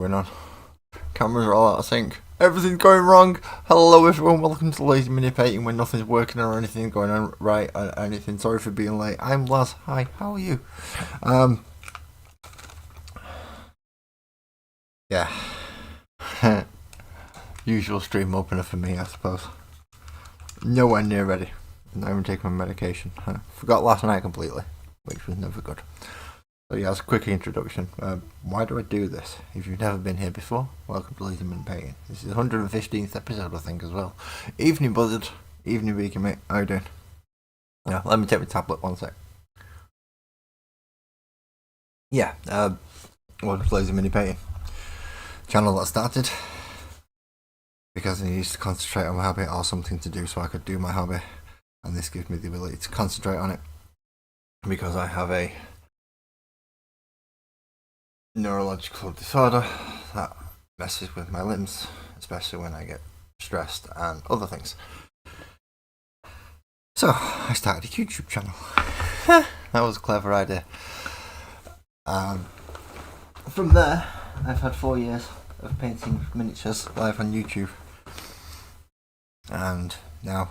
Going on. Cameras are all out of sync. Everything's going wrong. Hello everyone, welcome to Lazy Mini Painting when nothing's working or anything going on right or anything. Sorry for being late. I'm Laz. Hi, how are you? Yeah. Usual stream opener for me, I suppose. Nowhere near ready. Not even taking my medication. Forgot last night completely, which was never good. So yeah, as a quick introduction, why do I do this? If you've never been here before, welcome to Lazy Mini Painting. This is the 115th episode, I think, as well. Evening buzzard, evening beacon, mate. How you doing? Yeah, let me take my tablet one sec. Yeah, welcome to Lazy Mini Painting. Channel that started because I needed to concentrate on my hobby or something to do so I could do my hobby, and this gives me the ability to concentrate on it because I have a neurological disorder that messes with my limbs, especially when I get stressed and other things. So I started a YouTube channel. That was a clever idea. From there, I've had 4 years of painting miniatures live on YouTube, and now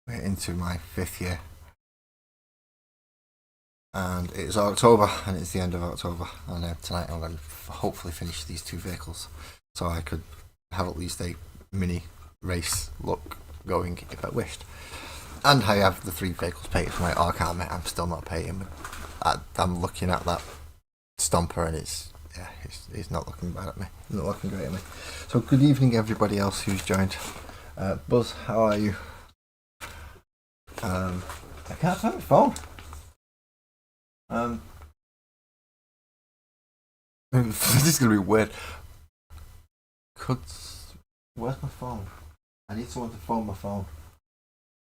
we're into my 5th year. And it's October, and it's the end of October, and tonight I'm going to hopefully finish these 2 vehicles so I could have at least a mini race look going if I wished. And I have the 3 vehicles painted for my Orktober. I'm still not painting. I'm looking at that stomper and it's not looking bad at me. It's not looking great at me. So good evening everybody else who's joined. Buzz, how are you? I can't find my phone. This is gonna be weird. Where's my phone? I need someone to phone my phone.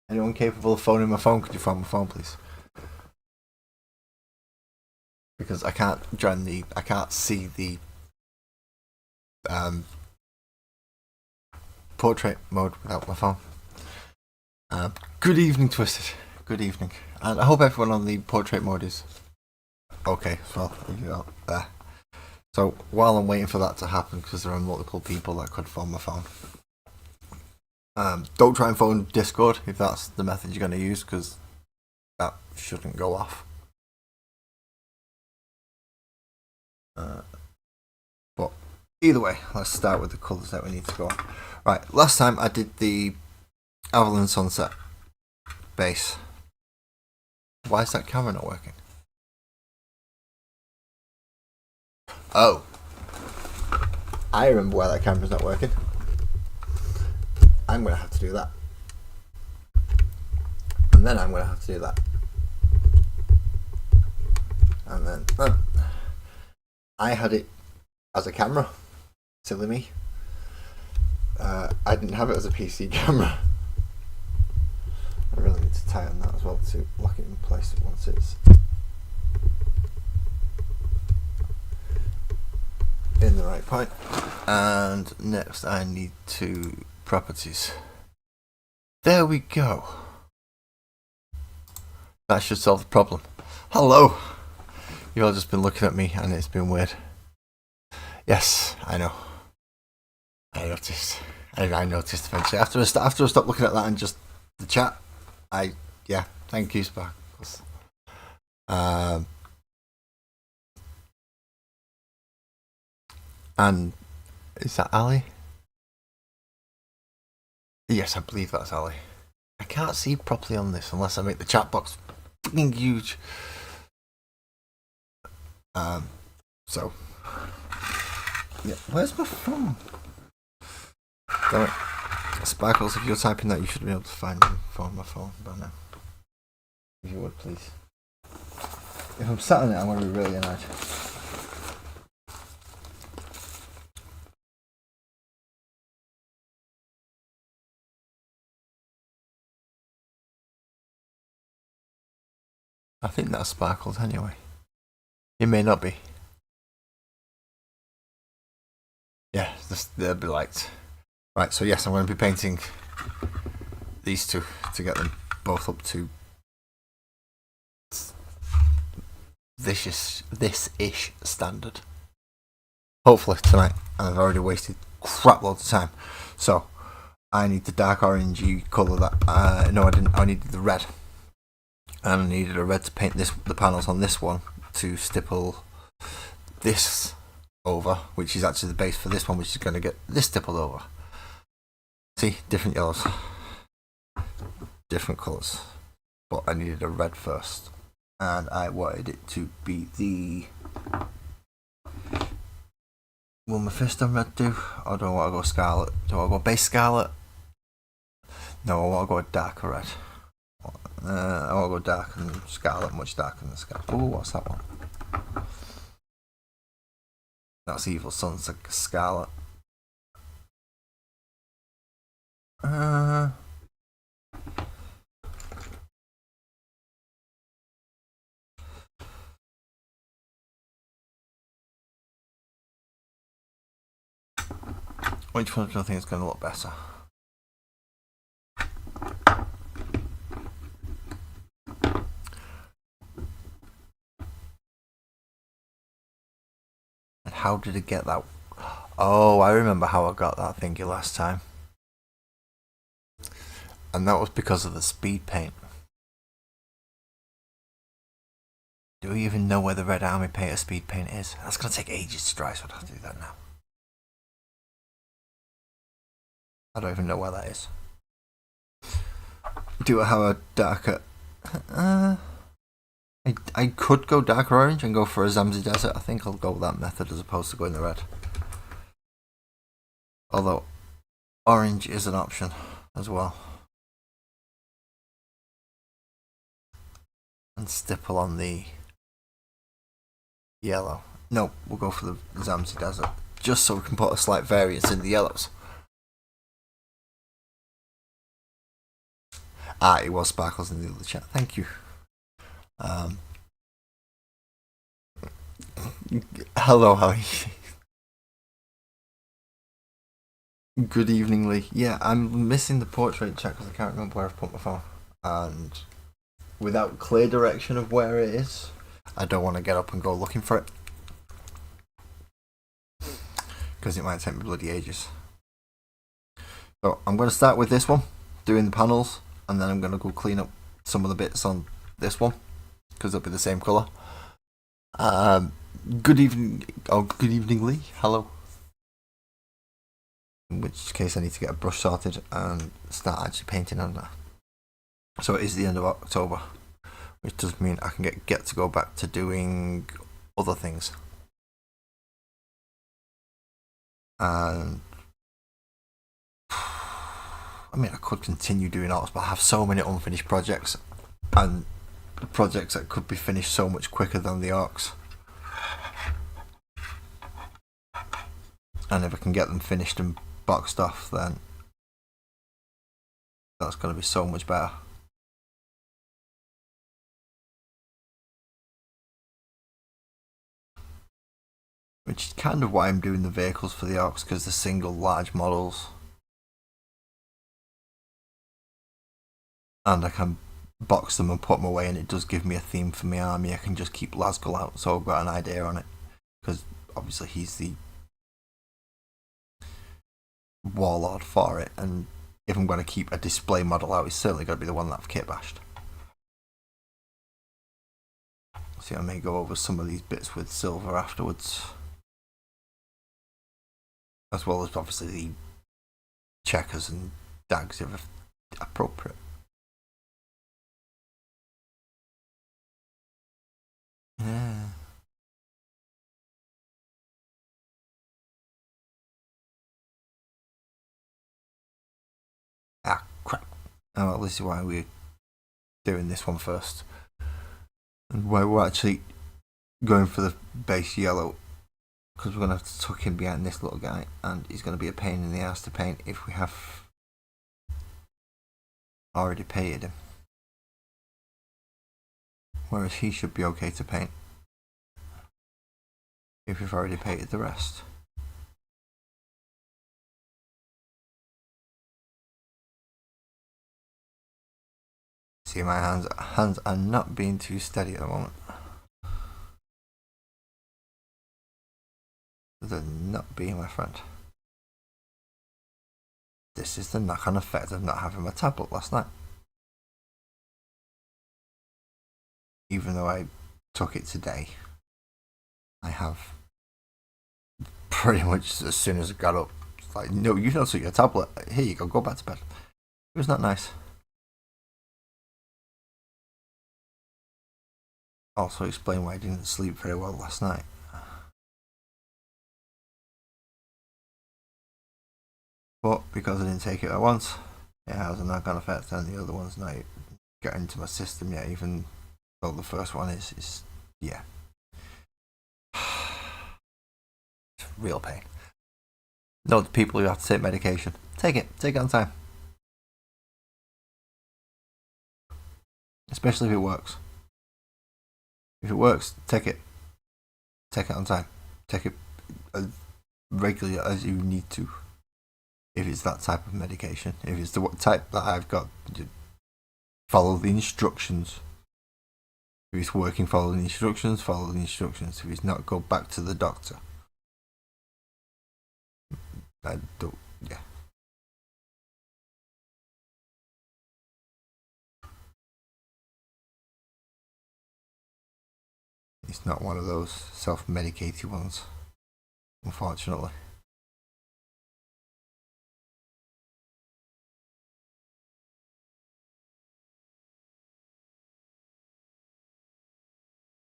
Anyone capable of phoning my phone? Could you phone my phone, please? Because I can't see the portrait mode without my phone. Good evening, Twisted. Good evening, and I hope everyone on the portrait mode is okay as well. There. So while I'm waiting for that to happen, because there are multiple people that could phone my phone, don't try and phone Discord if that's the method you're going to use, because that shouldn't go off. But either way, let's start with the colours that we need to go on. Right, last time I did the Avalon Sunset base. Why is that camera not working? Oh, I remember why that camera's not working. I'm going to have to do that. And then I'm going to have to do that. And then I had it as a camera. Silly me. I didn't have it as a PC camera. I really need to tighten that as well to lock it in place once it's in the right point. And next I need to properties. There we go. That should solve the problem. Hello. You've all just been looking at me and it's been weird. Yes, I know. I noticed. I noticed eventually. After I stopped looking at that and just the chat, thank you, Sparkles. And is that Ali? Yes, I believe that's Ali. I can't see properly on this unless I make the chat box fucking huge. So yeah, where's my phone? Damn it. Sparkles, if you're typing that, you should be able to find my phone by now. If you would, please. If I'm sat on it, I'm going to be really annoyed. I think that's Sparkles anyway. It may not be. Yeah, they'll be lights. Right, so yes, I'm going to be painting these 2 to get them both up to this-ish standard. hopefully tonight. And I've already wasted crap loads of time. So I need the dark orangey colour that. No, I didn't. I needed the red, and I needed a red to paint the panels on this one to stipple this over, which is actually the base for this one, which is going to get this stippled over. See, different yellows, different colours, but I needed a red first, and I wanted it to be the. Will my fist on red do? Or do I want to go scarlet? Do I want to go base scarlet? No, I want to go darker red. I want to go dark and scarlet, much darker than scarlet. Oh, what's that one? That's Evil Sun's like scarlet. Which one do I think is going to look better? And how did I get that? Oh, I remember how I got that thingy last time. And that was because of the speed paint. Do we even know where the Red Army paint or speed paint is? That's going to take ages to dry, so I'd have to do that now. I don't even know where that is. Do I have a darker... I could go dark orange and go for a Zamzi Desert. I think I'll go with that method as opposed to going the red. Although, orange is an option as well. And stipple on the yellow. No, we'll go for the Zamzi Desert. Just so we can put a slight variance in the yellows. Ah, it was Sparkles in the other chat. Thank you. Hello, how are you? Good evening, Lee. Yeah, I'm missing the portrait chat because I can't remember where I've put my phone. And without clear direction of where it is, I don't want to get up and go looking for it. Because it might take me bloody ages. So I'm going to start with this one, doing the panels, and then I'm going to go clean up some of the bits on this one, because they'll be the same colour. Good evening, Lee. Hello. In which case I need to get a brush sorted and start actually painting on that. So it is the end of October, which does mean I can get to go back to doing other things. And I mean, I could continue doing arts, but I have so many unfinished projects, and projects that could be finished so much quicker than the arcs. And if I can get them finished and boxed off, then that's going to be so much better. Which is kind of why I'm doing the vehicles for the arcs, because they're single large models. And I can box them and put them away, and it does give me a theme for my army. I can just keep Lasgull out, so I've got an idea on it. Because obviously he's the warlord for it, and if I'm going to keep a display model out, it's certainly going to be the one that I've kit bashed. See, I may go over some of these bits with silver afterwards, as well as obviously the checkers and dags if appropriate. Yeah. Ah, crap. Oh, well, this is why we're doing this one first. And why we're actually going for the base yellow, because we're going to have to tuck him behind this little guy, and he's going to be a pain in the ass to paint if we have already painted him. Whereas he should be okay to paint if we've already painted the rest. See, my hands are not being too steady at the moment. than not being my friend. This is the knock-on effect of not having my tablet last night. Even though I took it today, I have pretty much as soon as I got up, it's like, no, you don't took your tablet. Here you go back to bed. It was not nice. Also explain why I didn't sleep very well last night. But because I didn't take it at once, it has a knock-on effect, and the other one's not getting into my system yet, even though the first one is yeah. It's real pain. No, the people who have to take medication, take it on time. Especially if it works. If it works, take it. Take it on time. Take it as regularly as you need to. If it's that type of medication. If it's the type that I've got, follow the instructions. If it's working, follow the instructions. Follow the instructions. If it's not, go back to the doctor. I don't, yeah. It's not one of those self-medicated ones, unfortunately.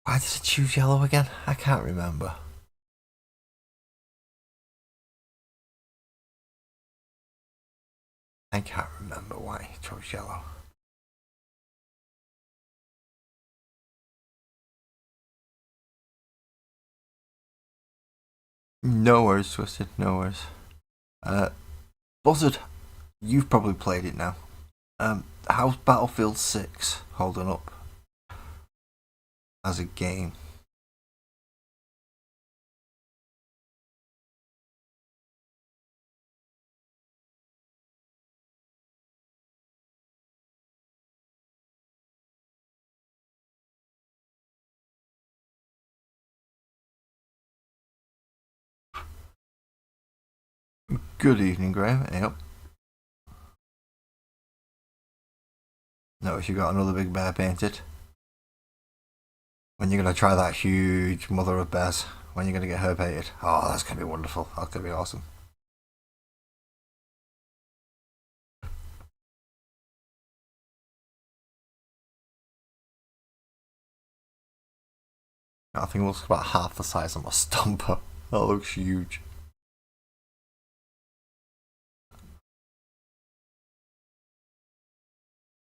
Why did I choose yellow again? I can't remember. I can't remember why I chose yellow. No worries, Twisted, no worries. Buzzard, you've probably played it now. How's Battlefield 6 holding up as a game? Good evening, Graham. Yep. Notice you got another big bear painted. When you're going to try that huge mother of bears? When you're going to get her painted? Oh, that's going to be wonderful. That's going to be awesome. I think it looks about half the size of my stumper. That looks huge.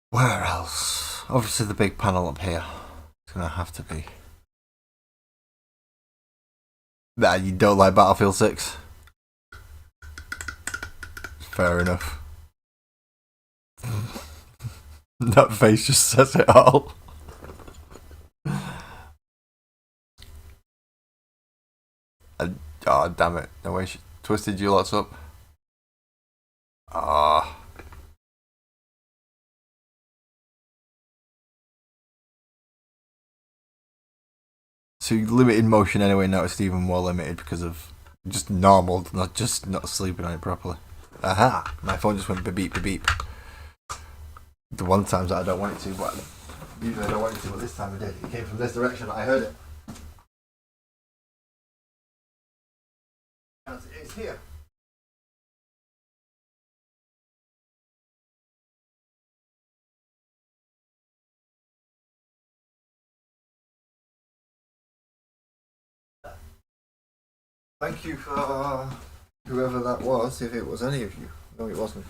Where else? Obviously the big panel up here. It's going to have to be. Nah, you don't like Battlefield 6? Fair enough. That face just says it all. Oh, damn it. No way. Twisted you lots up. Ah. So limited motion anyway, now it's even more limited because of just normal, not sleeping on it properly. Aha! My phone just went beep beep beep. The one times that I don't want it to, but usually I don't want it to, but this time I did. It came from this direction, I heard it. It's here. Thank you for whoever that was, if it was any of you. No, it wasn't.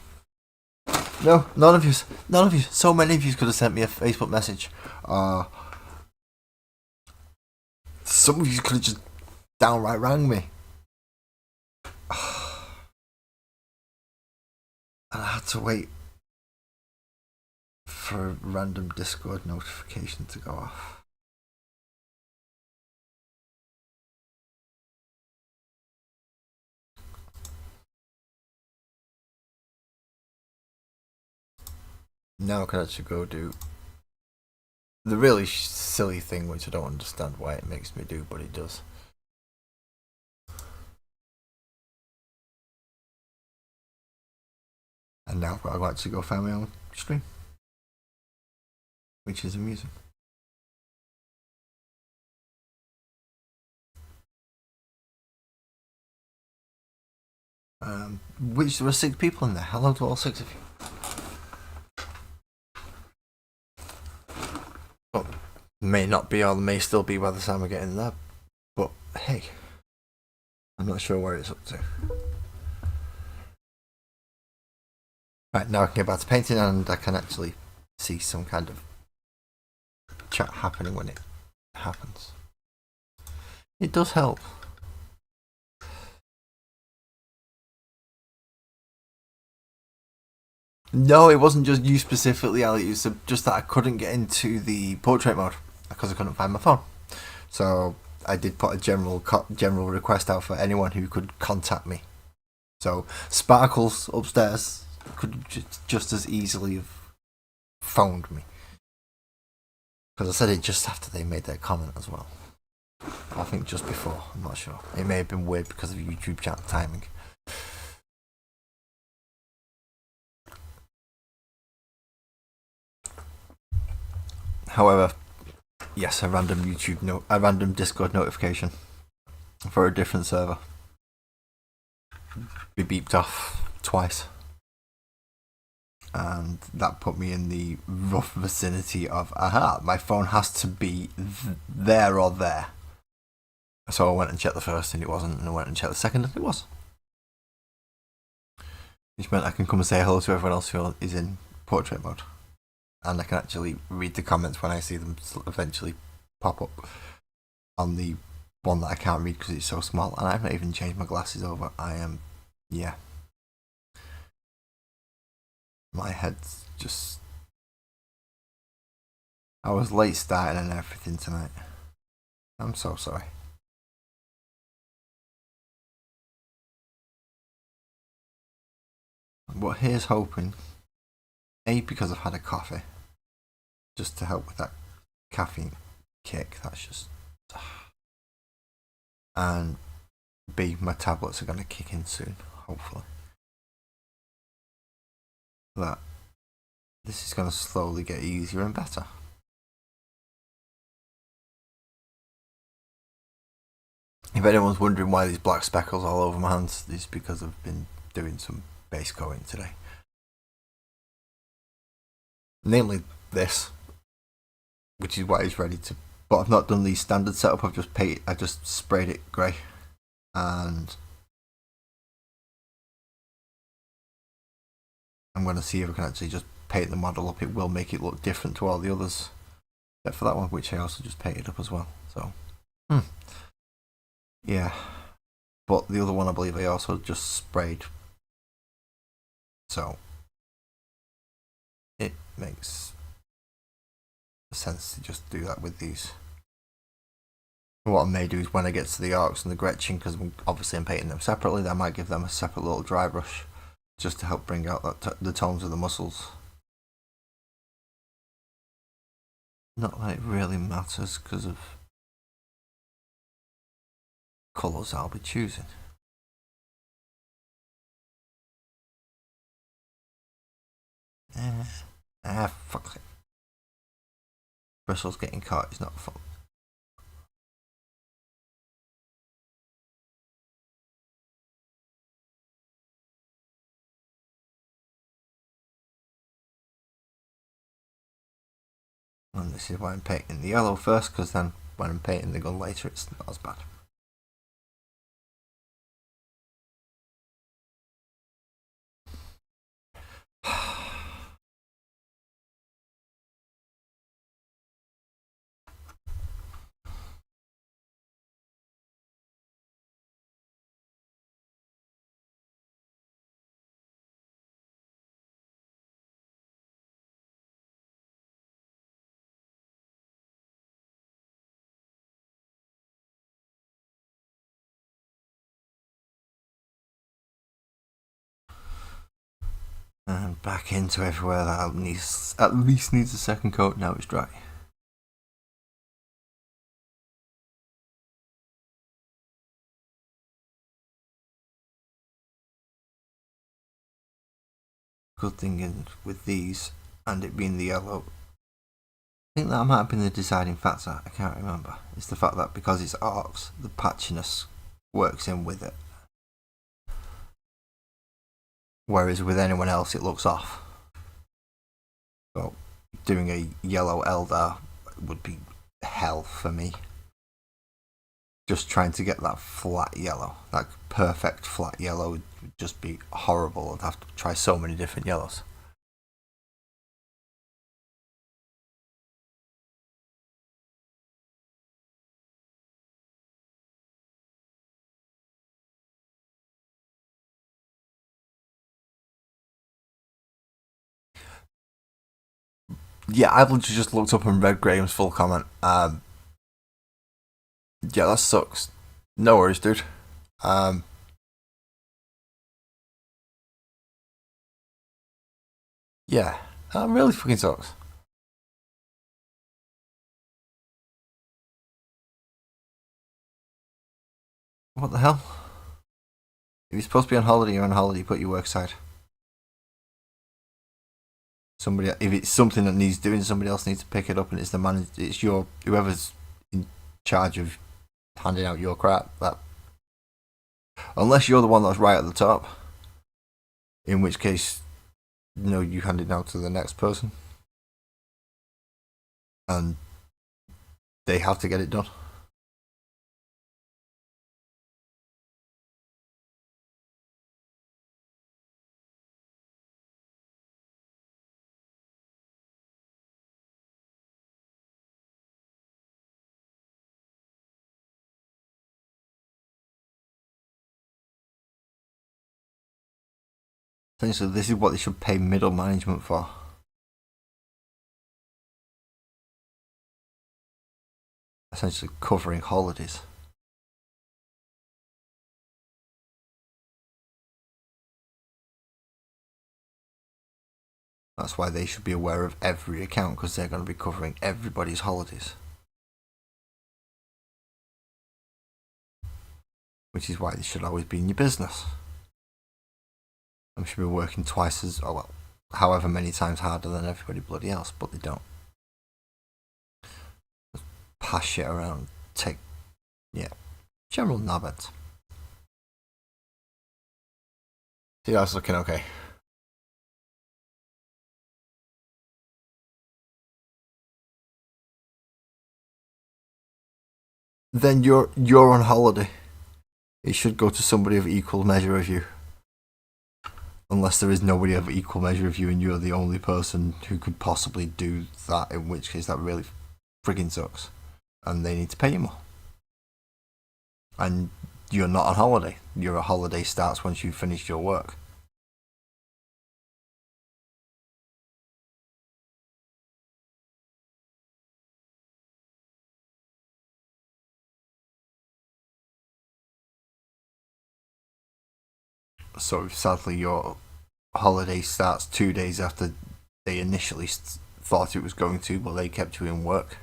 No, none of you. None of you. So many of you could have sent me a Facebook message. Some of you could have just downright rang me. And I had to wait for a random Discord notification to go off. Now I can actually go do the really silly thing, which I don't understand why it makes me do, but it does. And now I've got to actually go find my own stream, which is amusing. Which there were 6 people in there. Hello to all 6 of you. Well, may not be or may still be by the time we get in there, but hey, I'm not sure where it's up to. Right, now I can get back to painting and I can actually see some kind of chat happening when it happens. It does help. No, it wasn't just you specifically, Ali. It was just that I couldn't get into the portrait mode because I couldn't find my phone. So I did put a general request out for anyone who could contact me. So Sparkles upstairs could just as easily have phoned me. Because I said it just after they made their comment as well. I think just before, I'm not sure. It may have been weird because of YouTube chat timing. However, yes, a random Discord notification for a different server be beeped off twice. And that put me in the rough vicinity of, my phone has to be there or there. So I went and checked the first and it wasn't, and I went and checked the second and it was. Which meant I can come and say hello to everyone else who is in portrait mode. And I can actually read the comments when I see them eventually pop up on the one that I can't read because it's so small. And I've not even changed my glasses over. My head's just... I was late starting and everything tonight. I'm so sorry. But here's hoping, A, because I've had a coffee, just to help with that caffeine kick, that's just... And B, my tablets are going to kick in soon, hopefully. That this is going to slowly get easier and better. If anyone's wondering why these black speckles all over my hands, it's because I've been doing some base coating today. Namely this, which is what is ready to... But I've not done the standard setup, I just sprayed it grey. And I'm going to see if I can actually just paint the model up. It will make it look different to all the others, except for that one, which I also just painted up as well. So, yeah. But the other one, I believe I also just sprayed. So, it makes sense to just do that with these. What I may do is when I get to the Orks and the Gretchen, because obviously I'm painting them separately, I might give them a separate little dry brush just to help bring out the tones of the muscles. Not that it really matters because of colours I'll be choosing. Fuck it. Bristles getting caught is not fun. And this is why I'm painting the yellow first, because then when I'm painting the gun later it's not as bad. And back into everywhere that at least needs a second coat. Now it's dry. good thing with these and it being the yellow, I think that might have been the deciding factor. I can't remember. It's the fact that because it's Orks, the patchiness works in with it. Whereas with anyone else, it looks off. So doing a yellow Eldar would be hell for me. Just trying to get that flat yellow, that perfect flat yellow, would just be horrible. I'd have to try so many different yellows. Yeah, I've literally just looked up and read Graham's full comment. Yeah, that sucks. No worries, dude. Yeah, that really fucking sucks. What the hell? If you're supposed to be on holiday, you're on holiday. Put your work aside. Somebody, if it's something that needs doing, somebody else needs to pick it up, and it's the man. It's your whoever's in charge of handing out your crap. That unless you're the one that's right at the top, in which case, you hand it down to the next person, and they have to get it done. Essentially, this is what they should pay middle management for. Essentially, covering holidays. That's why they should be aware of every account, because they're going to be covering everybody's holidays. Which is why they should always be in your business. They should be working twice as, however many times harder than everybody bloody else, but they don't. Just pass shit around, general nabbit. See, that's looking okay. Then you're on holiday. It should go to somebody of equal measure of you. Unless there is nobody of equal measure of you and you're the only person who could possibly do that, in which case that really frigging sucks. And they need to pay you more. And you're not on holiday. Your holiday starts once you've finished your work. So sadly, your holiday starts 2 days after they initially thought it was going to, but they kept you in work.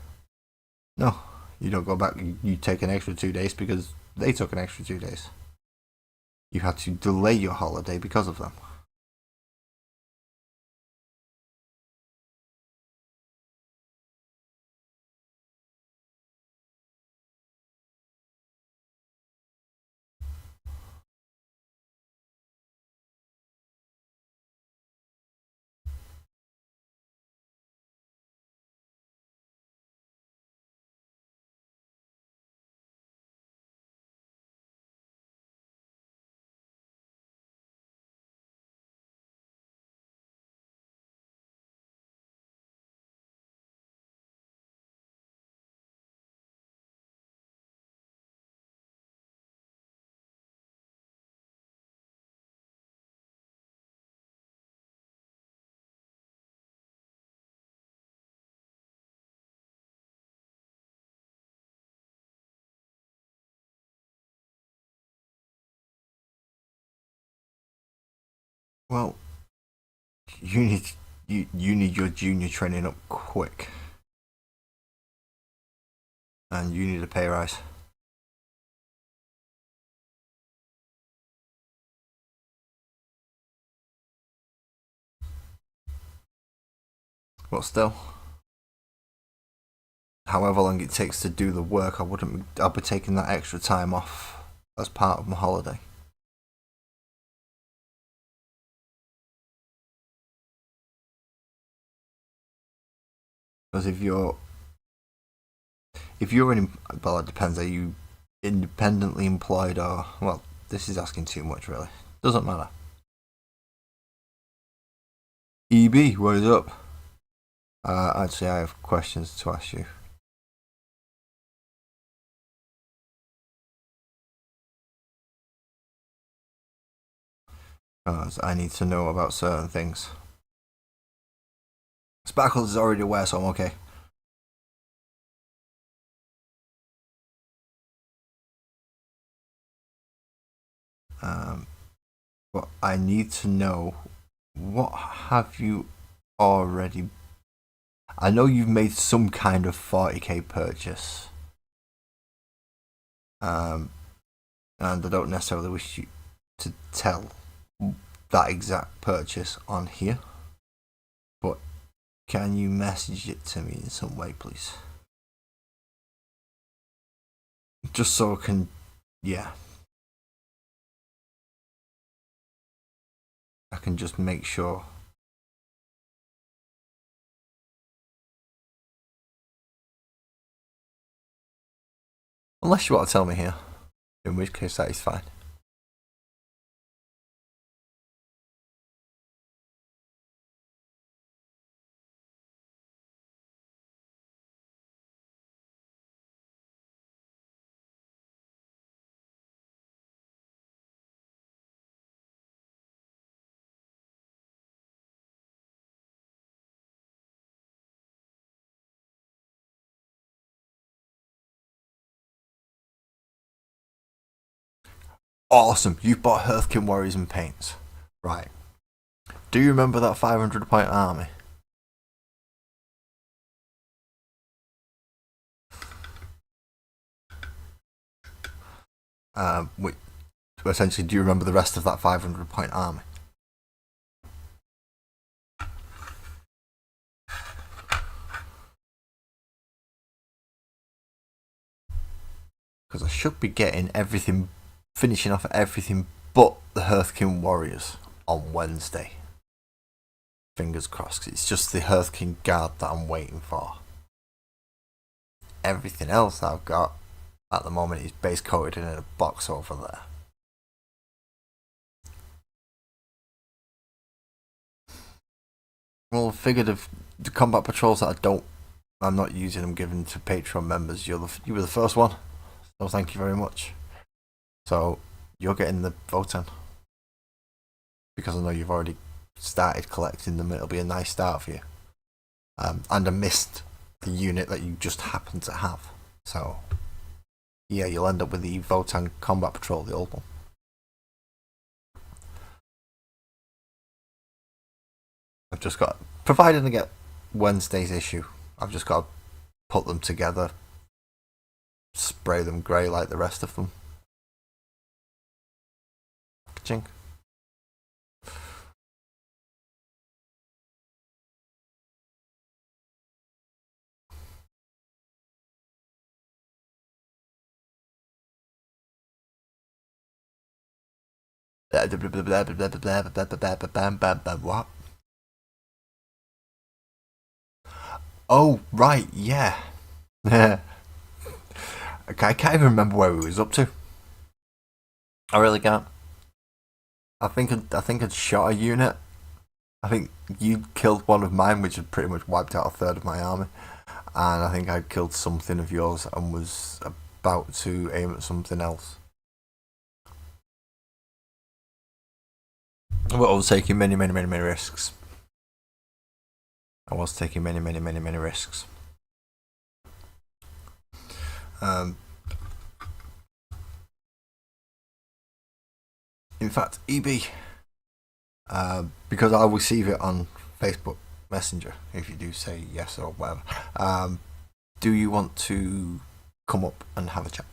No, you don't go back. You take an extra 2 days because they took an extra 2 days. You had to delay your holiday because of them. Well, you need your junior training up quick, and you need a pay rise. But still, however long it takes to do the work, I'll be taking that extra time off as part of my holiday. Because if you're well, it depends. Are you independently employed or, well, this is asking too much, really. Doesn't matter. EB, what is up? Actually, I have questions to ask you. Because I need to know about certain things. Sparkles is already aware, so I'm okay. But I need to know, what have you already... I know you've made some kind of 40k purchase. And I don't necessarily wish you to tell that exact purchase on here. But can you message it to me in some way, please? Just so I can... yeah. I can just make sure. Unless you want to tell me here, in which case that is fine. Awesome, you've bought Hearthkin Warriors and Paints. Right. Do you remember that 500 point army? Wait, essentially, do you remember the rest of that 500 point army? Because I should be getting everything, finishing off everything but the Hearthkin Warriors on Wednesday. Fingers crossed. It's just the Hearthkin Guard that I'm waiting for. Everything else I've got at the moment is base coated in a box over there. Well, I figured if the combat patrols that I'm not using them, given to Patreon members. You were the first one, so thank you very much. So you're getting the Votan, because I know you've already started collecting them. It'll be a nice start for you. And I missed the unit that you just happen to have. So yeah, you'll end up with the Votan Combat Patrol, the old one. I've just got, provided I get Wednesday's issue, I've just got to put them together, spray them grey like the rest of them. Ching. What? Oh, right, yeah. I can't even remember where we was up to. I really can't. I think I'd shot a unit. I think you killed one of mine, which had pretty much wiped out a third of my army. And I think I'd killed something of yours and was about to aim at something else. But I was taking many risks. I was taking many risks. In fact, EB, because I'll receive it on Facebook Messenger if you do say yes or whatever. Do you want to come up and have a chat?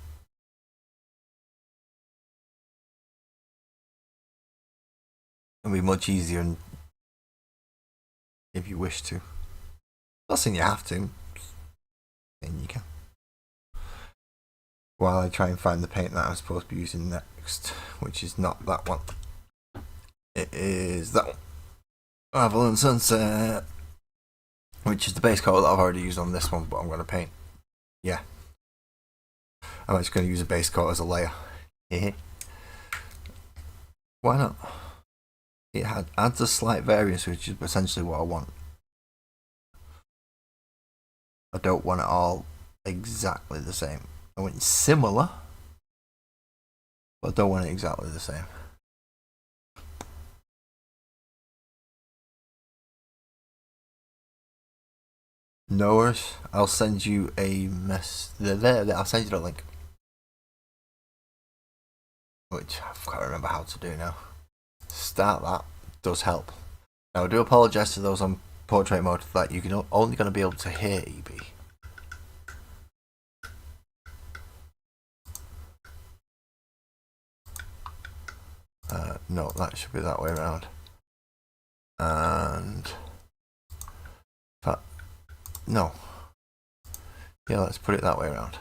It'll be much easier if you wish to. Not saying you have to, saying you can. While I try and find the paint that I'm supposed to be using next, which is not that one. It is that one. Avalon Sunset, which is the base coat that I've already used on this one, but I'm going to paint. Yeah. I'm just going to use a base coat as a layer. Why not? It adds a slight variance, which is essentially what I want. I don't want it all exactly the same. I want it similar, but I don't want it exactly the same. No worries. I'll send you a I'll send you the link, which I've got to remember how to do now. Start that does help. Now I do apologise to those on portrait mode that you're only going to be able to hear EB. No, that should be that way around. And no. Yeah, let's put it that way around.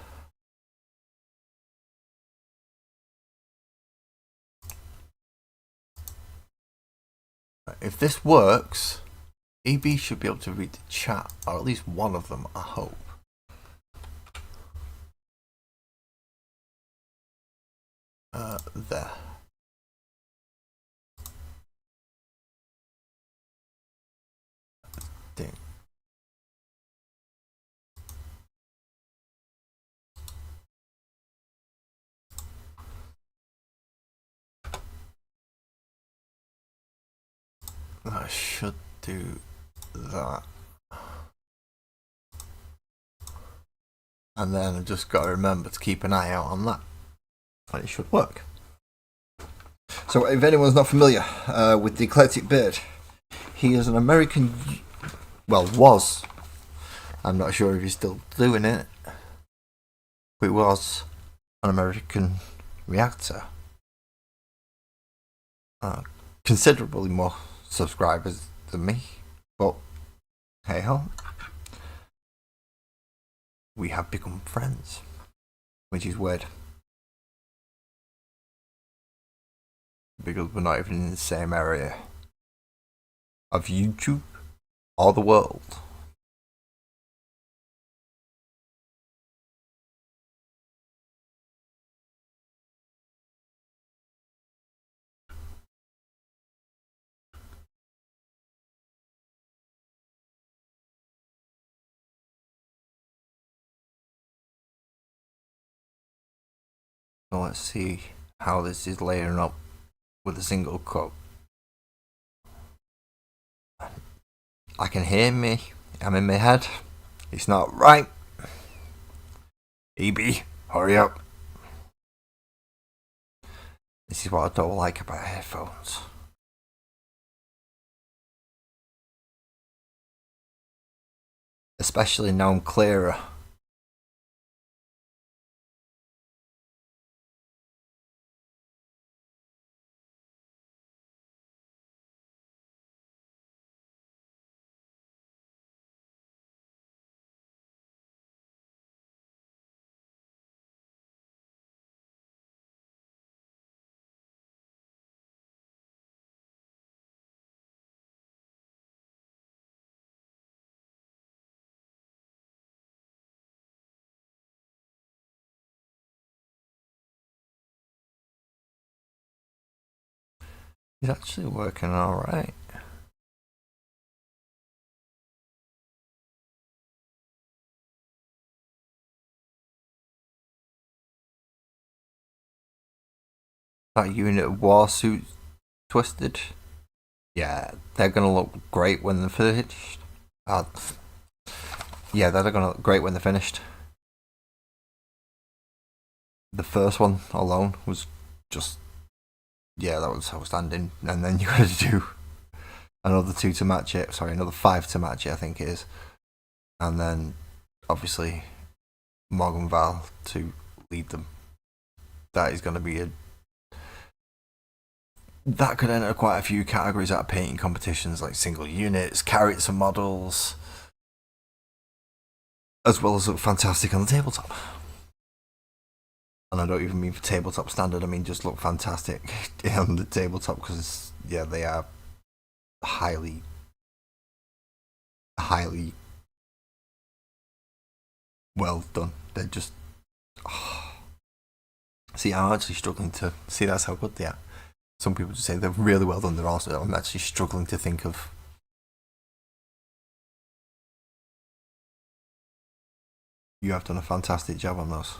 If this works, EB should be able to read the chat, or at least one of them, I hope. There. Ding. I should do that. And then I've just got to remember to keep an eye out on that. And it should work. So if anyone's not familiar with the Eclectic Bird, he is an American, well, was. I'm not sure if he's still doing it. But he was an American reactor. Considerably more subscribers than me. But hey ho. We have become friends. Which is weird. Because we're not even in the same area of YouTube or the world. So let's see how this is layering up with a single coat. I can hear me. I'm in my head. It's not right. EB, hurry up. This is what I don't like about headphones. Especially now I'm clearer. It's actually working alright. That unit of Warsuit Twisted. Yeah, they're gonna look great when they're finished. Yeah, they're gonna look great when they're finished. The first one alone was just, yeah, that was outstanding. And then you got to do another 2 to match it. Sorry, another 5 to match it, I think it is. And then, obviously, Morgan Val to lead them. That is going to be that could enter quite a few categories out of painting competitions, like single units, character models, as well as look fantastic on the tabletop. And I don't even mean for tabletop standard, I mean just look fantastic on the tabletop, because yeah, they are highly, highly well done. They're just, oh. See, I'm actually struggling to see that's how good they are. Some people just say they're really well done. They're also, I'm actually struggling to think of. You have done a fantastic job on those,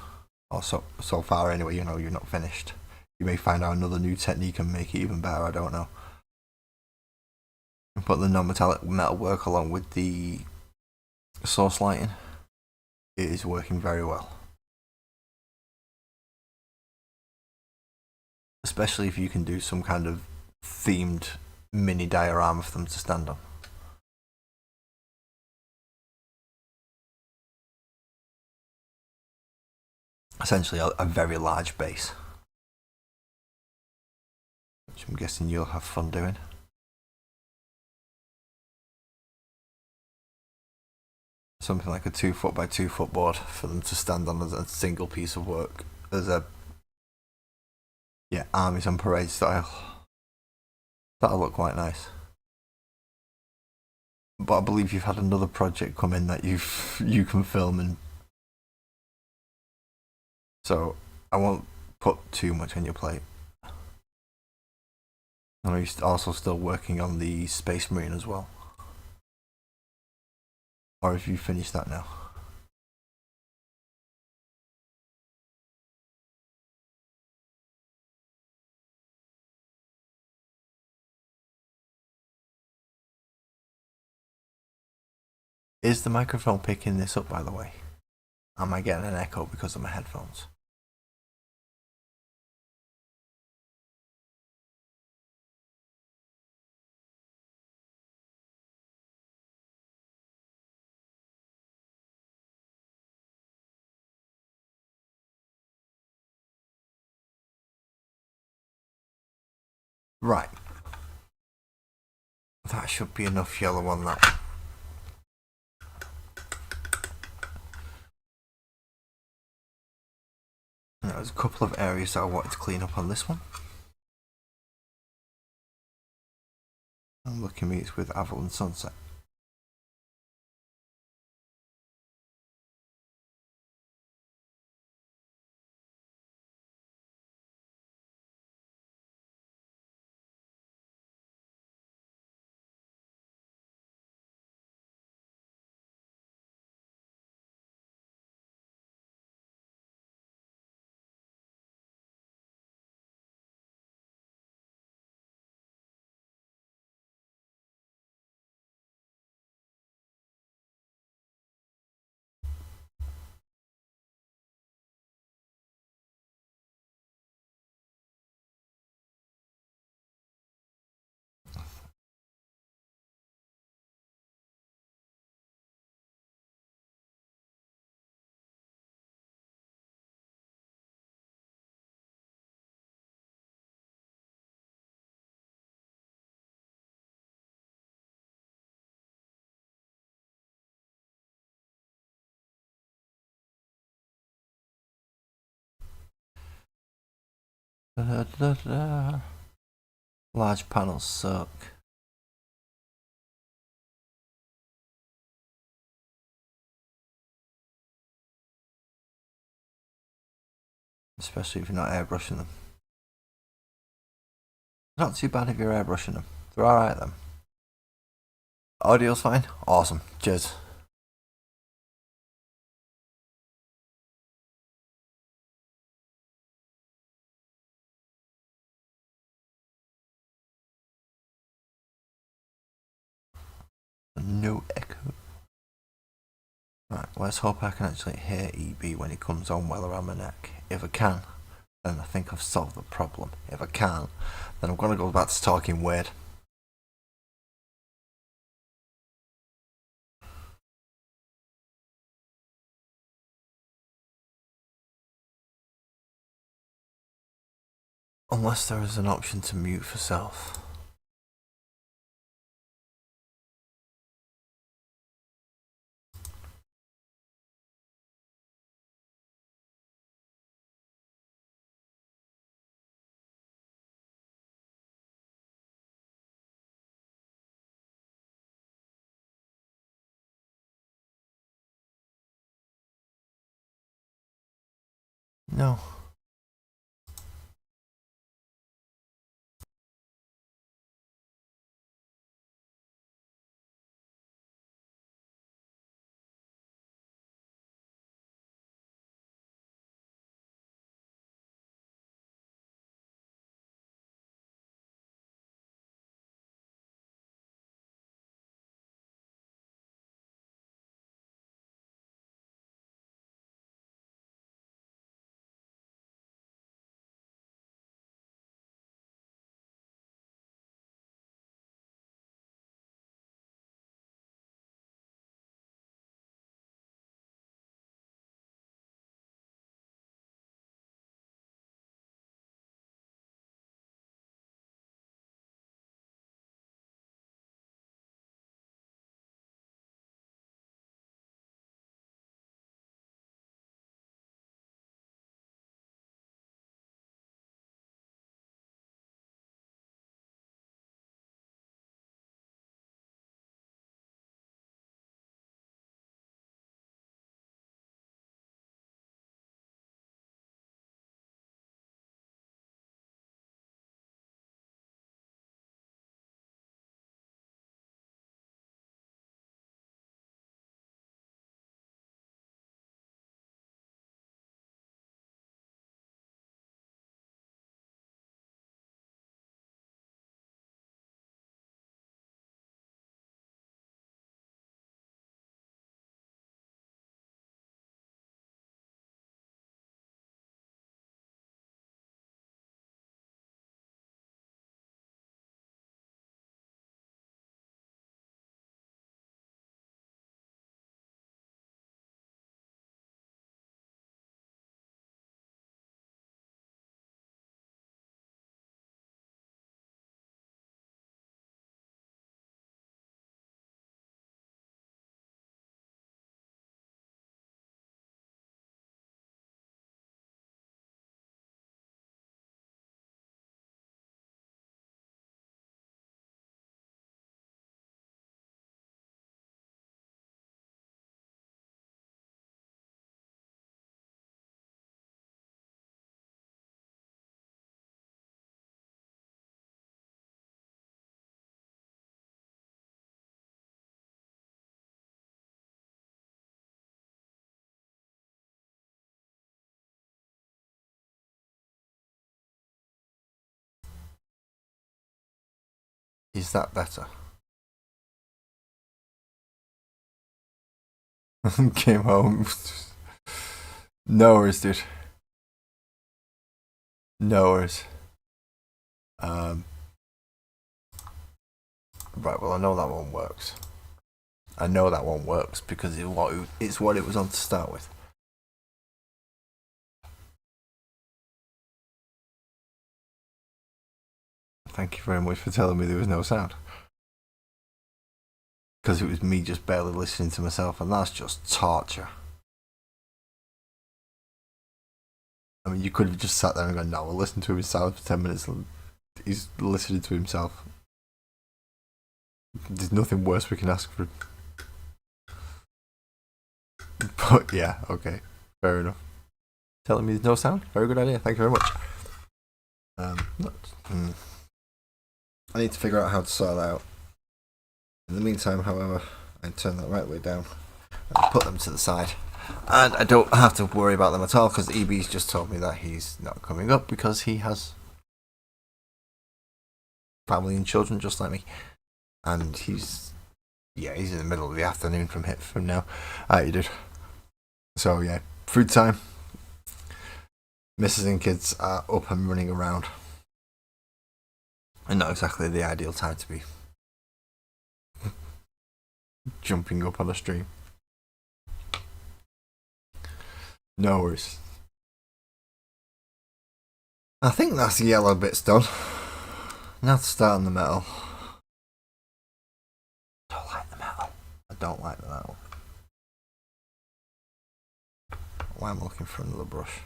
or so far anyway. You know, you're not finished. You may find out another new technique and make it even better. I don't know. But the non-metallic metal work along with the source lighting, it is working very well. Especially if you can do some kind of themed mini diorama for them to stand on. Essentially, a very large base, which I'm guessing you'll have fun doing. Something like a 2 foot by 2 foot board for them to stand on as a single piece of work, as a armies on parade style. That'll look quite nice. But I believe you've had another project come in that you can film, and so I won't put too much on your plate. I know you're also still working on the Space Marine as well, or have you finished that now? Is the microphone picking this up, by the way? Am I getting an echo because of my headphones? Right. That should be enough yellow on that. There's a couple of areas that I wanted to clean up on this one. I'm looking meets with Avalon Sunset. Large panels suck. Especially if you're not airbrushing them. Not too bad if you're airbrushing them. They're alright then. Audio's fine? Awesome. Cheers. No echo. Right, let's hope I can actually hear EB when he comes on well around my neck. If I can, then I think I've solved the problem. If I can't, then I'm going to go back to talking weird. Unless there is an option to mute for self. No. Is that better? Came home. No worries, dude. No worries. Um, right, well, I know that one works. I know that one works because it's what it was on to start with. Thank you very much for telling me there was no sound. Because it was me just barely listening to myself, and that's just torture. I mean, you could have just sat there and gone, no, we'll listen to him in silence for 10 minutes. He's listening to himself. There's nothing worse we can ask for. But yeah, okay. Fair enough. Telling me there's no sound? Very good idea. Thank you very much. I need to figure out how to sort that out. In the meantime, however, I turn that right way down and put them to the side. And I don't have to worry about them at all because EB's just told me that he's not coming up because he has family and children just like me. And he's in the middle of the afternoon from now. You did. So yeah, food time. Mrs. and kids are up and running around. And not exactly the ideal time to be jumping up on a stream. No worries. I think that's the yellow bits done. Now to start on the metal. I don't like the metal. I don't like the metal. Why am I looking for another brush?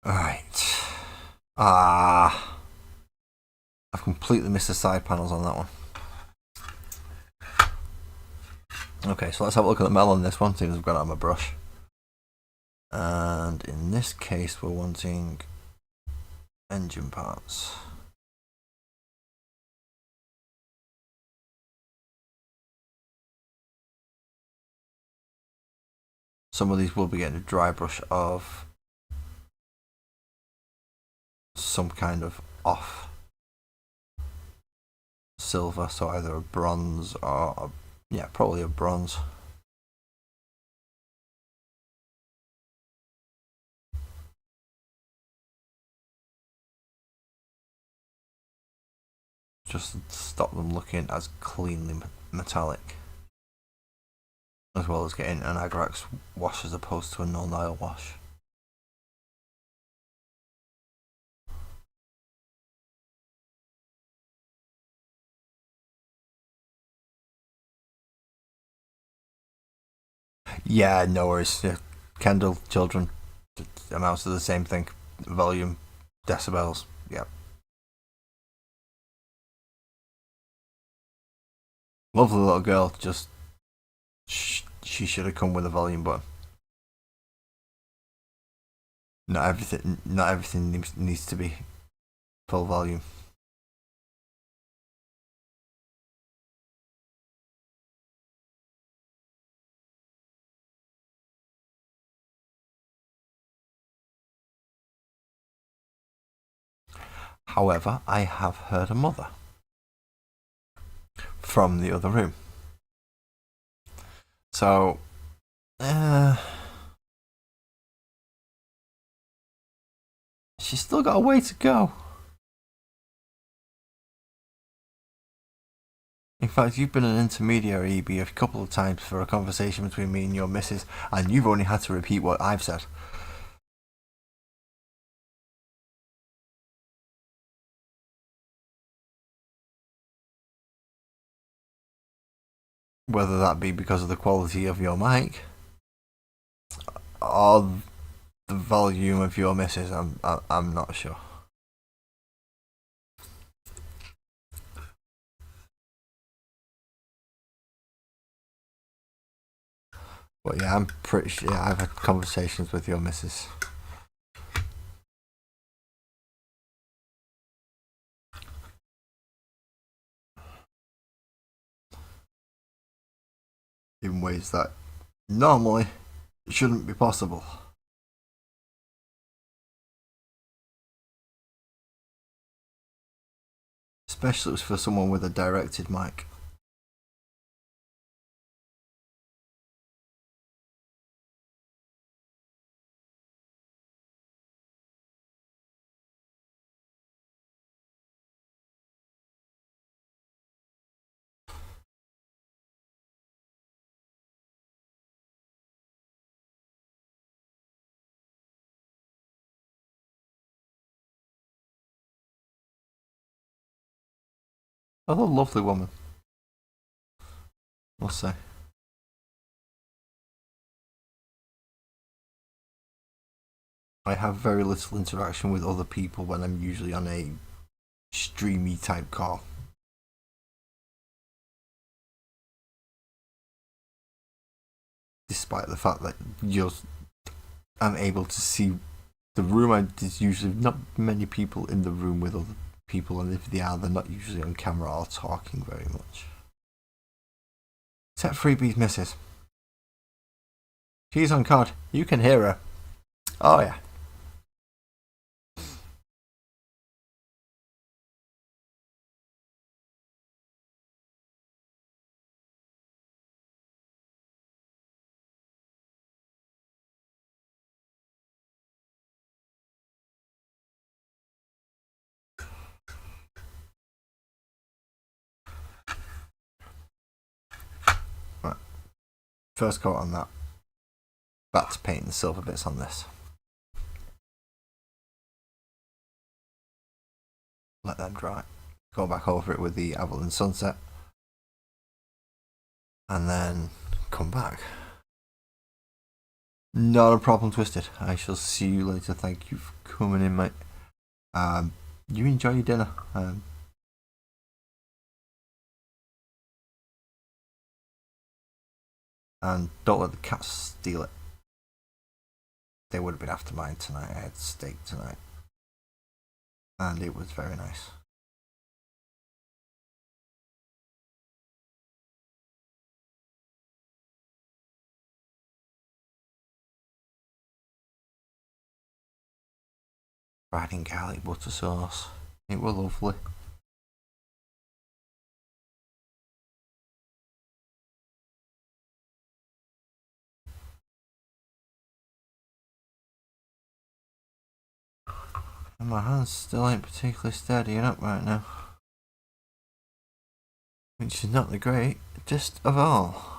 Alright. Ah. I've completely missed the side panels on that one. Okay, so let's have a look at the metal on this one, seeing as I've got it on my brush. And in this case, we're wanting engine parts. Some of these will be getting a dry brush of some kind of off silver, so either a bronze or probably a bronze. Just to stop them looking as cleanly metallic, as well as getting an Agrax wash as opposed to a null wash. Yeah, no worries. Yeah. Kendall, children, amounts to the same thing. Volume, decibels, yeah. Lovely little girl, just she should have come with a volume button. Not everything needs to be full volume. However, I have heard a mother from the other room. So, she's still got a way to go. In fact, you've been an intermediary, EB, a couple of times for a conversation between me and your missus, and you've only had to repeat what I've said. Whether that be because of the quality of your mic or the volume of your missus, I'm not sure. But yeah, I'm pretty sure I've had conversations with your missus. In ways that normally shouldn't be possible. Especially for someone with a directed mic. Oh, a lovely woman, must say. I have very little interaction with other people when I'm usually on a streamy type call. Despite the fact that I'm able to see the room, there's usually not many people in the room with other people, and if they are, they're not usually on camera or talking very much. Except Freebie's missus. She's on COD. You can hear her. Oh yeah. Right. First coat on that. Back to painting the silver bits on this. Let them dry. Go back over it with the Avalon Sunset. And then come back. Not a problem, Twisted. I shall see you later. Thank you for coming in, mate. You enjoy your dinner. And don't let the cats steal it. They would have been after mine tonight. I had steak tonight. And it was very nice. Fried in garlic butter sauce. It was lovely. And my hands still ain't particularly steadying up right now. Which is not the greatest of all.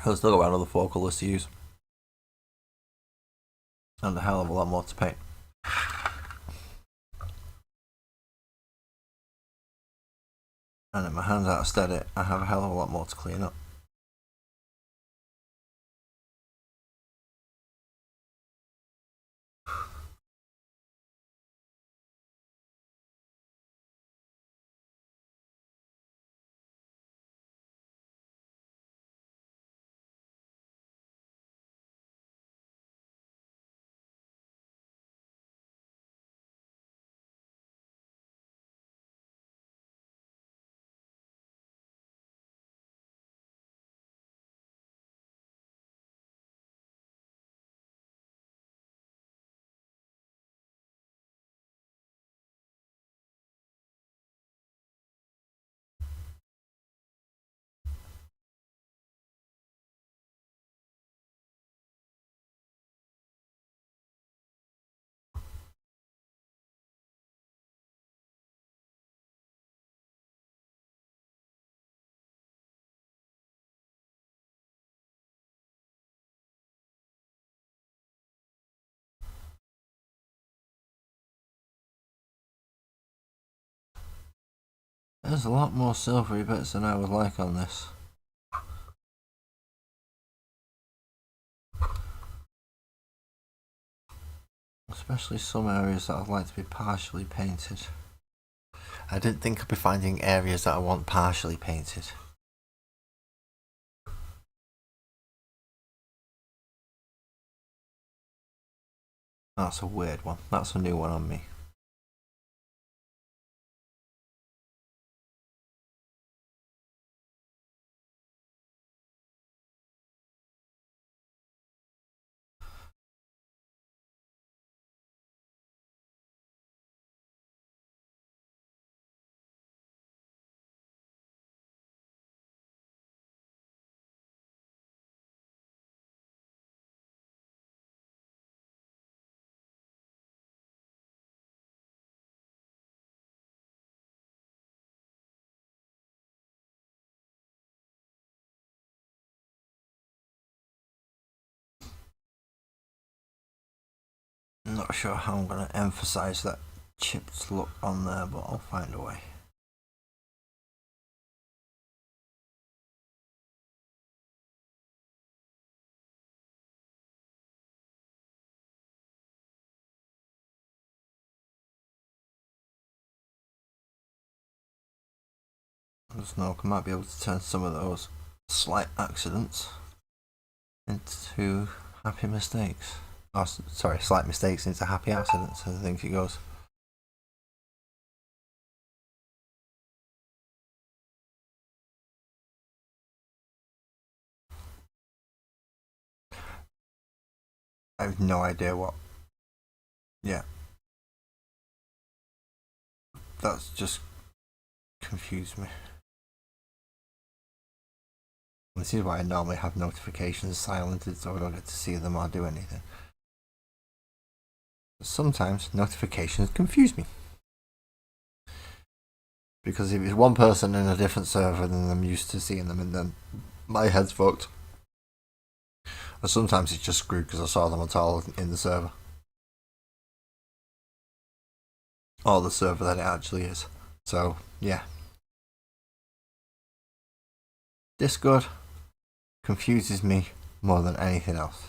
I've still got another 4 colours to use. And a hell of a lot more to paint. And if my hands aren't steady, I have a hell of a lot more to clean up. There's a lot more silvery bits than I would like on this. Especially some areas that I'd like to be partially painted. I didn't think I'd be finding areas that I want partially painted. That's a weird one. That's a new one on me. I'm not sure how I'm going to emphasise that chipped look on there, but I'll find a way. I just know I might be able to turn some of those slight accidents into happy mistakes. Oh, sorry, slight mistakes into happy accidents, I think it goes. I have no idea what. Yeah. That's just confused me. This is why I normally have notifications silenced so I don't get to see them or do anything. Sometimes notifications confuse me. Because if it's one person in a different server, then I'm used to seeing them and then my head's fucked. Or sometimes it's just screwed because I saw them at all in the server. Or the server that it actually is. So, yeah. Discord confuses me more than anything else.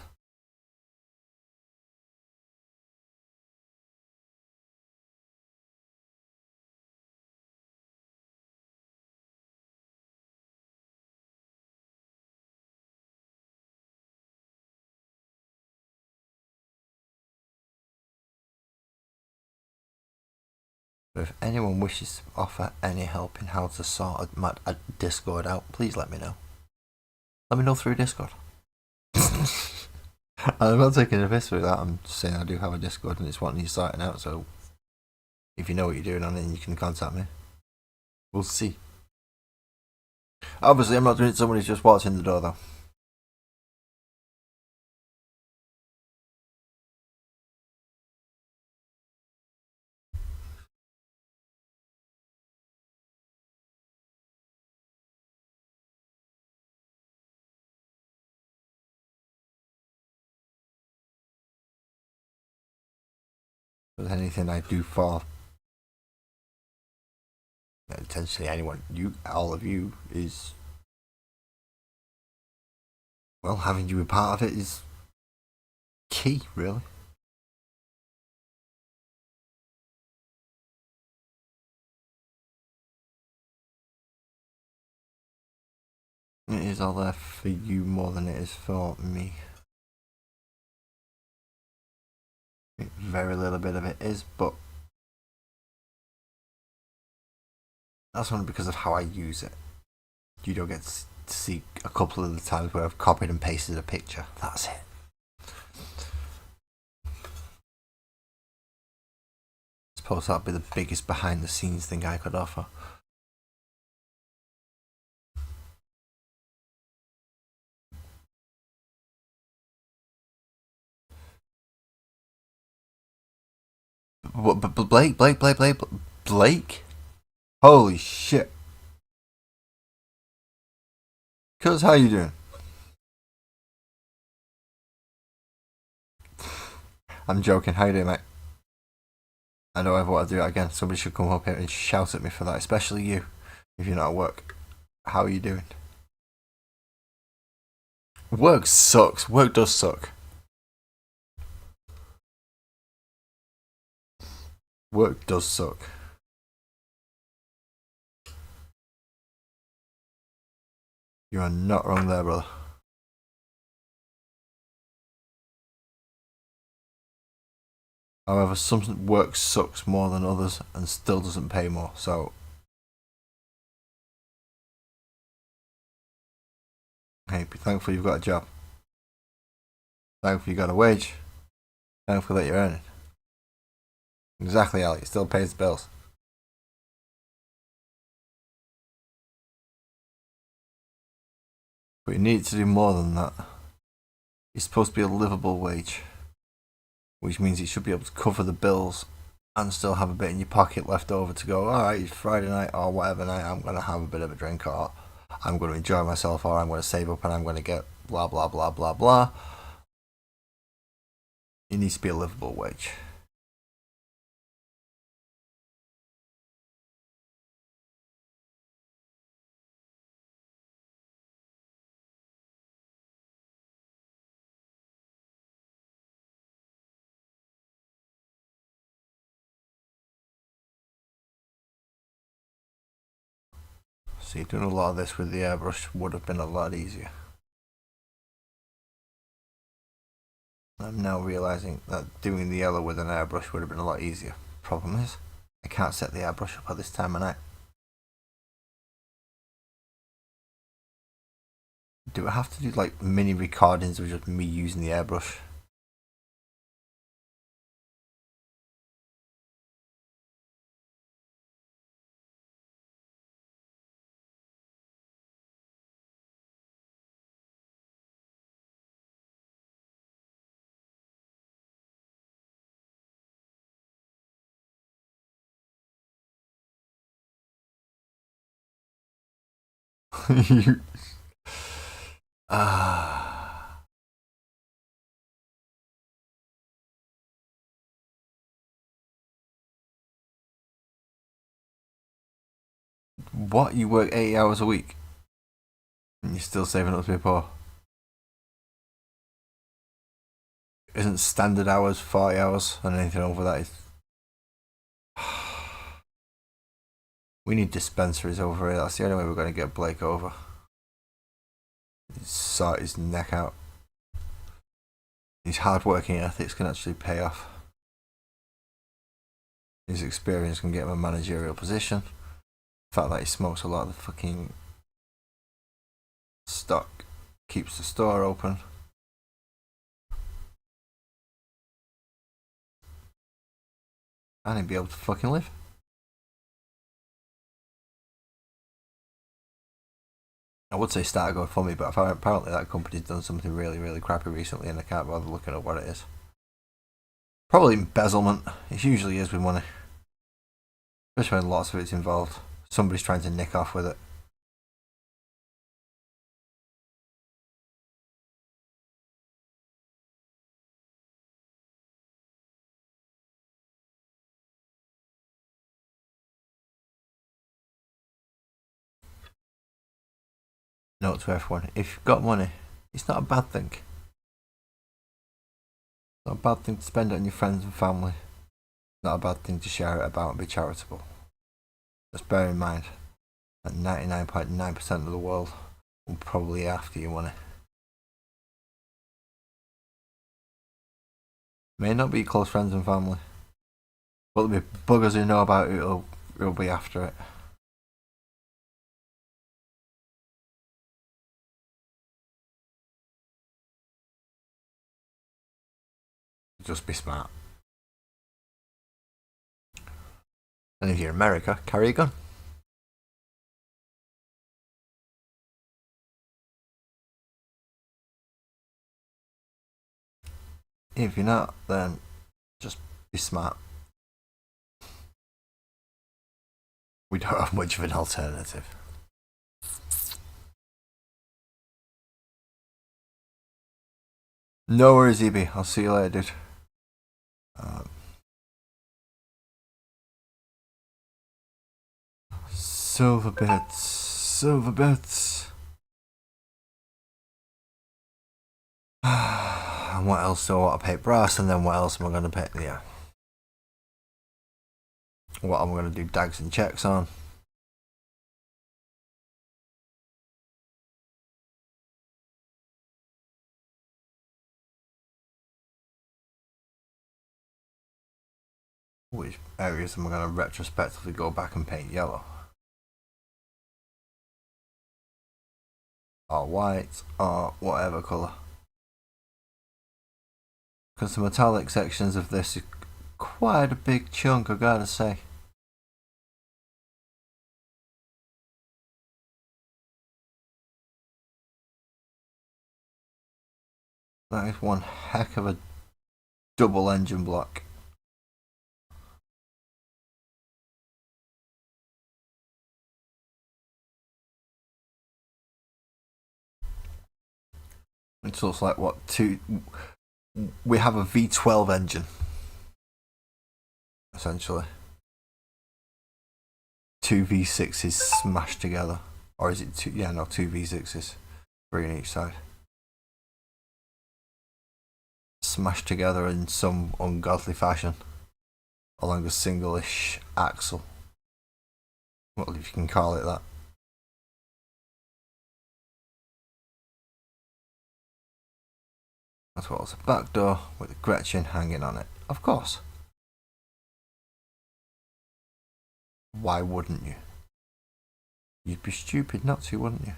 But if anyone wishes to offer any help in how to sort a Discord out, please let me know. Let me know through Discord. I'm not taking a piss with that. I'm just saying I do have a Discord and it's what needs sorting out. So if you know what you're doing on it, you can contact me. We'll see. Obviously, I'm not doing it. Somebody's just walked in the door though. But anything I do for potentially anyone, all of you, is well, having you be part of it is key, really. It is all there for you more than it is for me. Very little bit of it is, but that's only because of how I use it. You don't get to see a couple of the times where I've copied and pasted a picture. That's it. I suppose that'd be the biggest behind the scenes thing I could offer. But Blake? Holy shit. Cuz, how you doing? I'm joking. How you doing, mate? I don't ever want to do it again. Somebody should come up here and shout at me for that, especially you, if you're not at work. How are you doing? Work sucks. Work does suck. Work does suck. You are not wrong there, brother. However, some work sucks more than others and still doesn't pay more, so hey, be thankful you've got a job. Thankful you got a wage. Thankful that you're earning. Exactly, Alec. It still pays the bills. But you need to do more than that. It's supposed to be a livable wage, which means you should be able to cover the bills and still have a bit in your pocket left over to go, alright, it's Friday night or whatever night, I'm going to have a bit of a drink, or I'm going to enjoy myself, or I'm going to save up and I'm going to get blah blah blah blah blah. It needs to be a livable wage. See, doing a lot of this with the airbrush would have been a lot easier. I'm now realising that doing the yellow with an airbrush would have been a lot easier. Problem is, I can't set the airbrush up at this time of night. Do I have to do like mini recordings of just me using the airbrush? Ah. What? You work 80 hours a week? And you're still saving up to be poor. Isn't standard hours 40 hours, and anything over that is. We need dispensaries over here. That's the only way we're going to get Blake over. Sort his neck out. His hard working ethics can actually pay off. His experience can get him a managerial position. The fact that he smokes a lot of the fucking stock keeps the store open. And he'd be able to fucking live. I would say start going for me, but apparently that company's done something really, really crappy recently and I can't bother looking at what it is. Probably embezzlement. It usually is with money. Especially when lots of it's involved. Somebody's trying to nick off with it. Note to everyone, if you've got money, it's not a bad thing. It's not a bad thing to spend it on your friends and family. It's not a bad thing to share it about and be charitable. Just bear in mind that 99.9% of the world will probably be after your money. May not be your close friends and family, but there'll be buggers who know about it who'll be after it. Just be smart. And if you're in America, carry a gun. If you're not, then just be smart. We don't have much of an alternative. No worries, EB. I'll see you later, dude. Silver bits. And what else do I want to pay? Brass, and then what else am I going to pay? Yeah. What am I going to do? Dags and checks on. Which areas am I going to retrospectively go back and paint yellow? Or white, or whatever colour. Because the metallic sections of this is quite a big chunk, I gotta say. That is one heck of a double engine block. It looks like what, two. We have a V12 engine, essentially. Two V6s smashed together. Or is it two? Yeah, no, two V6s. 3 on each side. Smashed together in some ungodly fashion. Along a single-ish axle. Well, if you can call it that. As well as a back door with a Gretchen hanging on it. Of course. Why wouldn't you? You'd be stupid not to, wouldn't you?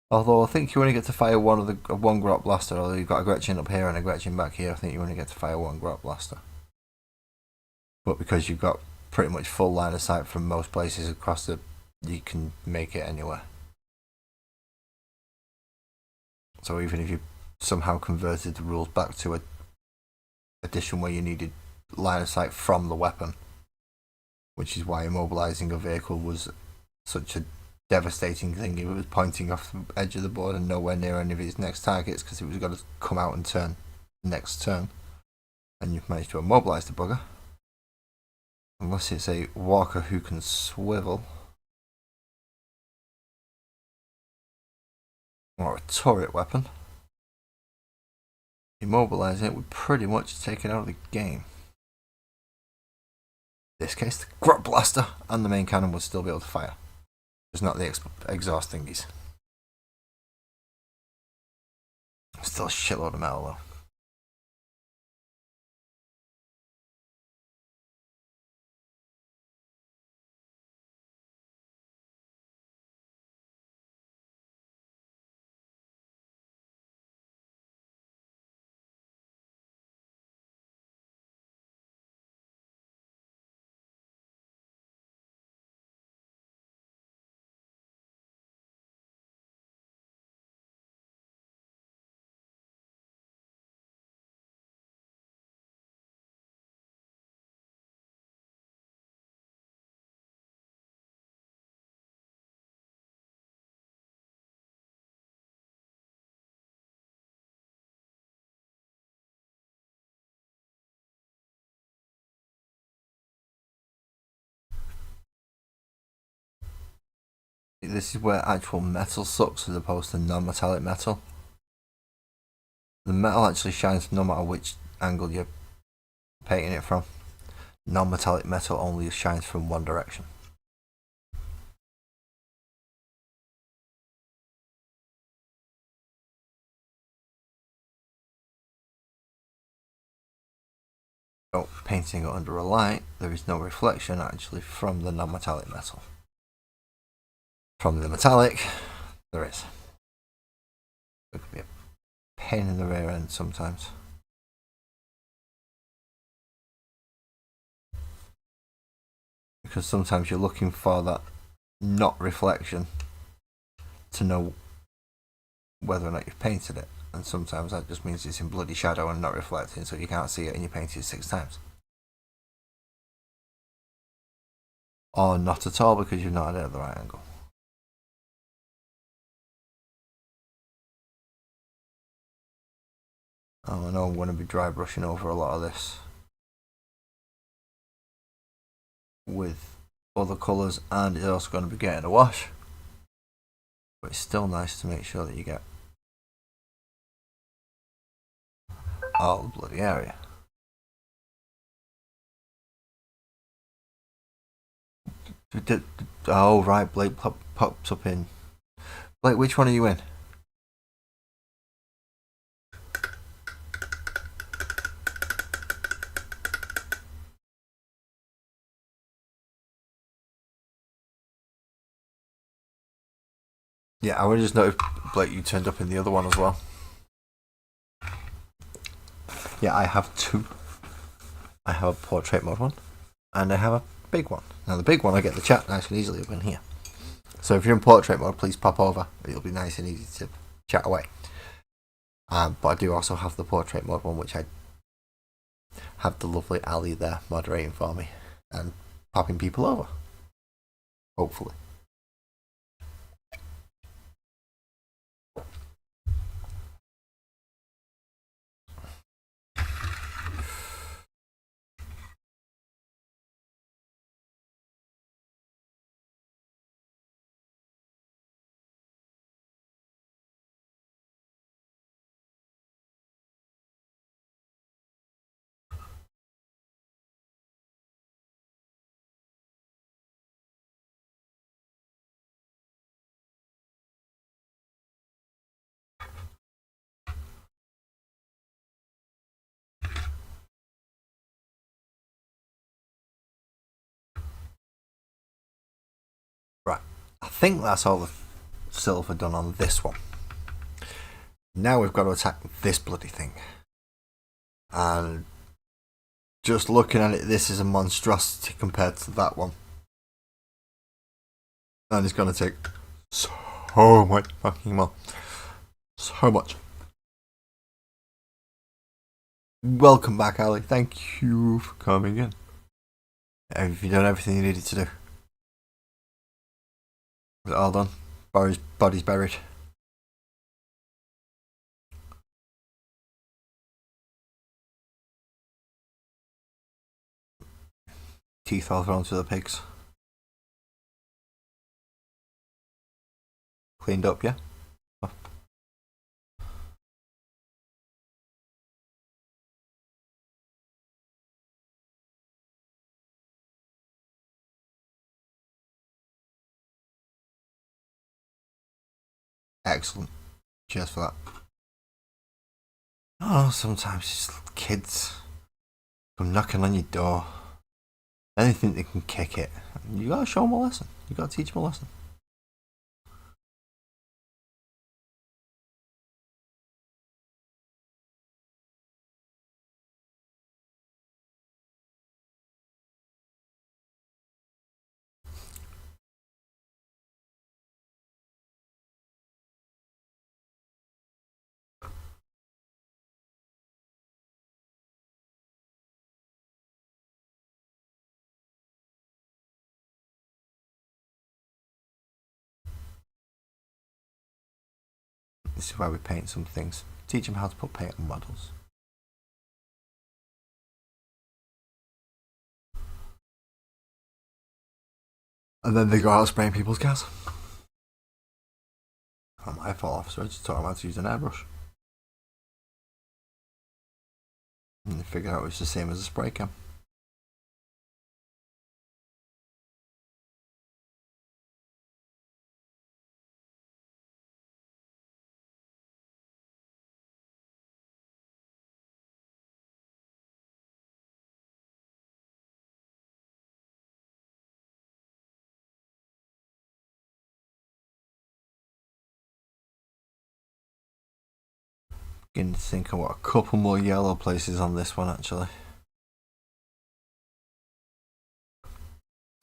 Although I think you only get to fire one grot blaster, although you've got a Gretchen up here and a Gretchen back here, I think you only get to fire one grot blaster. But because you've got pretty much full line of sight from most places across you can make it anywhere. So even if you somehow converted the rules back to a edition where you needed line of sight from the weapon, which is why immobilizing a vehicle was such a devastating thing if it was pointing off the edge of the board and nowhere near any of its next targets, because it was going to come out and turn next turn, and you've managed to immobilize the bugger. Unless it's a walker who can swivel. or a turret weapon. Immobilizing it would pretty much take it out of the game. In this case, the Grot Blaster and the main cannon would still be able to fire. Just not the exhaust thingies. Still a shitload of metal though. This is where actual metal sucks as opposed to non-metallic metal. The metal actually shines no matter which angle you're painting it from. Non-metallic metal only shines from one direction. So, painting it under a light, there is no reflection actually from the non-metallic metal. From the metallic, there is. It could be a pain in the rear end sometimes. Because sometimes you're looking for that not reflection to know whether or not you've painted it. And sometimes that just means it's in bloody shadow and not reflecting, so you can't see it and you paint it 6 times. Or not at all because you've not had it at the right angle. Oh, I know I'm going to be dry brushing over a lot of this with other colours, and it's also going to be getting a wash. But it's still nice to make sure that you get all the bloody area. Oh right, Blake pops up in. Blake, which one are you in? Yeah, I would just noticed, Blake, you turned up in the other one as well. Yeah, I have 2. I have a portrait mode one, and I have a big one. Now the big one, I get the chat nice and easily up in here. So if you're in portrait mode, please pop over. It'll be nice and easy to chat away. But I do also have the portrait mode one, which I have the lovely Ali there moderating for me and popping people over. Hopefully. Right, I think that's all the silver done on this one. Now we've got to attack this bloody thing. And just looking at it, this is a monstrosity compared to that one. And it's going to take so much fucking more. So much. Welcome back, Ali. Thank you for coming in. Have you done everything you needed to do? Is it all done? Body's buried. Teeth all thrown to the pigs. Cleaned up, yeah? Excellent. Cheers for that. Oh, sometimes just kids come knocking on your door. Anything they can kick it. You gotta show them a lesson. You gotta teach them a lesson. This is why we paint some things. Teach them how to put paint on models. And then they go out spraying people's cars. Not my fault, officer. I just taught them how to use an airbrush. And they figured out it was the same as a spray can. Beginning to think I want a couple more yellow places on this one actually.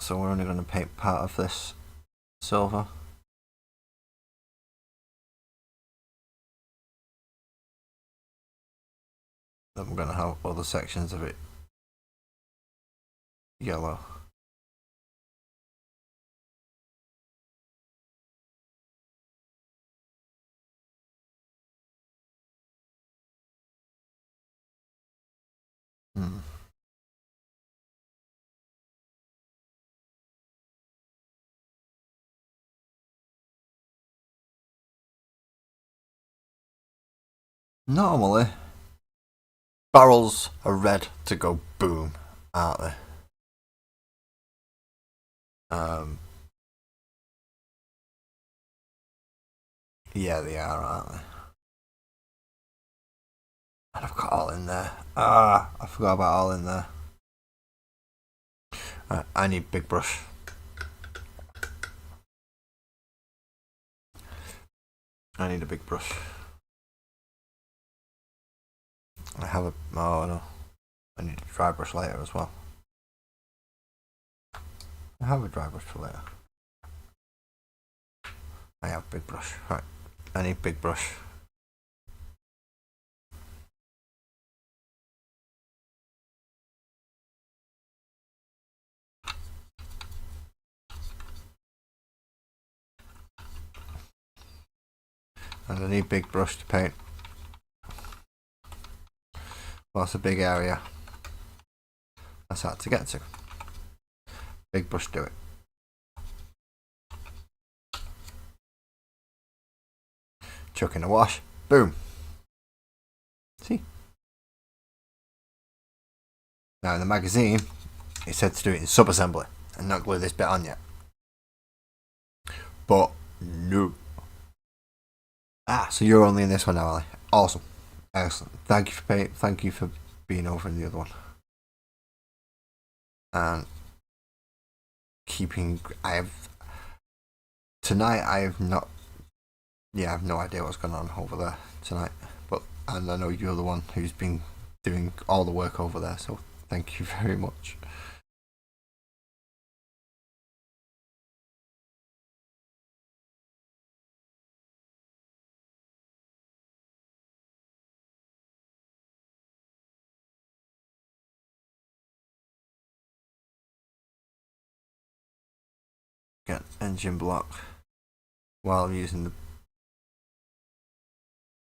So we're only going to paint part of this silver. Then we're going to have other sections of it yellow. Normally, barrels are red to go boom, aren't they? Yeah, they are, aren't they? And I've got all in there. I forgot about all in there. Right, I need big brush. I need a big brush. I have a. Oh no. I need a dry brush later as well. I have a dry brush for later. I have big brush. Right. I need big brush. And I need big brush to paint. Well, it's a big area. That's hard to get to. Big brush, do it. Chuck in a wash. Boom. See? Now in the magazine, it said to do it in sub-assembly and not glue this bit on yet. But no. So you're only in this one now, Ali. Awesome. Excellent. Thank you for being over in the other one. And tonight I have not. Yeah, I have no idea what's going on over there tonight. And I know you're the one who's been doing all the work over there, so thank you very much. Get engine block while I'm using the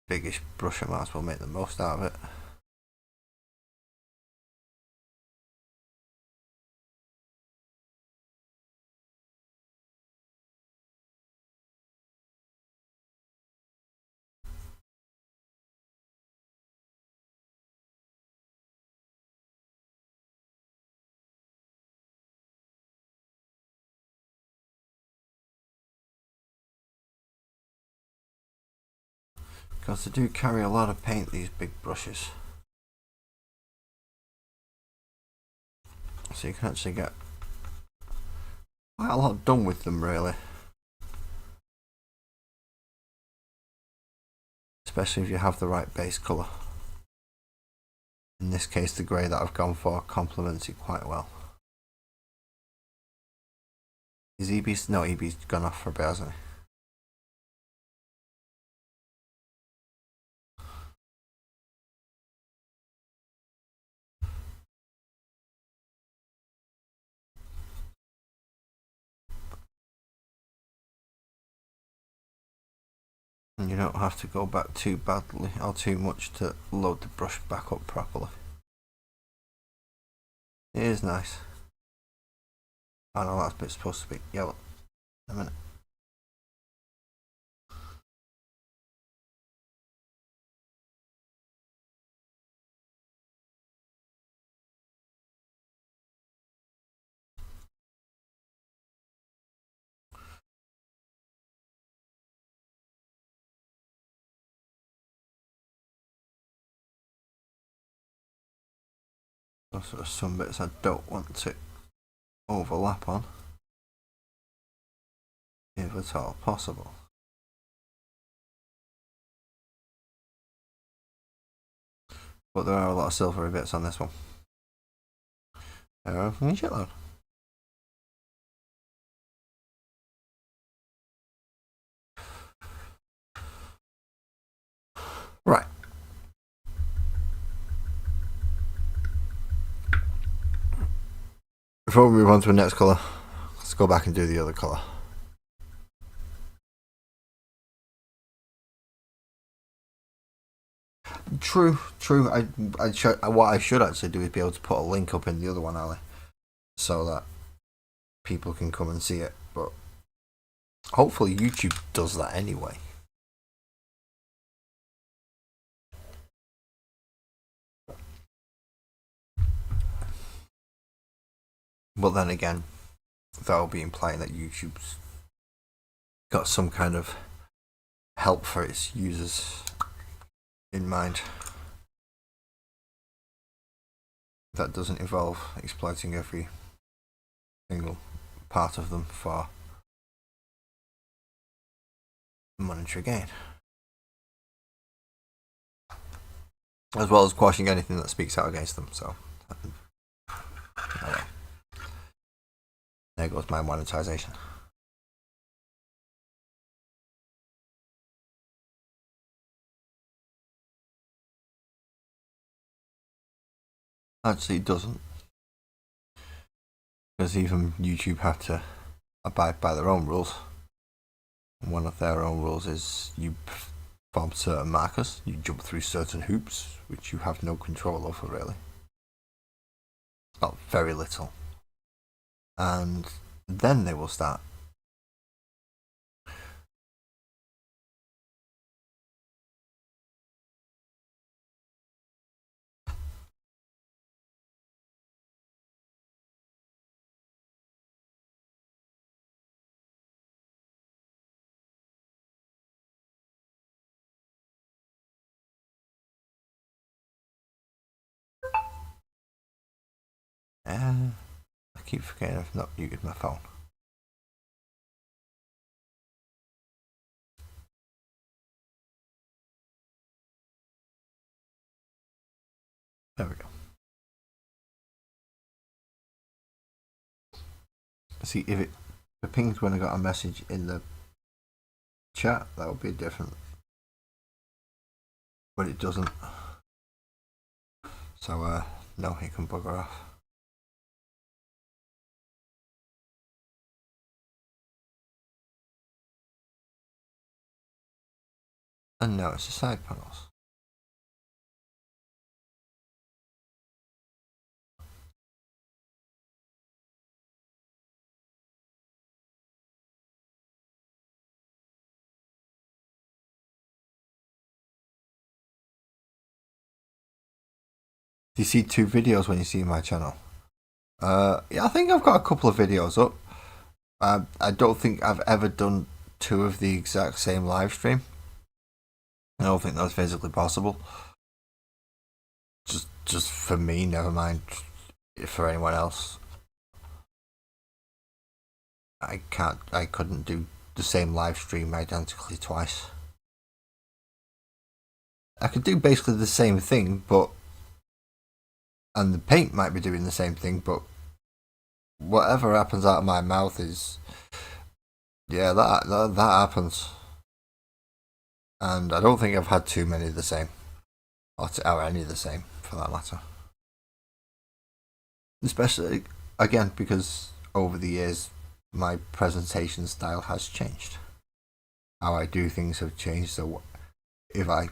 biggest brush. I might as well make the most out of it. because they do carry a lot of paint, these big brushes. So you can actually get quite a lot done with them, really. Especially if you have the right base colour. In this case, the grey that I've gone for complements it quite well. Is EB's? No, EB's gone off for a bit, hasn't he? And you don't have to go back too badly or too much to load the brush back up properly. It is nice. I know that bit's supposed to be yellow. A minute. Those are some bits I don't want to overlap on, if at all possible. But there are a lot of silvery bits on this one. There are a shitload. Right. Before we move on to the next colour, let's go back and do the other colour. True. What I should actually do is be able to put a link up in the other one, Ali, so that people can come and see it. But hopefully YouTube does that anyway. But then again, that will be implying that YouTube's got some kind of help for its users in mind that doesn't involve exploiting every single part of them for monetary gain, as well as quashing anything that speaks out against them. So anyway, there goes my monetization. Actually, it doesn't, because even YouTube have to abide by their own rules. And one of their own rules is you perform certain markers, you jump through certain hoops, which you have no control over, really. Not very little. And then they will start. I keep forgetting I've not muted my phone. There we go. See, if it pings when I got a message in the chat, that would be different. But it doesn't. So, no, it can bugger off. And now it's the side panels. Do you see 2 videos when you see my channel? Yeah, I think I've got a couple of videos up. I don't think I've ever done 2 of the exact same live stream. I don't think that's physically possible. Just for me, never mind for anyone else. I couldn't do the same live stream identically twice. I could do basically the same thing, but and the paint might be doing the same thing, but whatever happens out of my mouth is, yeah, that happens. And I don't think I've had too many the same, or any the same for that matter. Especially again because over the years my presentation style has changed. How I do things have changed. So if I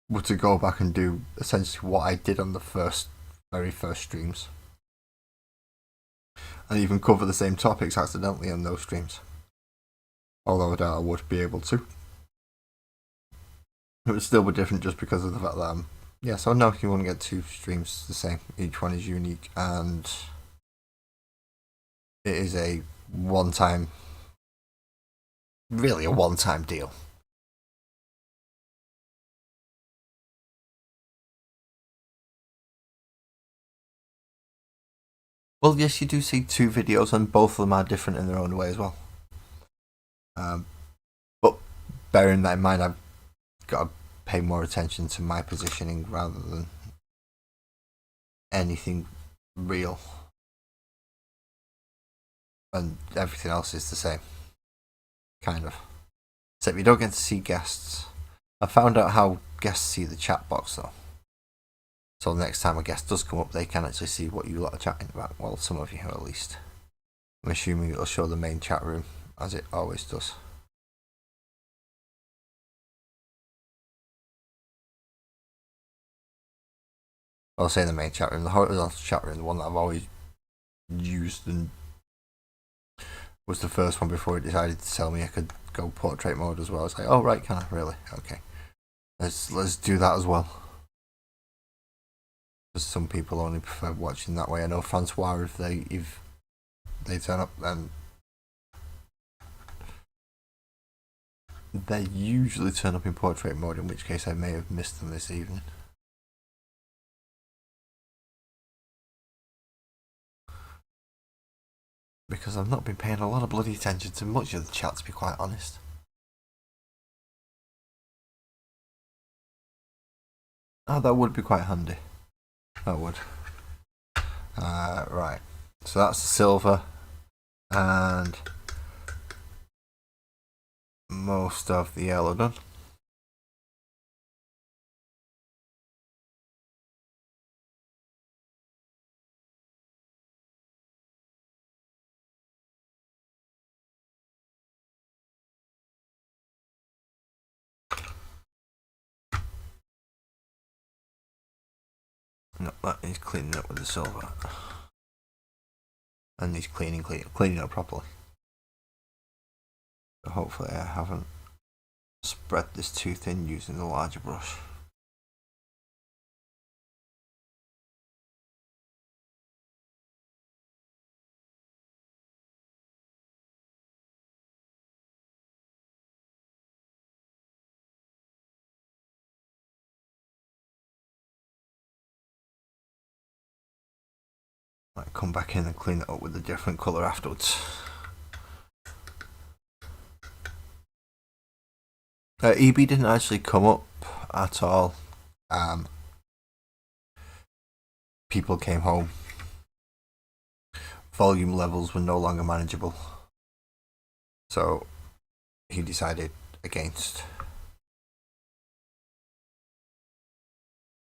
were to go back and do essentially what I did on the very first streams, and even cover the same topics accidentally on those streams, although I doubt I would be able to, it would still be different just because of the fact that yeah, so no, you wouldn't get two streams the same. Each one is unique, and it is a one-time, really a one-time deal. Well, yes, you do see two videos, and both of them are different in their own way as well. But bearing that in mind, I've got to pay more attention to my positioning rather than anything real. And everything else is the same. Kind of. Except you don't get to see guests. I found out how guests see the chat box though. So the next time a guest does come up, they can actually see what you lot are chatting about. Well, some of you at least. I'm assuming it'll show the main chat room, as it always does. I'll say the main chat room, the horizontal chat room, the one that I've always used and was the first one before it decided to tell me I could go portrait mode as well. It's like, oh right, can I really? Okay, let's do that as well. Because some people only prefer watching that way. I know Francois, if they turn up, then they usually turn up in portrait mode. In which case, I may have missed them this evening. Because I've not been paying a lot of bloody attention to much of the chat, to be quite honest. Oh, that would be quite handy. That would. Right. So that's the silver. And most of the yellow done. No, that is cleaning up with the silver. And he's cleaning up properly. So hopefully I haven't spread this too thin using the larger brush. Might come back in and clean it up with a different colour afterwards. EB didn't actually come up at all. People came home. Volume levels were no longer manageable. So he decided against.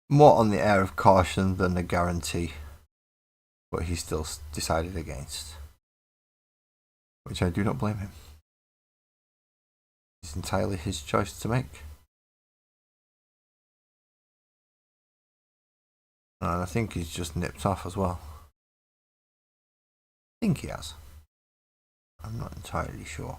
More on the air of caution than a guarantee. But he still decided against. Which I do not blame him. It's entirely his choice to make. And I think he's just nipped off as well. I think he has. I'm not entirely sure.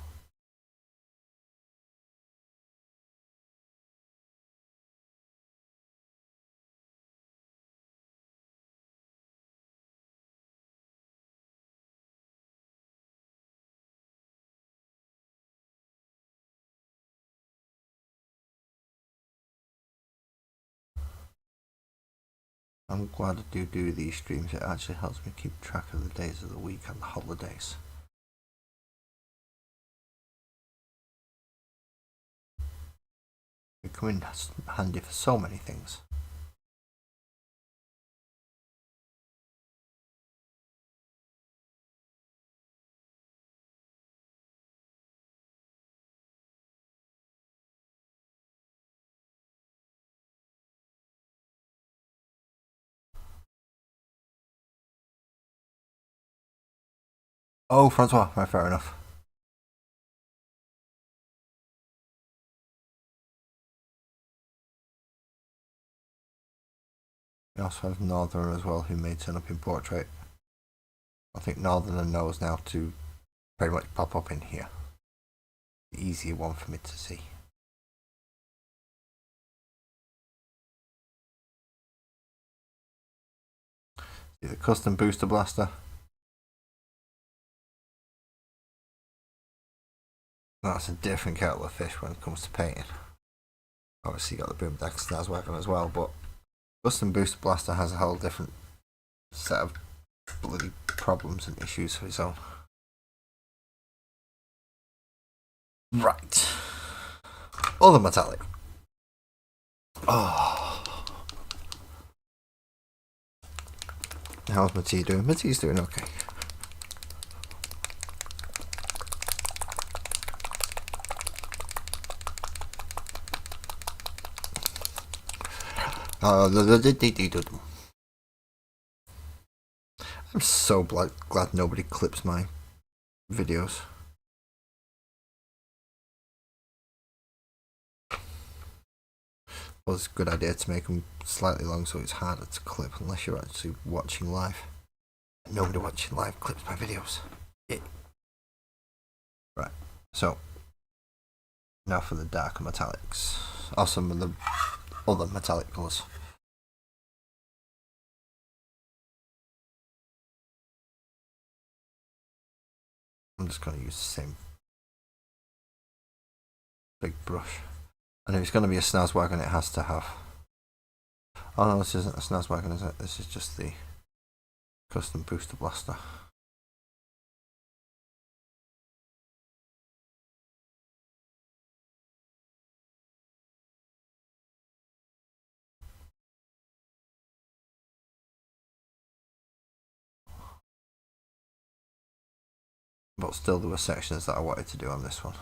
I'm glad I do these streams. It actually helps me keep track of the days of the week and the holidays. They come in handy for so many things. Oh, Francois, right, fair enough. We also have Northerner as well, who may turn up in portrait. I think Northerner knows now to pretty much pop up in here. The easier one for me to see. See the custom booster blaster. That's a different kettle of fish when it comes to painting. Obviously you got the Boom Deck Snazwagon as well, but custom booster blaster has a whole different set of bloody problems and issues of its own. Right. Other metallic. Oh. How's my tea doing? My tea's doing okay. I'm so glad nobody clips my videos. Well, it's a good idea to make them slightly long so it's harder to clip unless you're actually watching live. Nobody watching live clips my videos. Yeah. Right, so now for the darker metallics. Or some of the other metallic colours. I'm just going to use the same big brush. And if it's going to be a Snazwagon, it has to have... Oh no, this isn't a Snazwagon, is it? This is just the custom booster blaster. But still there were sections that I wanted to do on this one.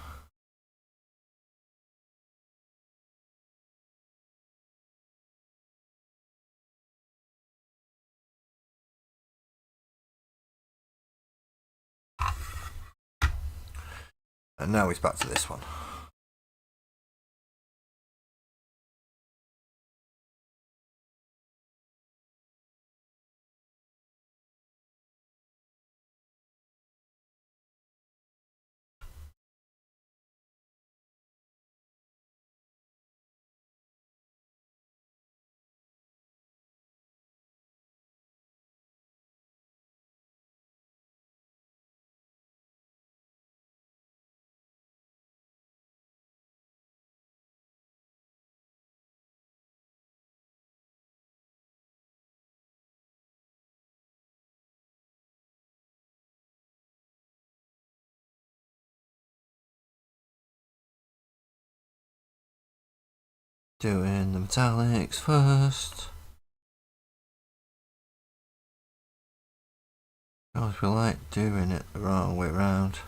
And now he's back to this one. Doing the metallics first. I always feel like doing it the wrong way around.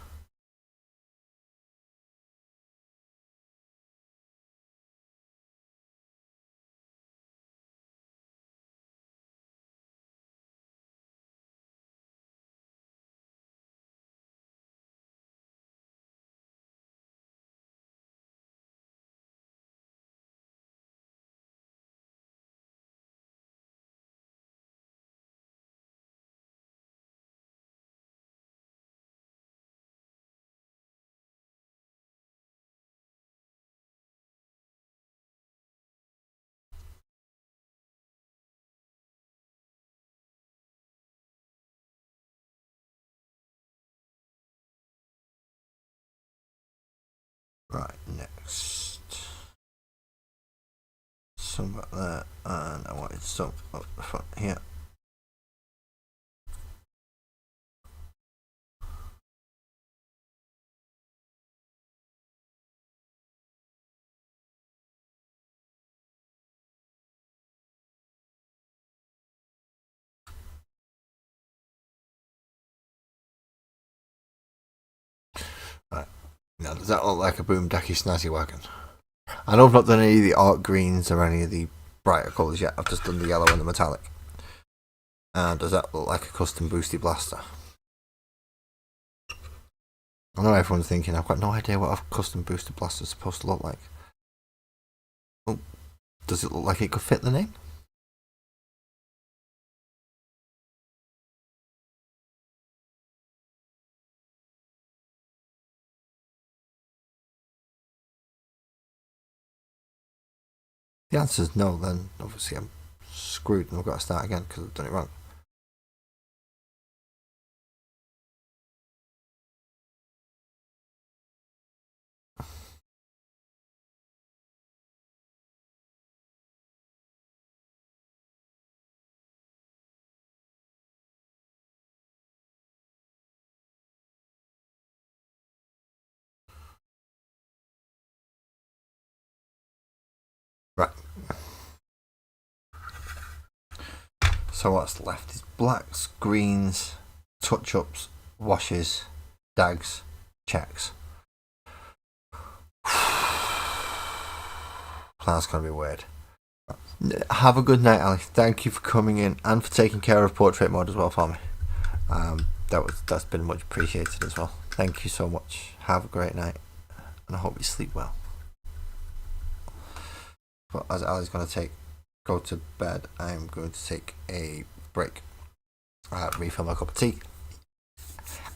Right, next. some back there, and I wanted some up the front here. Right. Now, does that look like a boomdacky snazzy wagon? I know I've not done any of the art greens or any of the brighter colours yet. I've just done the yellow and the metallic. And does that look like a custom boosty blaster? I know everyone's thinking, I've got no idea what a custom boosted blaster is supposed to look like. Well, does it look like it could fit the name? If the answer is no, then obviously I'm screwed and I've got to start again because I've done it wrong. Right. So what's left is blacks, greens, touch-ups, washes, dags, checks. Plan's gonna be weird. Have a good night, Ali. Thank you for coming in and for taking care of portrait mode as well for me. That's been much appreciated as well. Thank you so much. Have a great night, and I hope you sleep well. But as Ali's going to go to bed, I'm going to take a break. Refill my cup of tea.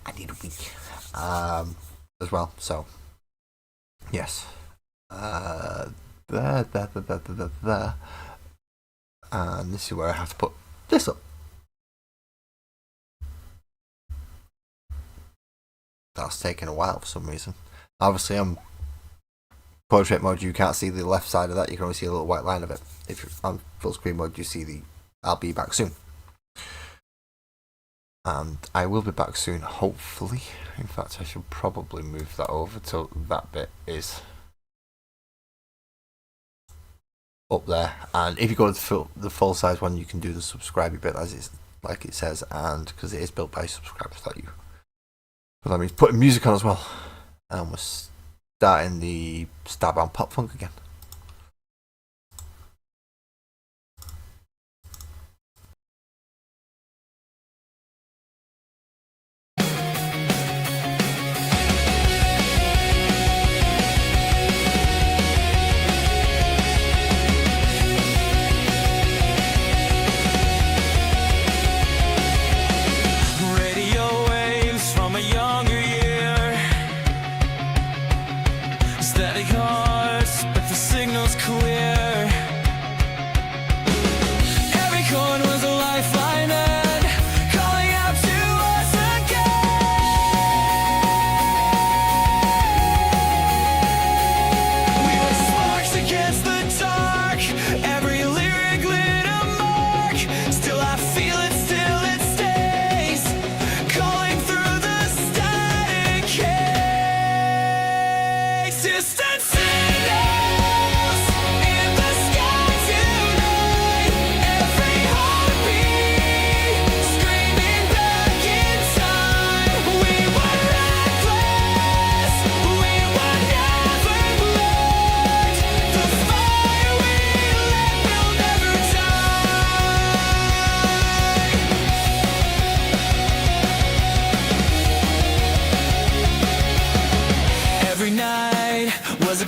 I need a week as well. So yes, there. And this is where I have to put this up. That's taken a while for some reason. Obviously, I'm portrait mode. You can't see the left side of that. You can only see a little white line of it. If you're on full screen mode, you see the "I'll be back soon." And I will be back soon, hopefully. In fact, I should probably move that over till that bit is up there. And if you go to the full size one, you can do the subscribe bit as it's like it says, and because it is built by subscribers that you. But that means putting music on as well. And we're starting the Starbound Pop Funk again.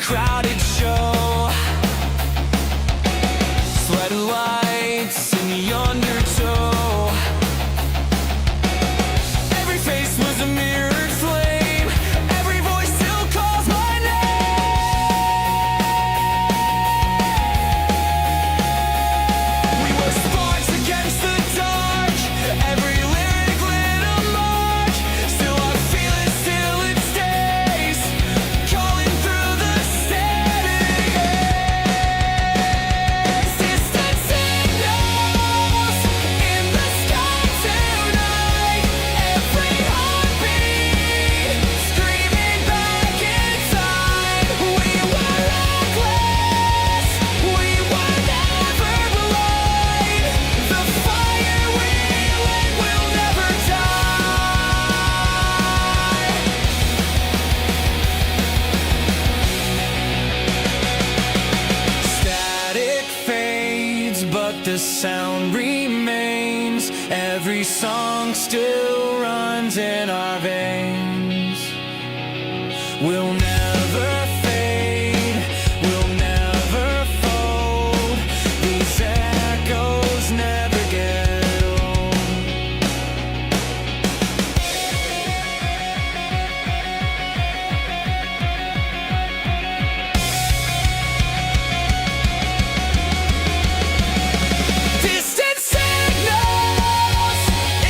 Crowded show, flooded lights in the undertow. Every face was a mirrored flame. Every voice still calls my name. We were sparks against the dark. Every lyric lit a mark. Still I feel it, still it stays. Calling through the static haze. sound remains. Every song still runs in our veins. We'll never fade, we'll never fold. These echoes never get old. Distant signals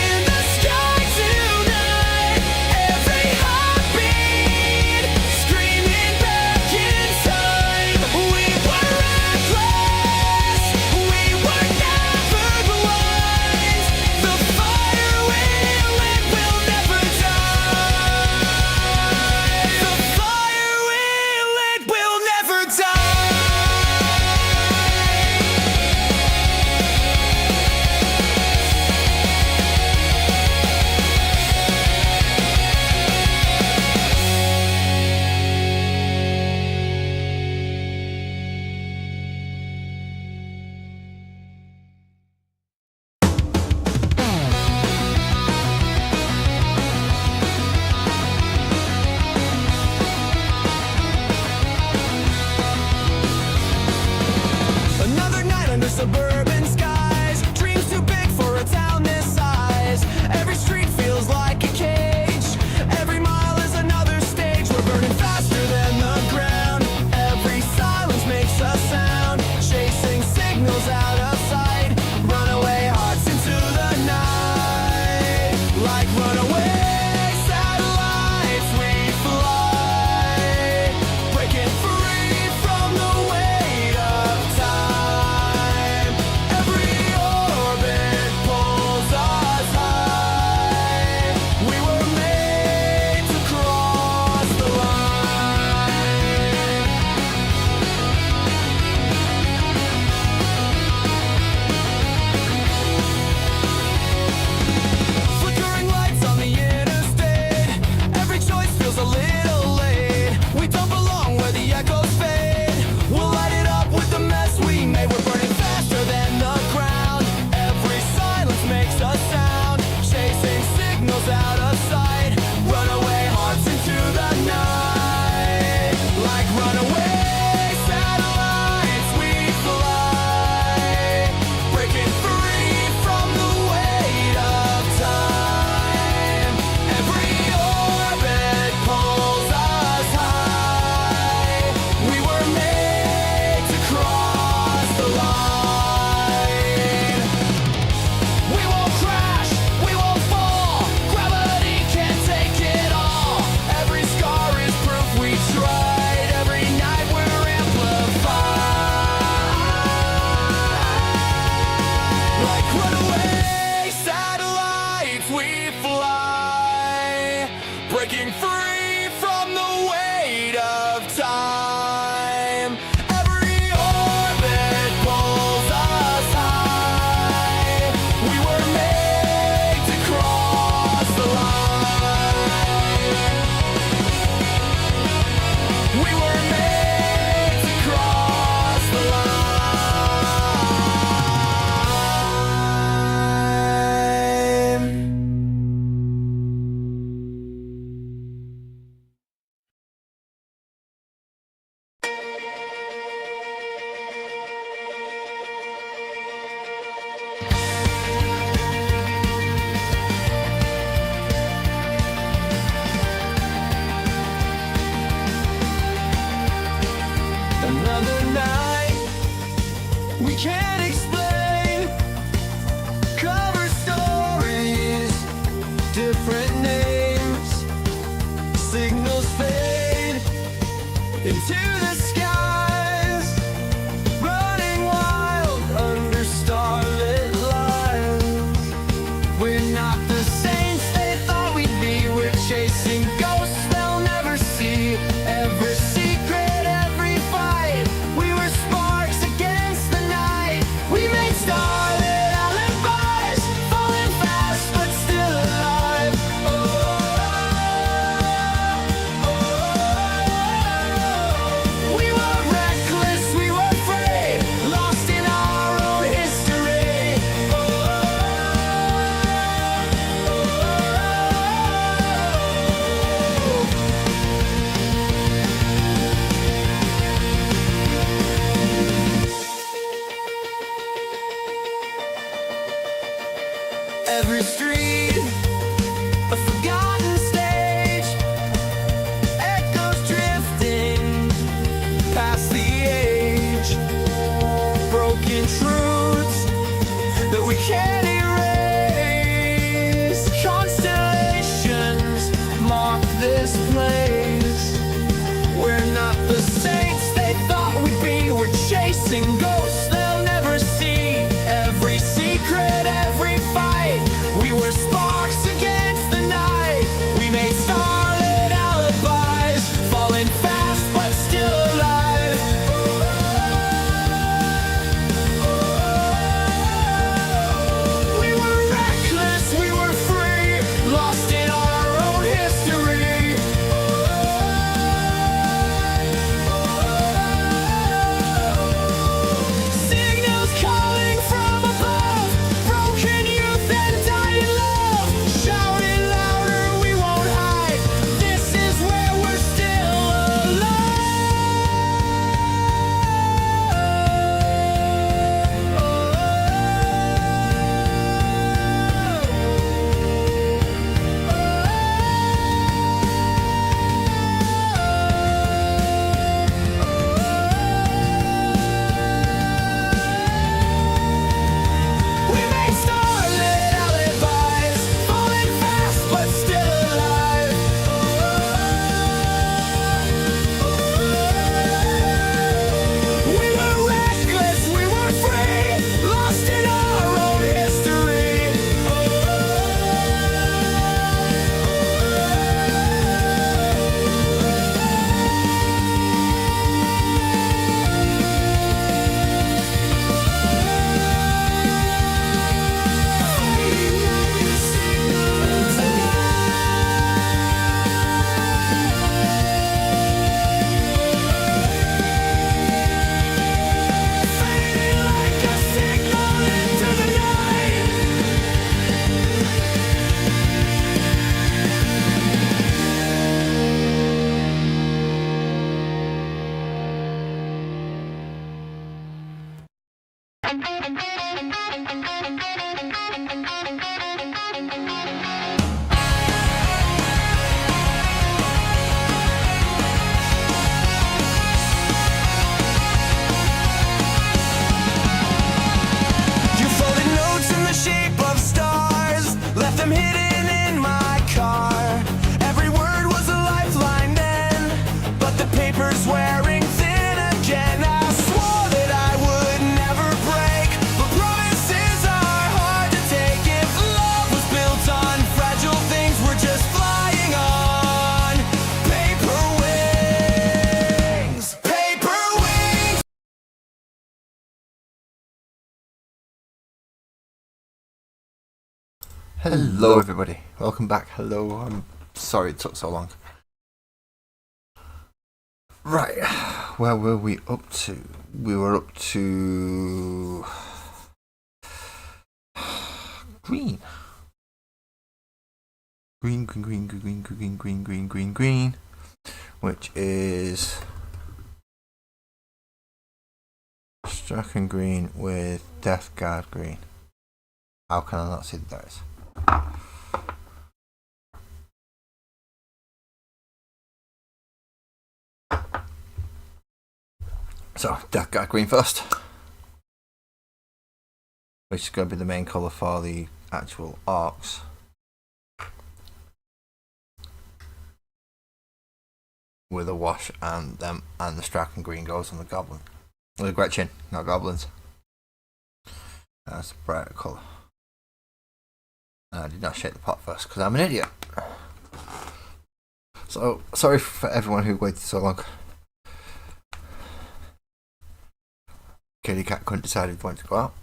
in the sky tonight. Every heartbeat screaming back in time. We were reckless, we were never blind. The fire we lit will never die. The fire we lit will never die. Another night under suburban skies. Dreams too big for a town this size. Every street feels like a cage. Every mile is another stage. We're burning faster than the ground. Every silence makes a sound. Chasing signals out of sight. Runaway hearts into the night. Like runaway satellites we fly. Breaking free from the weight of time. Every orbit pulls us high. We were made to cross the line. Flickering lights on the interstate. Every choice feels a little late. We don't belong where the echoes fade. We'll light it up with the mess we made. We're burning faster than the ground. Every silence makes a sound. Chasing signals out of sight. Runaway hearts into the night. Like runaway satellites we fly. Breaking free from the weight of time. Every orbit pulls us high. We were made to cross the line. We won't crash, we won't fall. Gravity can't take it all. Every scar is proof we tried. Every night we're amplified. Like runaway satellites we fly. Breaking free from the weight of time. Every orbit pulls us high. We were made to cross the line. We were made to cross the line. Another night we can't explain. Cover stories, different names. Signals fade into the skies. Running wild under starlit lines. We're not the saints they thought we'd be. We're chasing ghosts they'll never see. Every secret, every fight. We were sparks against the night. We made starlit alibis. Falling fast but still alive. Oh, oh, oh, oh. You folded notes in the shape of stars, left them hidden in my car. Every word was a lifeline then, but the paper's wearing thin again. I swore that I would never break, but promises are hard to take. If love was built on fragile things, we're just flying on paper wings. Paper wings. Hello everybody, welcome back. Hello, I'm sorry it took so long. Right, where were we up to? We were up to green. Green, which is Strachan green with Death Guard green. How can I not see the dice? So, Death Guard green first, which is going to be the main colour for the actual arcs. With a wash and the Strachan green goes on the goblin. With a Gretchen, not goblins. That's a brighter colour. I did not shake the pot first because I'm an idiot. So, sorry for everyone who waited so long. Kitty Cat couldn't decide if he wanted to go out.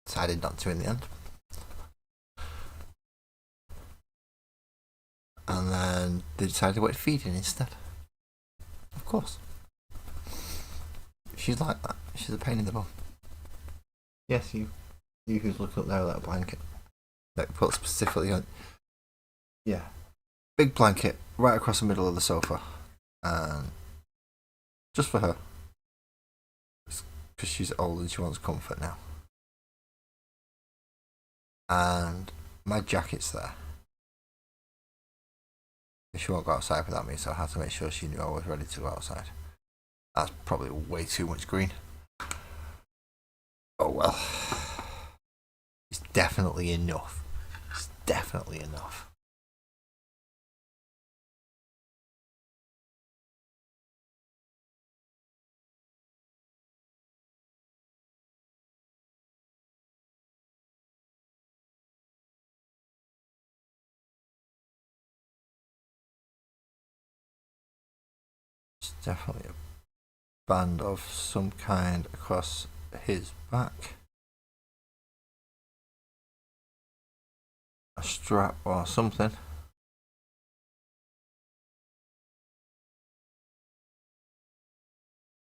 Decided not to in the end. And then they decided to wait feeding instead. Of course. She's like that. She's a pain in the bum. Yes, you who's looking up there with that blanket. That put specifically on. Yeah. Big blanket right across the middle of the sofa. And just for her. Because she's old and she wants comfort now. And my jacket's there. She won't go outside without me, so I had to make sure she knew I was ready to go outside. That's probably way too much green. Oh well. It's definitely enough. It's definitely enough. It's definitely a band of some kind across his back. A strap or something.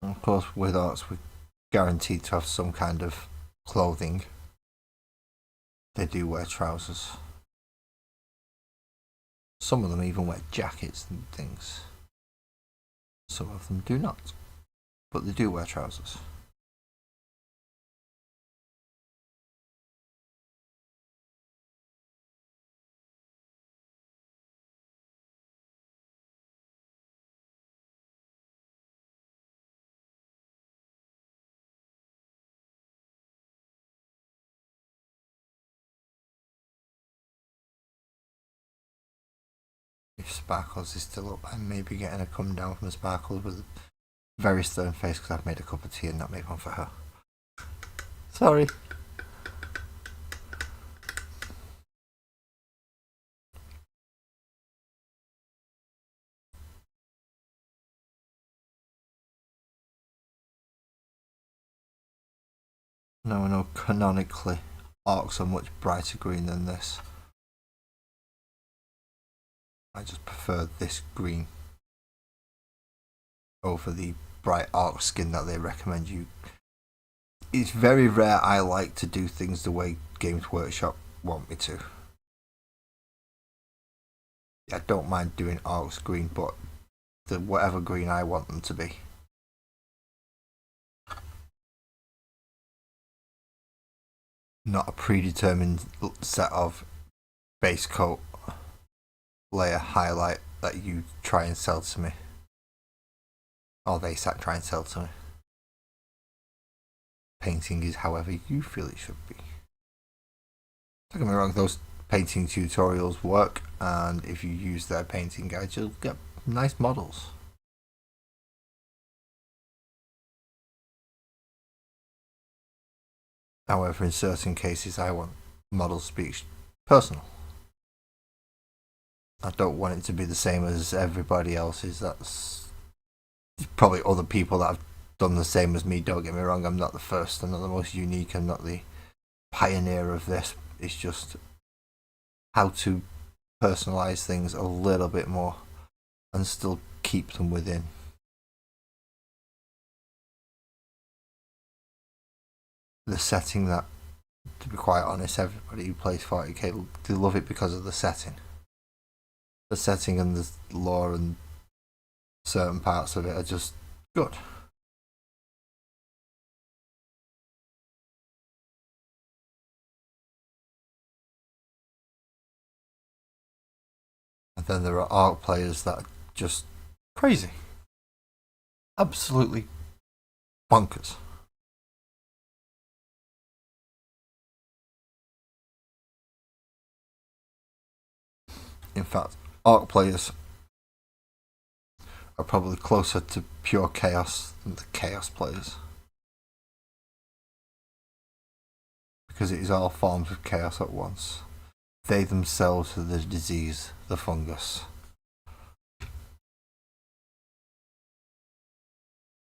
And of course, with arts, we're guaranteed to have some kind of clothing. They do wear trousers. Some of them even wear jackets and things. Some of them do not, but they do wear trousers. If Sparkles is still up, I may be getting a come down from Sparkles with a very stern face because I've made a cup of tea and not made one for her. Sorry. No, canonically, arcs are much brighter green than this. I just prefer this green over the bright arc skin that they recommend you. It's very rare I like to do things the way Games Workshop want me to. I don't mind doing arcs green, but the whatever green I want them to be. not a predetermined set of base coat, layer, highlight that you try and sell to me, or they try and sell to me. Painting is however you feel it should be. Don't get me wrong, those painting tutorials work, and if you use their painting guides, you'll get nice models. However, in certain cases, I want models to be personal. I don't want it to be the same as everybody else's. That's probably other people that have done the same as me. Don't get me wrong, I'm not the first, I'm not the most unique, I'm not the pioneer of this. It's just how to personalize things a little bit more and still keep them within. The setting that, to be quite honest, everybody who plays 40k, they love it because of the setting. The setting and the lore and certain parts of it are just good. And then there are ARC players that are just crazy. Absolutely bonkers. In fact, ARC players are probably closer to pure chaos than the chaos players. Because it is all forms of chaos at once. They themselves are the disease, the fungus.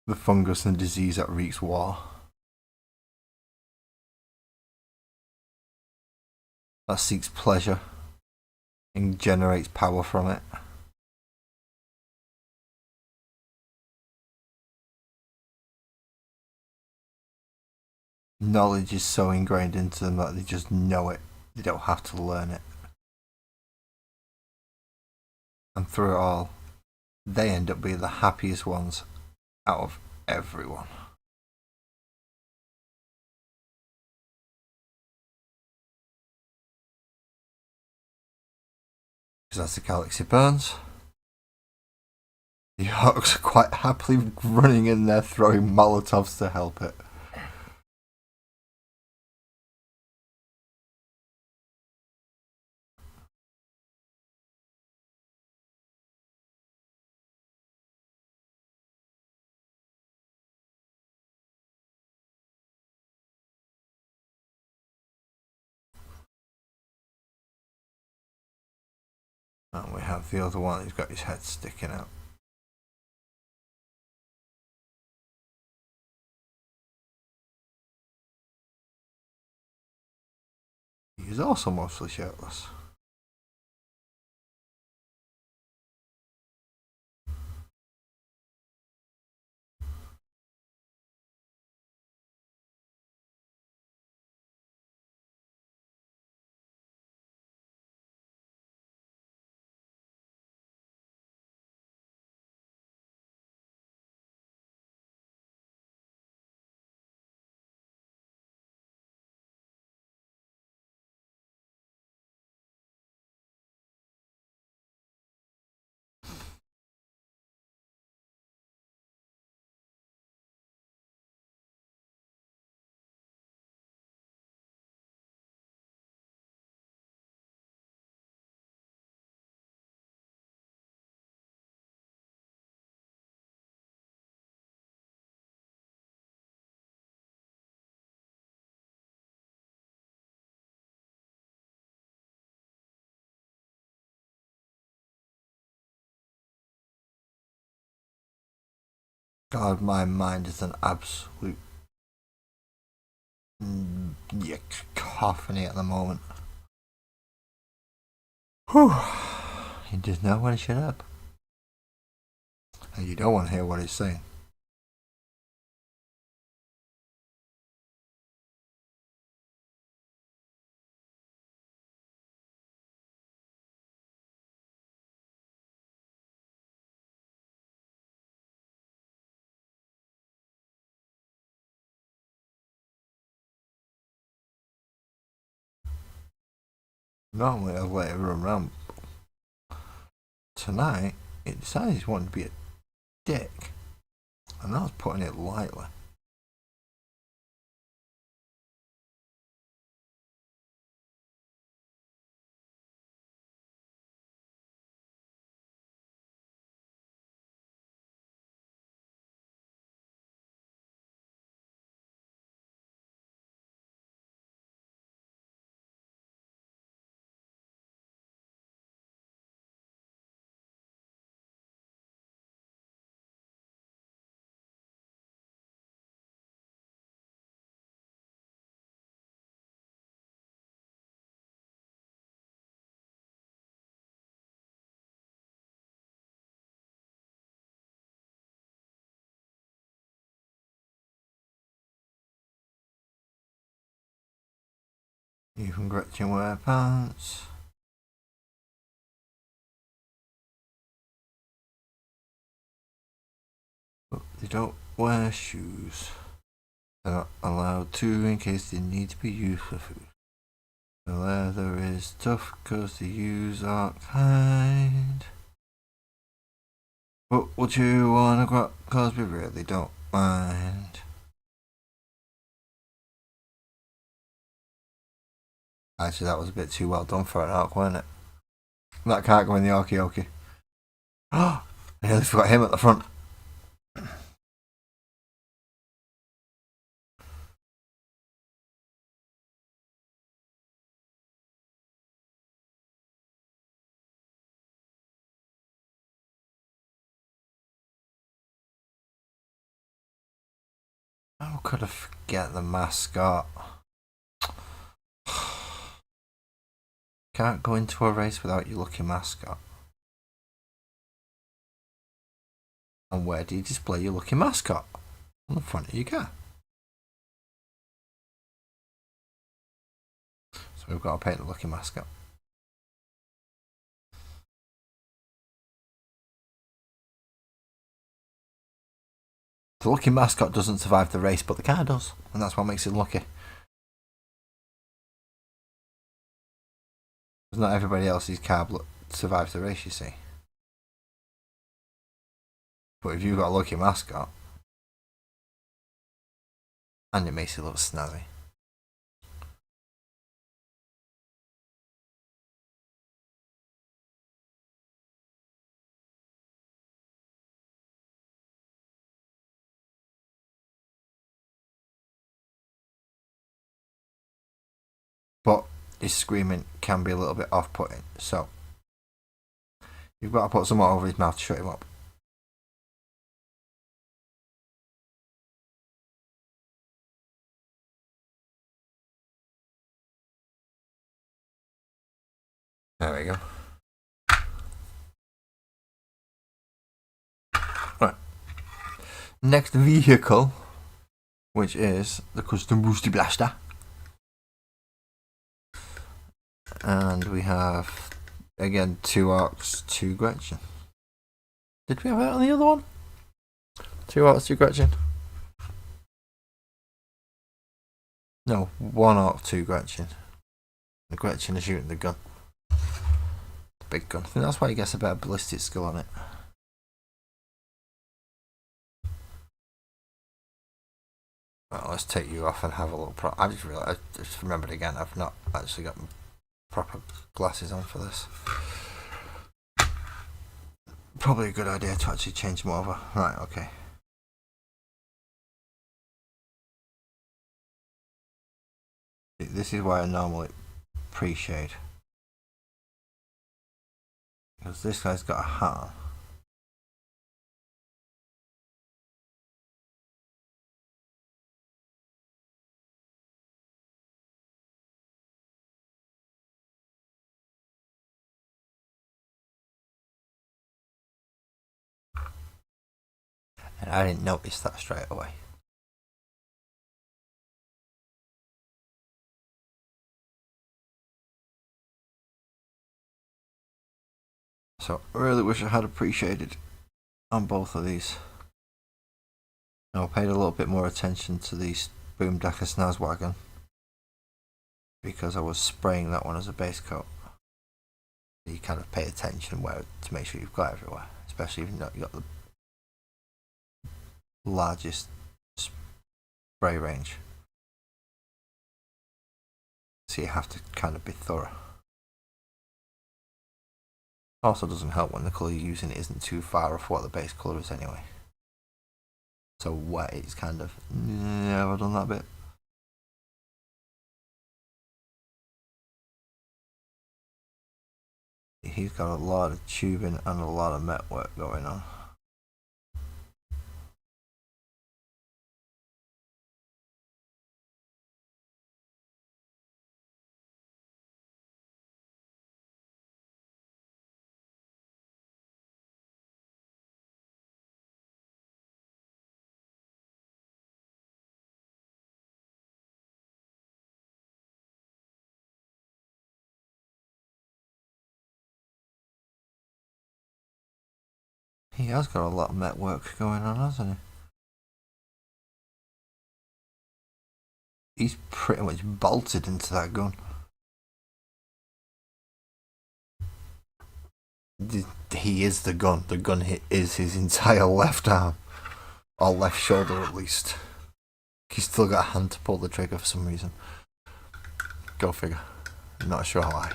The fungus and disease that wreaks war. That seeks pleasure and generates power from it. Knowledge is so ingrained into them that they just know it. They don't have to learn it. And through it all, they end up being the happiest ones out of everyone. Because as the galaxy burns, the orcs are quite happily running in there throwing Molotovs to help it. And we have the other one who's got his head sticking out. He is also mostly shirtless. God, my mind is an absolute cacophony at the moment. Whew. He does not want to shut up. And you don't want to hear what he's saying. Normally I'd let it run around. Tonight, it decided it wanted to be a dick. And I was putting it lightly. Even Gretchen wear pants. But they don't wear shoes. They're not allowed to in case they need to be used for food. The leather is tough because the use are kind. But would you wanna go? Cause we really don't mind. Actually, that was a bit too well done for an arc, wasn't it? That can't go in the Orktober. Oh, I nearly forgot him at the front. How could I forget the mascot? Can't go into a race without your lucky mascot. And where do you display your lucky mascot? On the front of your car. So we've got to paint the lucky mascot. The lucky mascot doesn't survive the race, but the car does, and that's what makes it lucky. Because not everybody else's car survives the race, you see. But if you've got a lucky mascot, and it makes it look snazzy. But his screaming can be a little bit off-putting, so you've got to put something over his mouth to shut him up. There we go. Right. Next vehicle, which is the Custom Boosty Blaster. And we have, again, 2 Orcs, 2 Gretchen. Did we have that on the other one? 2 Orcs, 2 Gretchen? No, 1 Orc, 2 Gretchen. The Gretchen is shooting the gun. The big gun. I think that's why he gets a better ballistic skill on it. Well, let's take you off and have a look. I just realised, I just remembered again, I've not actually got proper glasses on for this. Probably a good idea to actually change them over. Right, okay. This is why I normally pre-shade. Because this guy's got a hat on. And I didn't notice that straight away. So I really wish I had appreciated on both of these. I paid a little bit more attention to the Boomdacker Snazwagon because I was spraying that one as a base coat. You kind of pay attention where to make sure you've got everywhere, especially if you've got the largest spray range. So you have to kind of be thorough. Also doesn't help when the colour you're using isn't too far off what the base colour is anyway. So wet, it's kind of, yeah, I've done that bit. He's got a lot of tubing and a lot of met work going on. He has got a lot of met work going on, hasn't he? He's pretty much bolted into that gun. He is the gun. The gun is his entire left arm. Or left shoulder at least. He's still got a hand to pull the trigger for some reason. Go figure. Not sure why.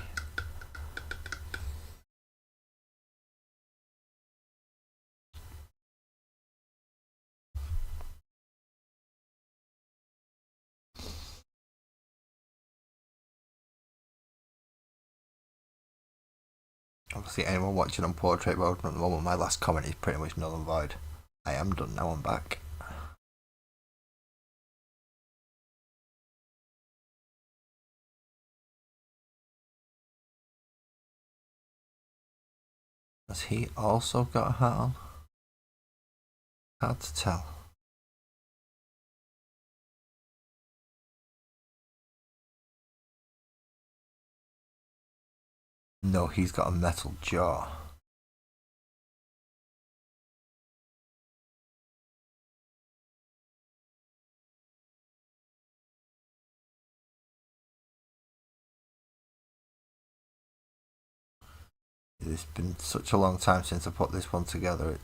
Obviously, anyone watching on Portrait Mode at the moment, my last comment is pretty much null and void. I am done now, I'm back. Has he also got a hat on? Hard to tell. No, he's got a metal jaw. It's been such a long time since I put this one together,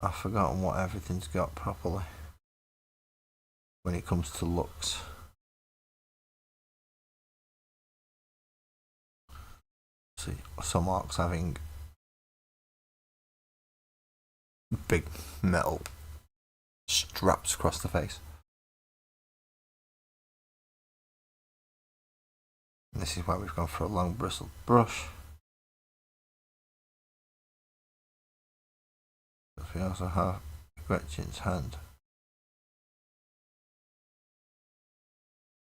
I've forgotten what everything's got properly when it comes to looks. See, some orcs having big metal straps across the face. And this is why we've gone for a long bristled brush. But we also have Gretchen's hand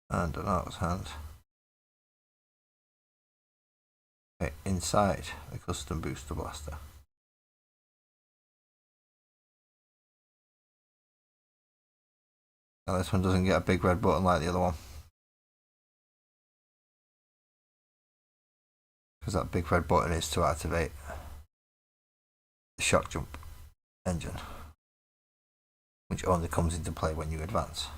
and an orc's hand. Inside the custom booster blaster. Now this one doesn't get a big red button like the other one, because that big red button is to activate the shock jump engine, which only comes into play when you advance.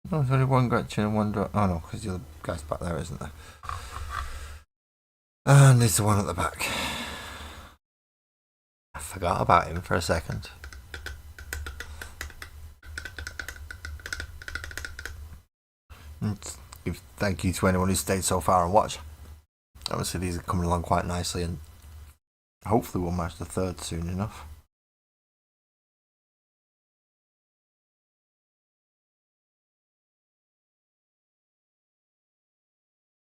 Oh, there's only one Gretchen and one oh no, because the other guy's back there, isn't there? And there's the one at the back. I forgot about him for a second. And thank you to anyone who stayed so far and watched. Obviously these are coming along quite nicely, and hopefully we'll match the third soon enough.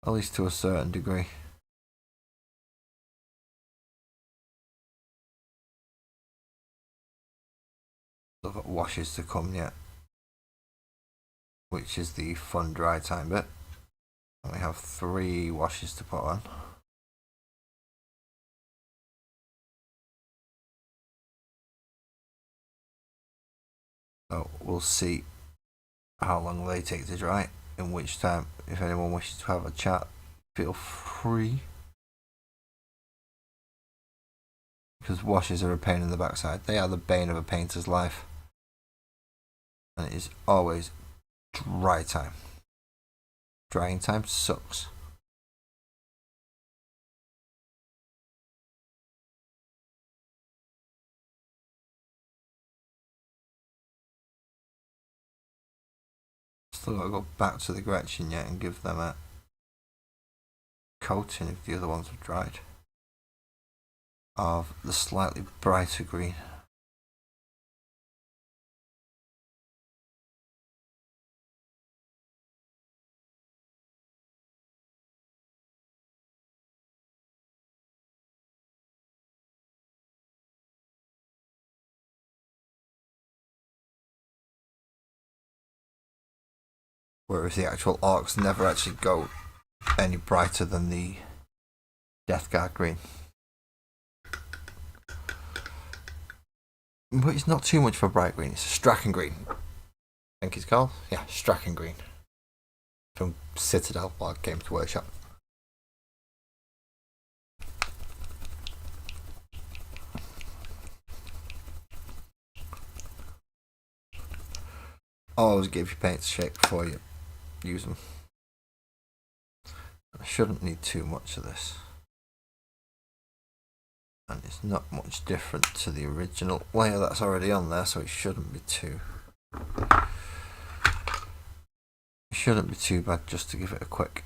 at least to a certain degree. Still got washes to come yet, which is the fun dry time bit. And we have 3 washes to put on. So we'll see how long they take to dry, in which time, if anyone wishes to have a chat, feel free. Because washes are a pain in the backside. They are the bane of a painter's life. And it is always dry time. Drying time sucks. Still gotta go back to the Gretchen yet and give them a coating if the other ones have dried. Of the slightly brighter green. Whereas the actual orcs never actually go any brighter than the Death Guard green. But it's not too much for bright green, it's a Strachan green. I think it's called? Yeah, Strachan green. From Citadel or Games Workshop. Always give your paints a shake before you use them. I shouldn't need too much of this. And it's not much different to the original layer that's already on there, so it shouldn't be too... It shouldn't be too bad just to give it a quick...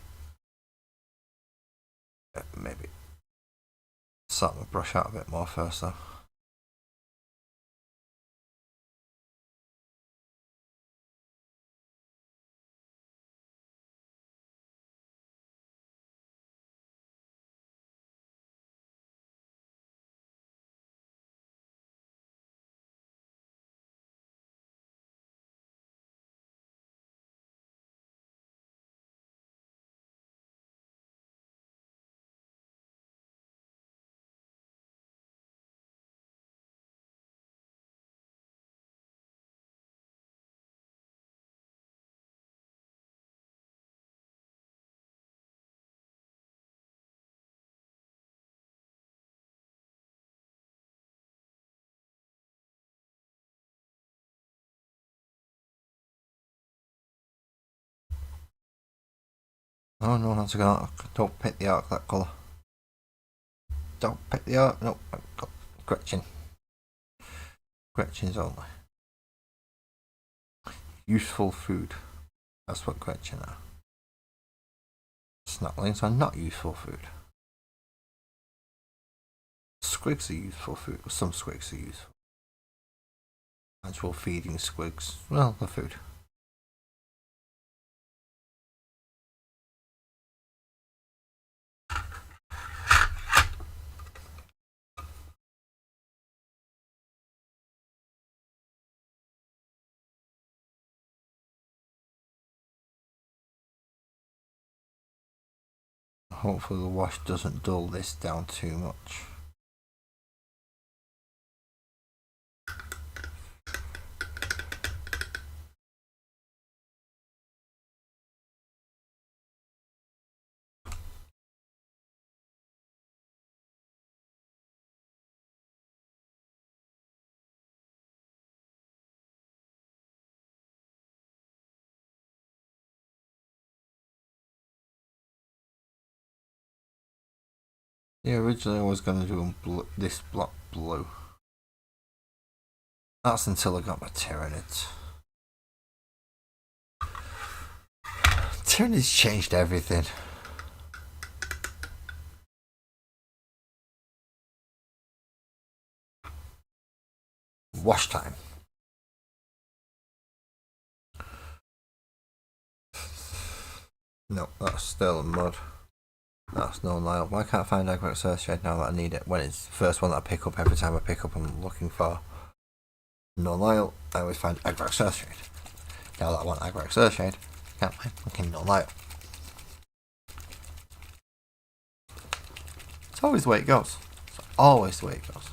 maybe sort my brush out a bit more first though. Oh no, that's a arc. Don't pick the arc that colour. Don't pick the arc. No, Gretchen. Gretchen's only. Useful food. That's what Gretchen are. Snaplings are not useful food. Squigs are useful food. Some squigs are useful. Actual feeding squigs, well, the food. Hopefully the wash doesn't dull this down too much. Yeah, originally I was going to do this block blue. That's until I got my Tyranids. Tyranids changed everything. Wash time. No, that's still mud. That's no Nile. Why can't I find Agrex Earthshade now that I need it? When it's the first one that I pick up, every time I pick up I'm looking for no Nile, I always find Agrex Earthshade. Now that I want Agrex Earthshade, I can't find fucking no Nile. It's always the way it goes. It's always the way it goes.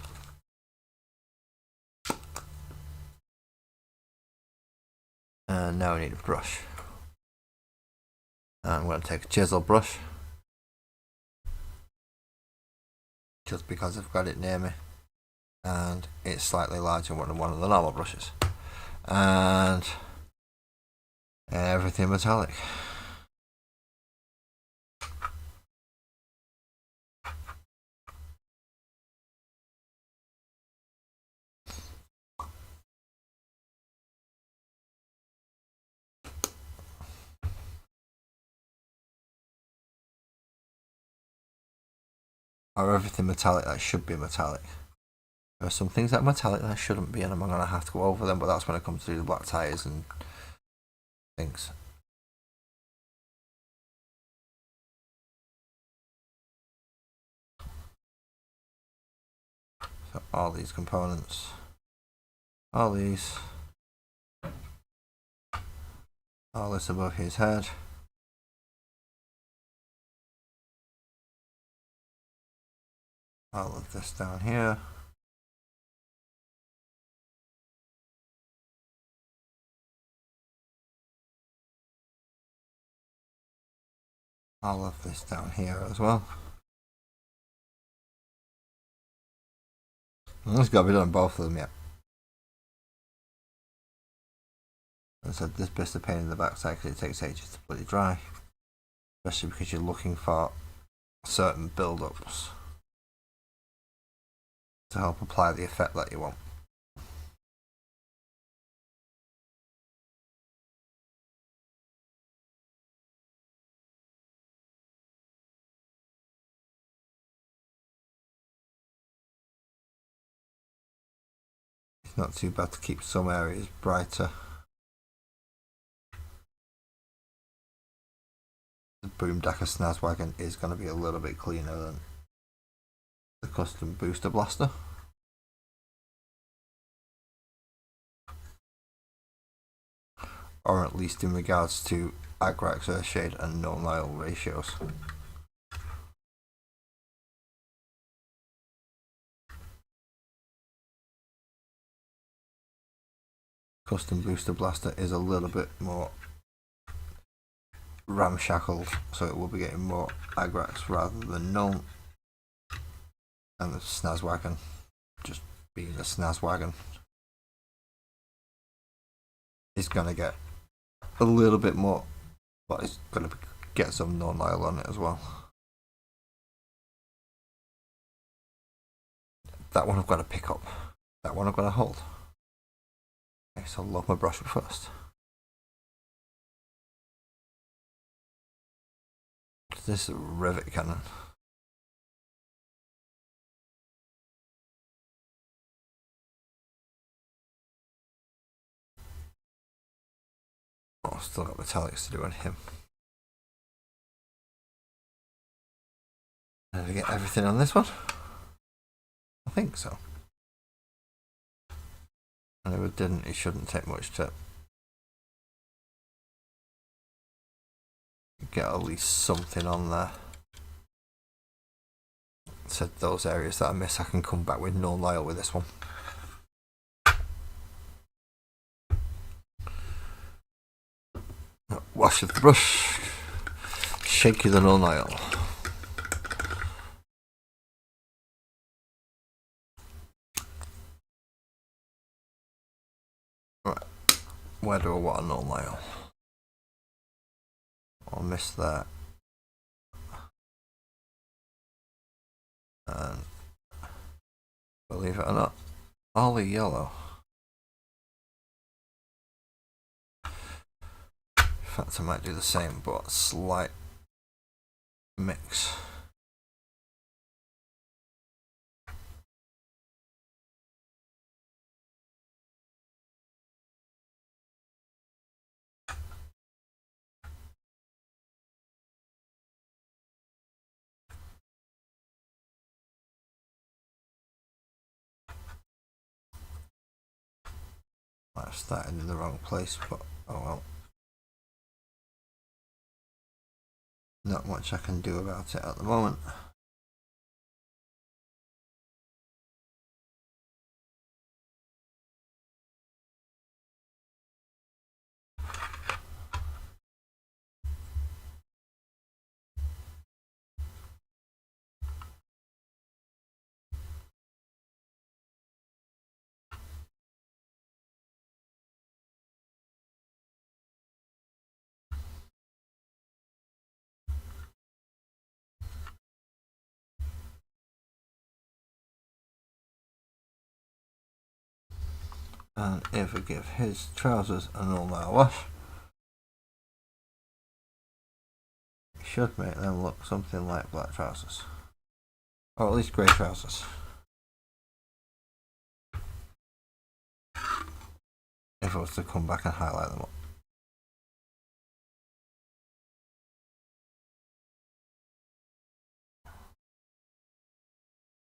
And now I need a brush. And I'm going to take a chisel brush. Just because I've got it near me. And it's slightly larger than one of the normal brushes. And everything metallic. Or everything metallic that should be metallic. There are some things that are metallic that shouldn't be, and I'm going to have to go over them, but that's when it comes to the black tyres and things. So all these components, all these, all this above his head, all of this down here, all of this down here as well. And it's got to be done both of them yet. As I said, this bit's a pain in the backside because it takes ages to bloody dry, especially because you're looking for certain build-ups to help apply the effect that you want. It's not too bad to keep some areas brighter. The Boomdacker Snazwagon is going to be a little bit cleaner than the custom booster blaster. Or at least in regards to Agrax Earthshade and no Nile ratios. Custom booster blaster is a little bit more ramshackled, so it will be getting more Agrax rather than null. And the Snazwagon just being a Snazwagon is going to get a little bit more, but it's going to get some no Nile on it as well. That one I've got to pick up. That one I've got to hold. Okay, so I'll load my brush up first. This is a rivet cannon. Oh, I've still got metallics to do on him. Did I get everything on this one? I think so. And if it didn't, it shouldn't take much to get at least something on there. So those areas that I miss, I can come back with no Nile with this one. Wash of the brush, shake the no Nile. Right, where do I want a no Nile? I'll miss that. And believe it or not, all the yellow. In fact, I might do the same, but slight mix. Might have started in the wrong place, but oh well. Not much I can do about it at the moment. And if we give his trousers an all-night wash, it should make them look something like black trousers. Or at least grey trousers. If I was to come back and highlight them up.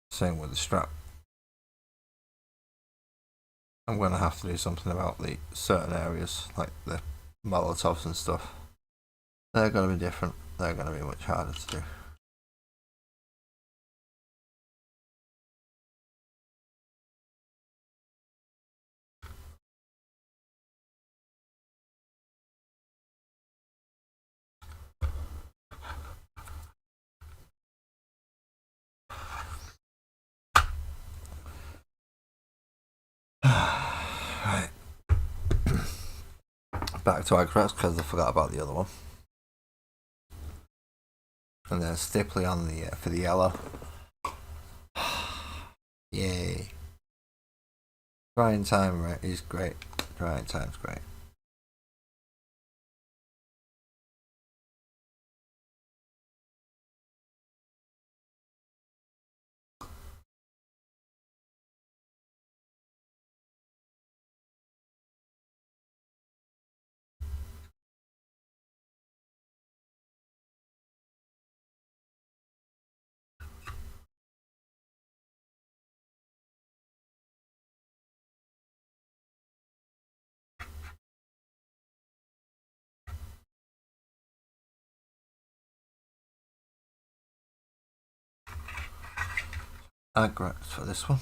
Same with the strap. I'm going to have to do something about the certain areas, like the Molotovs and stuff. They're going to be different. They're going to be much harder to do. Right. Back to Agrax because I forgot about the other one. And then Stipley on the for the yellow. Yay. Drying time right, is great. Drying time's great. Agrax for this one.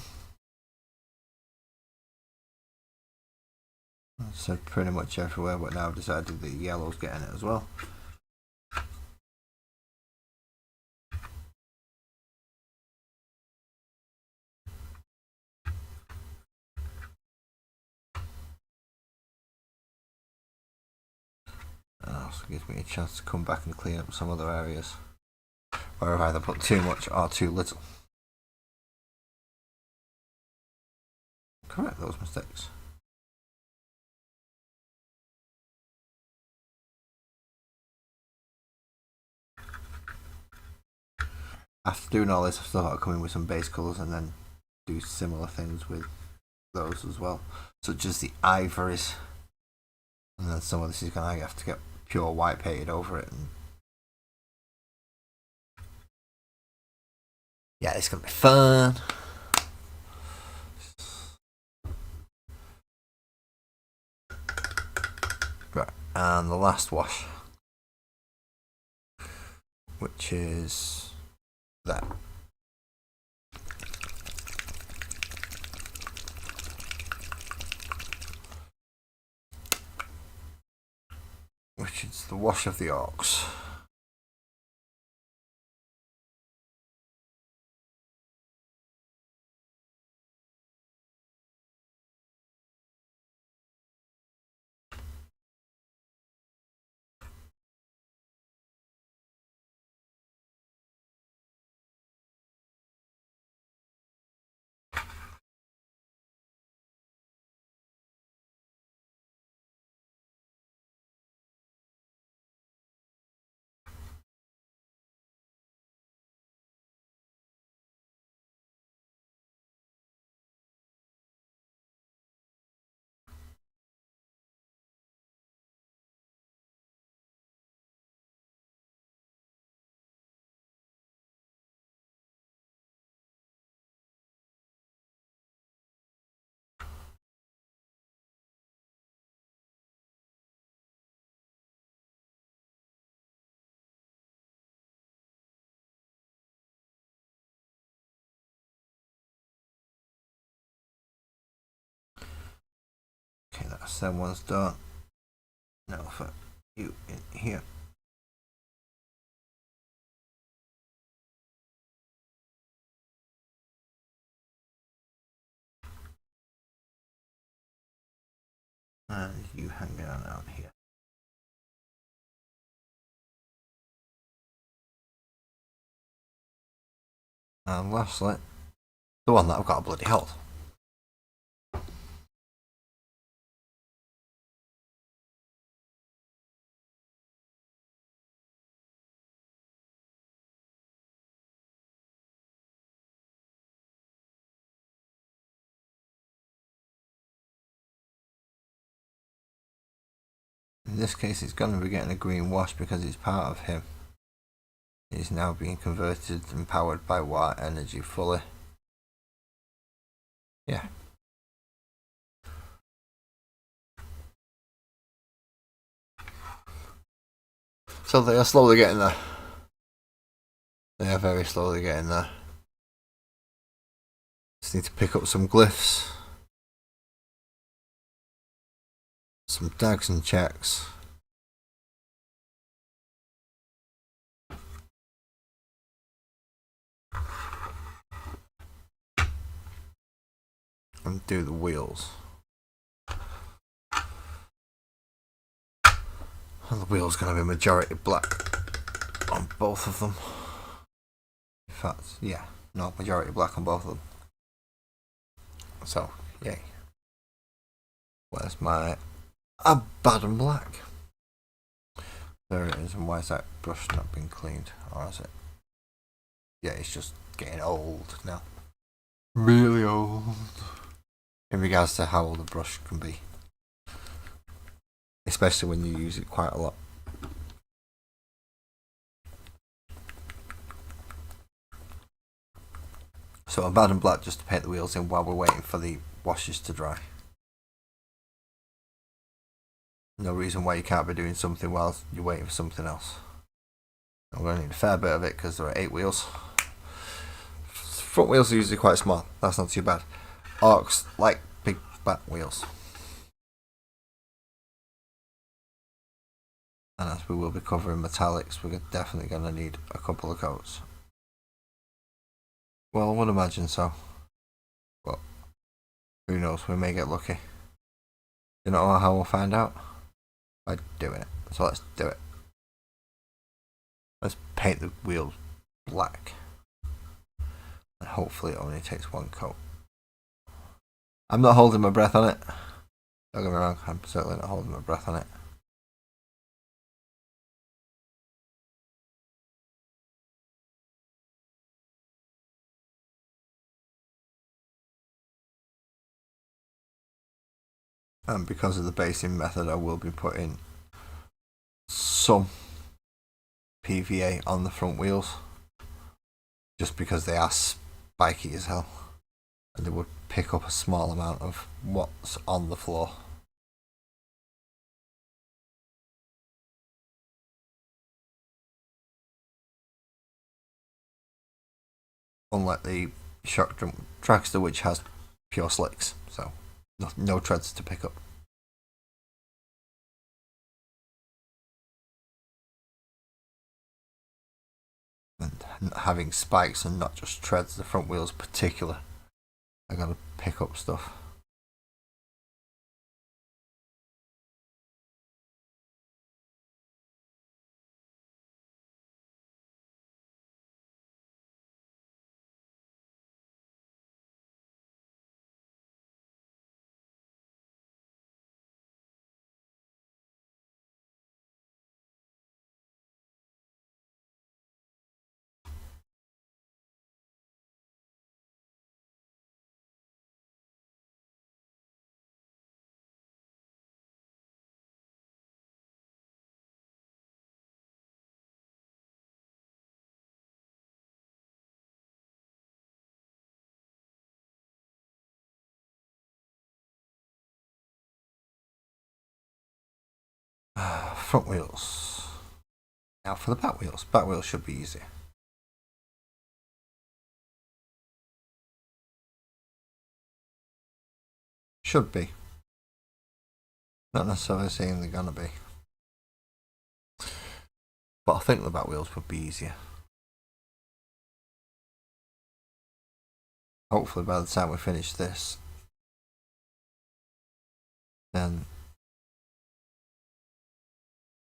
So pretty much everywhere, but now I've decided the yellow's getting it as well. And also gives me a chance to come back and clean up some other areas where I've either put too much or too little. Correct those mistakes. After doing all this, I've still got to come in with some base colours and then do similar things with those as well, such as the ivories. And then some of this is going to have to get pure white painted over it. And yeah, it's going to be fun. Right, and the last wash, which is that. Which is the wash of the orcs. Send one's done. Now for you in here. And you hang out here. And lastly, the one that I've got a bloody hold. In this case, it's going to be getting a green wash because it's part of him. He's now being converted and powered by white energy fully. Yeah. So they are slowly getting there. They are very slowly getting there. Just need to pick up some glyphs. Some dags and checks. And do the wheels. And the wheel's going to be majority black on both of them. In fact, yeah, no, majority black on both of them. So, yay. Where's my bad black? There it is. And why is that brush not been cleaned? Or is it? Yeah, it's just getting old now. Really old. In regards to how old a brush can be. Especially when you use it quite a lot. So I'm bad and black just to paint the wheels in while we're waiting for the washes to dry. No reason why you can't be doing something while you're waiting for something else. I'm going to need a fair bit of it because there are 8 wheels. Front wheels are usually quite small. That's not too bad. Orcs like big black wheels. And as we will be covering metallics, we're definitely going to need a couple of coats. Well, I would imagine so. But who knows, we may get lucky. You know how we'll find out? By doing it. So let's do it. Let's paint the wheels black. And hopefully it only takes 1 coat. I'm not holding my breath on it. Don't get me wrong, I'm certainly not holding my breath on it. And because of the basing method, I will be putting some PVA on the front wheels. Just because they are spiky as hell. And they would pick up a small amount of what's on the floor. Unlike the shock jump dragster, which has pure slicks, so no treads to pick up. And having spikes and not just treads, the front wheels in particular, are going to pick up stuff. Front wheels. Now for the back wheels. Back wheels should be easy. Should be. Not necessarily saying they're gonna be, but I think the back wheels would be easier. Hopefully by the time we finish this, then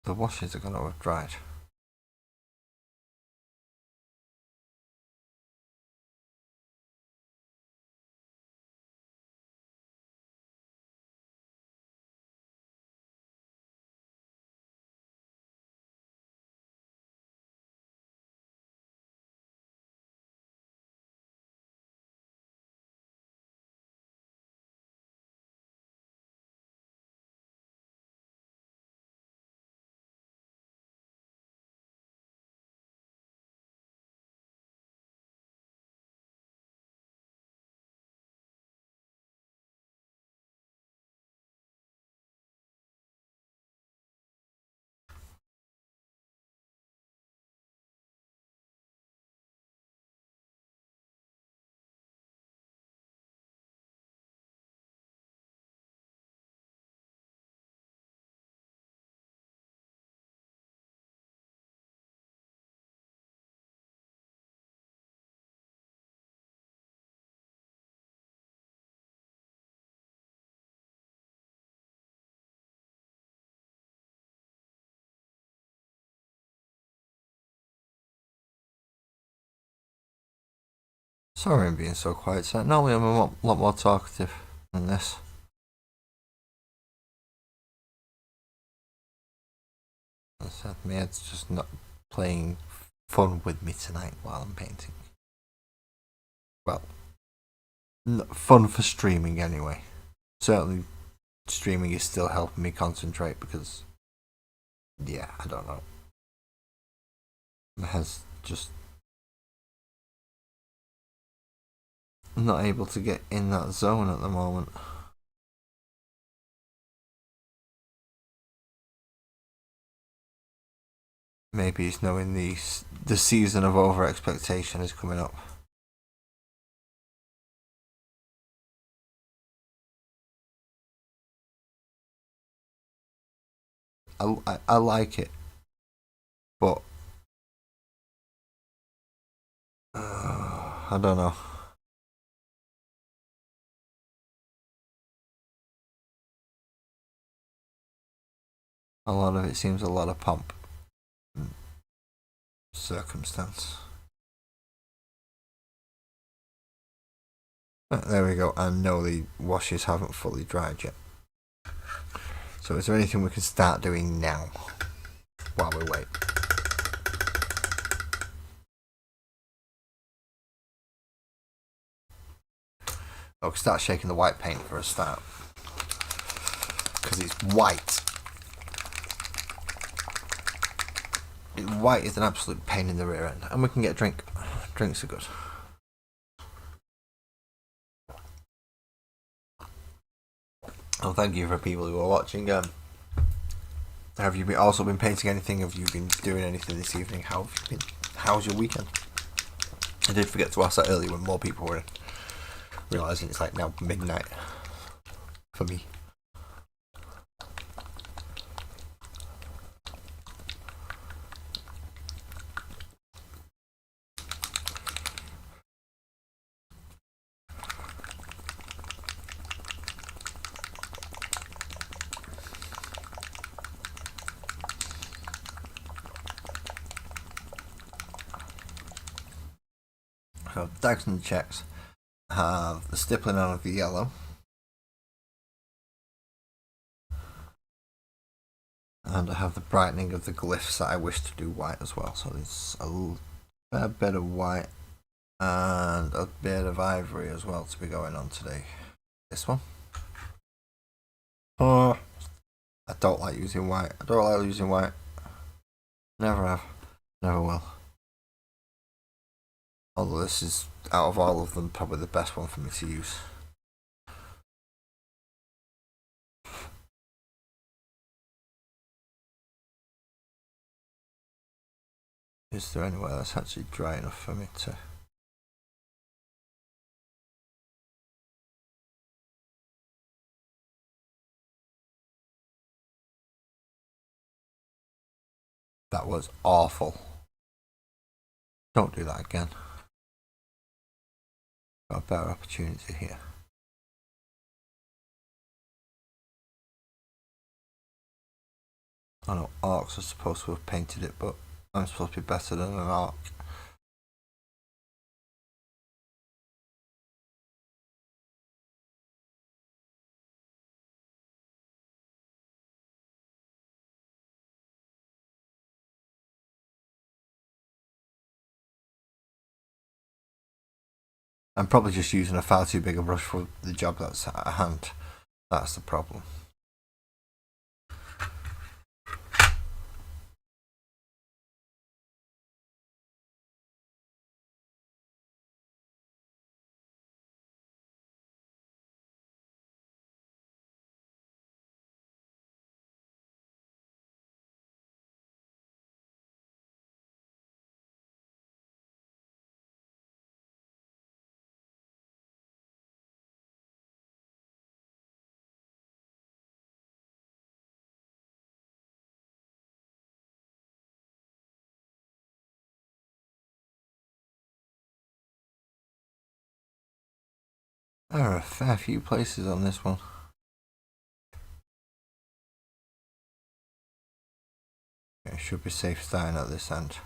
the washers are gonna have dried. Sorry I'm being so quiet tonight. Normally I'm a lot more talkative than this. As I said, my head's just not playing fun with me tonight while I'm painting. Well, fun for streaming anyway. Certainly streaming is still helping me concentrate because, yeah, I don't know. My head's just not able to get in that zone at the moment. Maybe it's knowing the season of over expectation is coming up. I like it, but I don't know. A lot of it seems a lot of pomp and circumstance. There we go, and no, the washes haven't fully dried yet. So is there anything we can start doing now while we wait? Oh, start shaking the white paint for a start. Because it's white. White is an absolute pain in the rear end. And we can get a drink. Drinks are good. Oh, thank you for people who are watching. Have you also been painting anything? Have you been doing anything this evening? How have you been? How's your weekend? I did forget to ask that earlier when more people were in. Realising it's like now midnight for me. So dags and checks have the stippling on of the yellow, and I have the brightening of the glyphs that I wish to do white as well. So there's a fair bit of white and a bit of ivory as well to be going on today. This one. Oh, I don't like using white. I don't like using white. Never have. Never will. Although this is, out of all of them, probably the best one for me to use. Is there anywhere that's actually dry enough for me to... That was awful. Don't do that again. Got a better opportunity here. I know Orcs are supposed to have painted it, but I'm supposed to be better than an Orc. I'm probably just using a far too big a brush for the job that's at hand. That's the problem. There are a fair few places on this one. It should be safe starting at this end.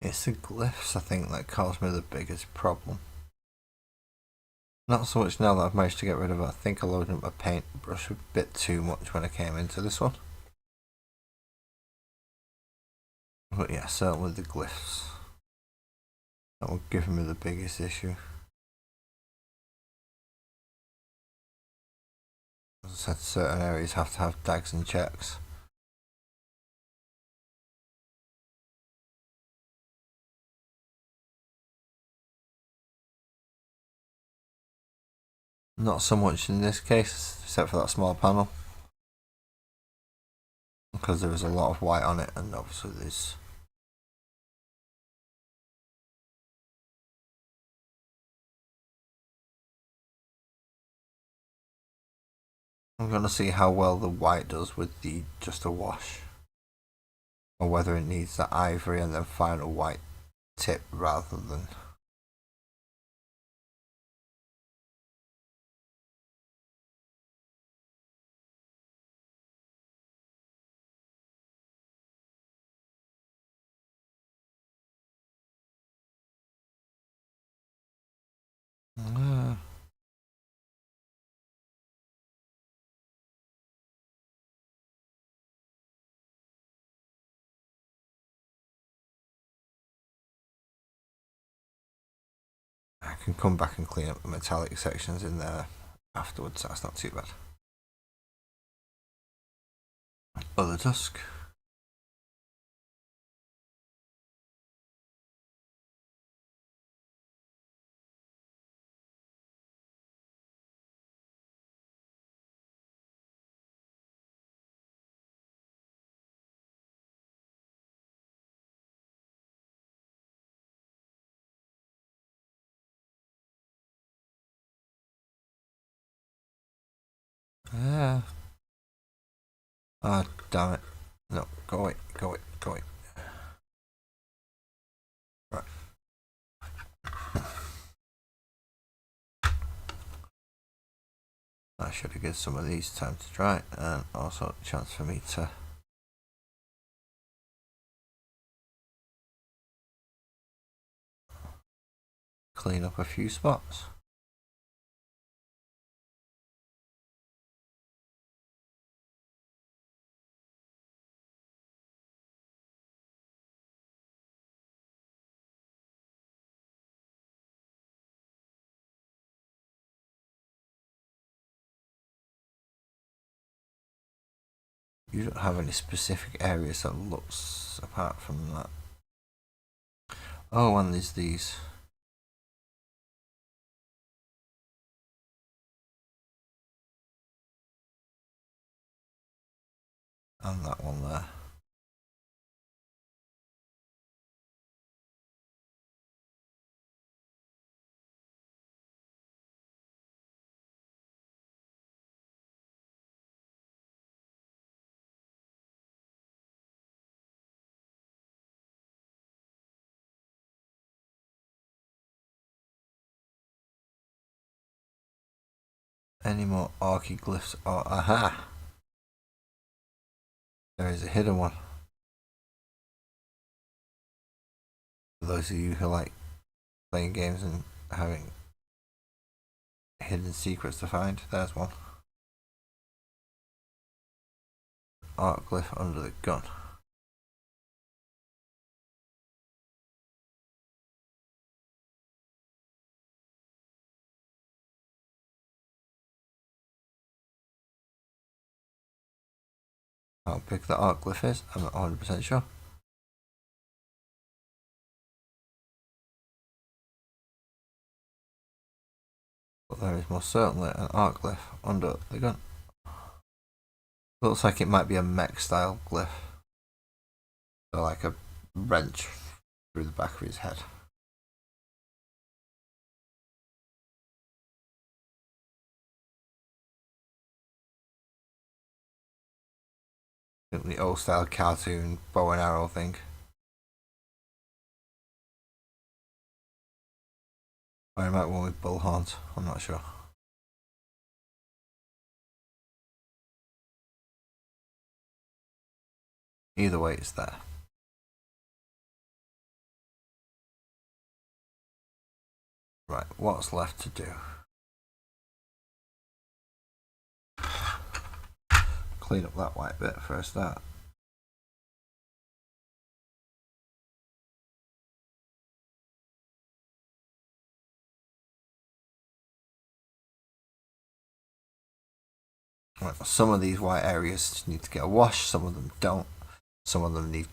It's the glyphs, I think, that caused me the biggest problem. Not so much now that I've managed to get rid of it. I think I loaded up my paintbrush a bit too much when I came into this one. But yeah, certainly the glyphs. That will give me the biggest issue. As I said, certain areas have to have dags and checks. Not so much in this case, except for that small panel. Because there is a lot of white on it, and obviously there's... I'm going to see how well the white does with the just a wash. Or whether it needs that ivory and then final white tip rather than... I can come back and clean up the metallic sections in there afterwards, that's not too bad. Other dusk. Yeah. Ah, damn it. No, go away, go away, go away. Right. I should have given some of these time to dry, and also a chance for me to clean up a few spots. you don't have any specific areas that looks apart from that. Oh, and there's these. And that one there. Any more Orky glyphs? Oh, aha! There is a hidden one. For those of you who like playing games and having hidden secrets to find, there's one. Arc glyph under the gun. How big the arc glyph is, I'm not 100% sure. But there is most certainly an arc glyph under the gun. Looks like it might be a mech style glyph. So like a wrench through the back of his head. The old style cartoon bow and arrow thing. Or it might one with bullhorns, I'm not sure. Either way, it's there. Right, what's left to do? Clean up that white bit for a start. Right, some of these white areas need to get a wash, some of them don't. Some of them need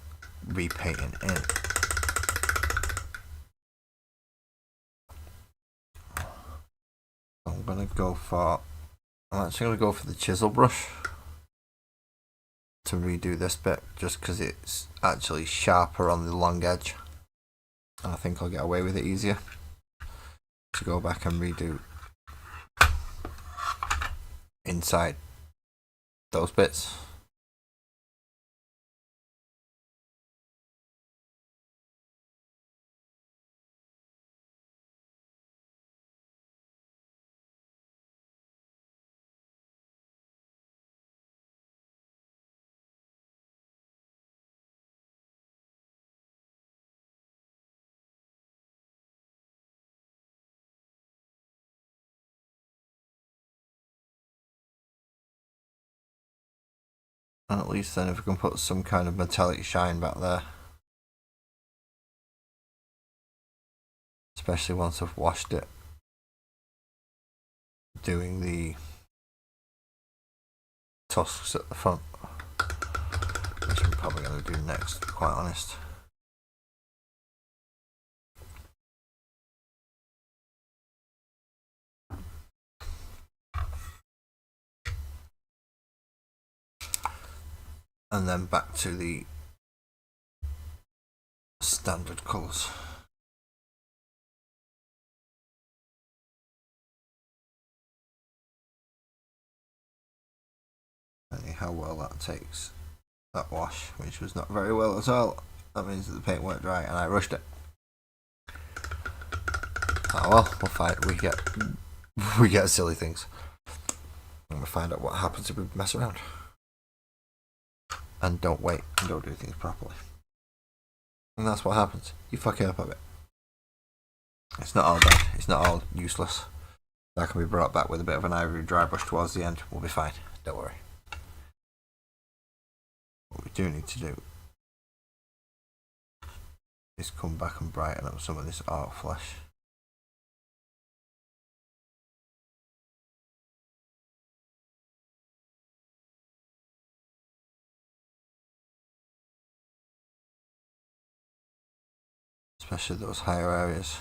repainting in. I'm actually gonna go for the chisel brush to redo this bit, just because it's actually sharper on the long edge, and I think I'll get away with it easier. To go back and redo inside those bits. And at least then if we can put some kind of metallic shine back there, especially once I've washed it, doing the tusks at the front, which I'm probably going to do next, to be quite honest. And then back to the standard colours. See how well that takes that wash, which was not very well at all. That means that the paint weren't dry and I rushed it. Oh well, we'll find we get silly things. And we'll find out what happens if we mess around. And don't wait and don't do things properly. And that's what happens. You fuck it up a bit. It's not all bad. It's not all useless. That can be brought back with a bit of an ivory dry brush towards the end. We'll be fine. Don't worry. What we do need to do is come back and brighten up some of this art flesh. especially those higher areas.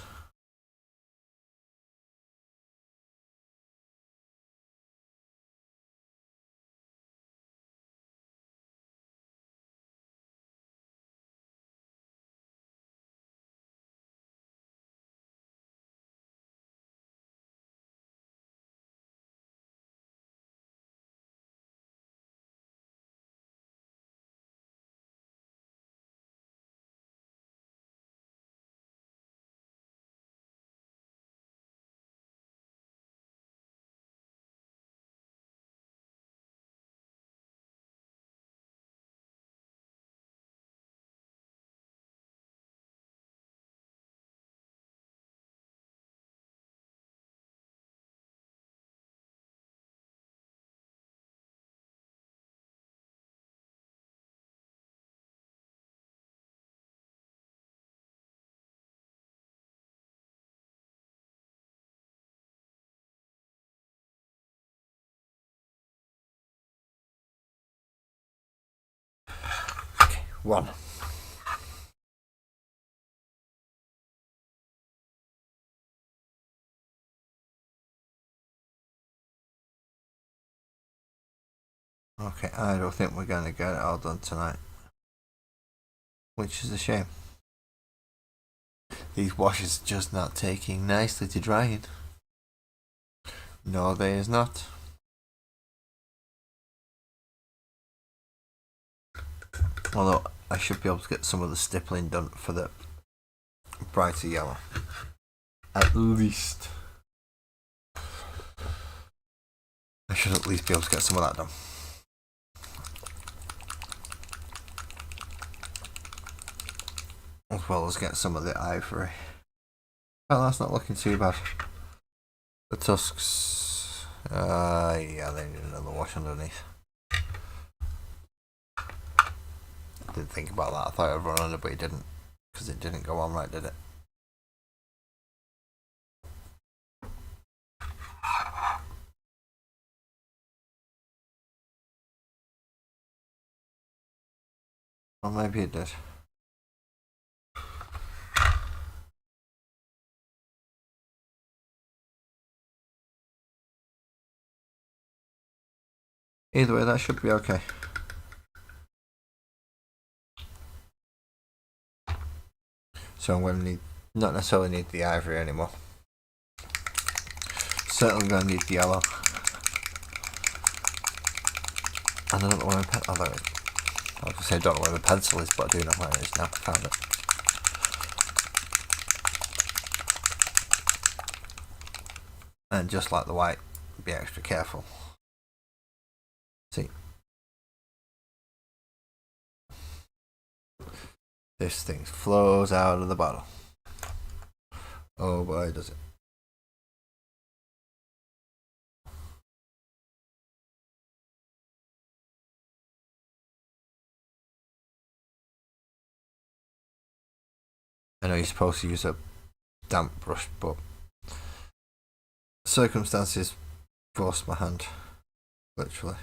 Okay, 1. Okay, I don't think we're going to get it all done tonight, which is a shame. These washes just not taking nicely to drying. No, they is not. Although I should be able to get some of the stippling done for the brighter yellow. At least. I should at least be able to get some of that done. As well as get some of the ivory. Well, that's not looking too bad. The tusks, yeah, they need another wash underneath. I didn't think about that. I thought I'd run under, but it didn't, because it didn't go on right, did it? Or maybe it did. Either way, that should be okay. So I'm going to not necessarily need the ivory anymore. Certainly going to need the yellow. And I don't know where my pencil is. I was going to say I don't know where my pencil is, but I do know where it is now. I found it. And just like the white, be extra careful. See? This thing flows out of the bottle. Oh boy, does it. I know you're supposed to use a damp brush, but circumstances forced my hand, literally.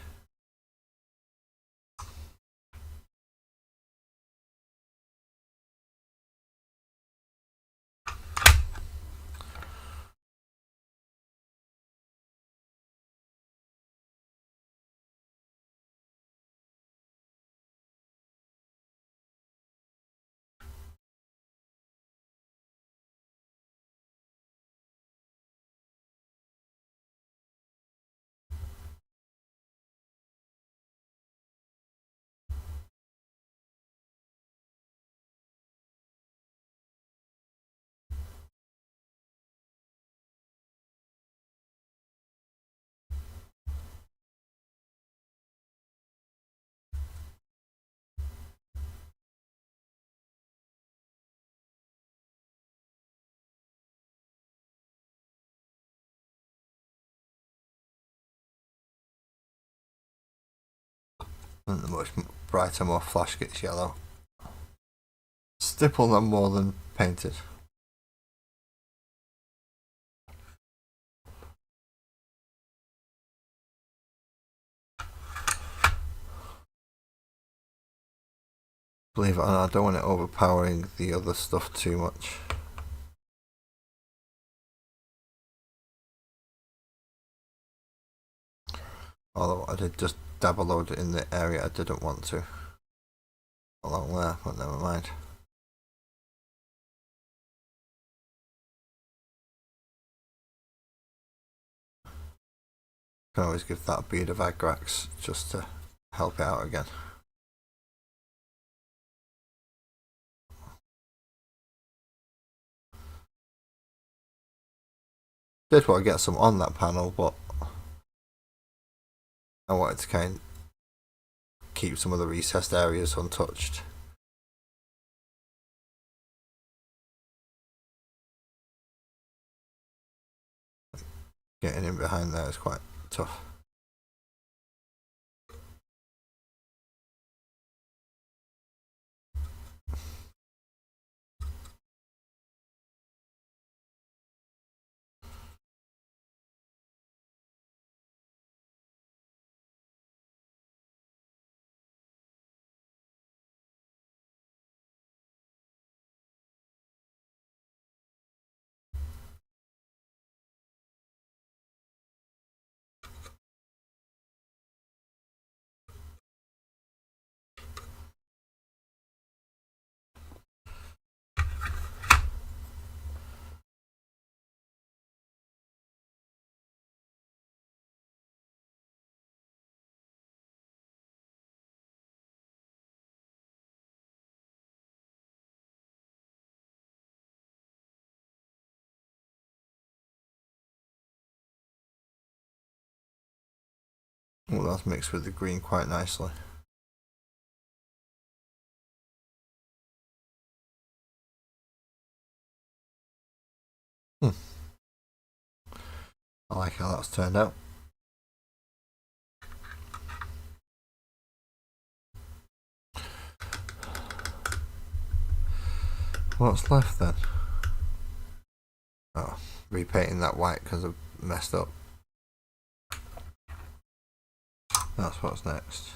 And the much brighter, more flash gets yellow. Stipple them more than painted. Believe it or not, I don't want it overpowering the other stuff too much. Although I did just dab a load in the area I didn't want to. Along there, but never mind. Can always give that a bead of Agrax just to help it out again. Did want to get some on that panel, but I wanted to kind of keep some of the recessed areas untouched. Getting in behind there is quite tough. Well, that's mixed with the green quite nicely. I like how that's turned out. What's left then? Oh, repainting that white because I've messed up. That's what's next.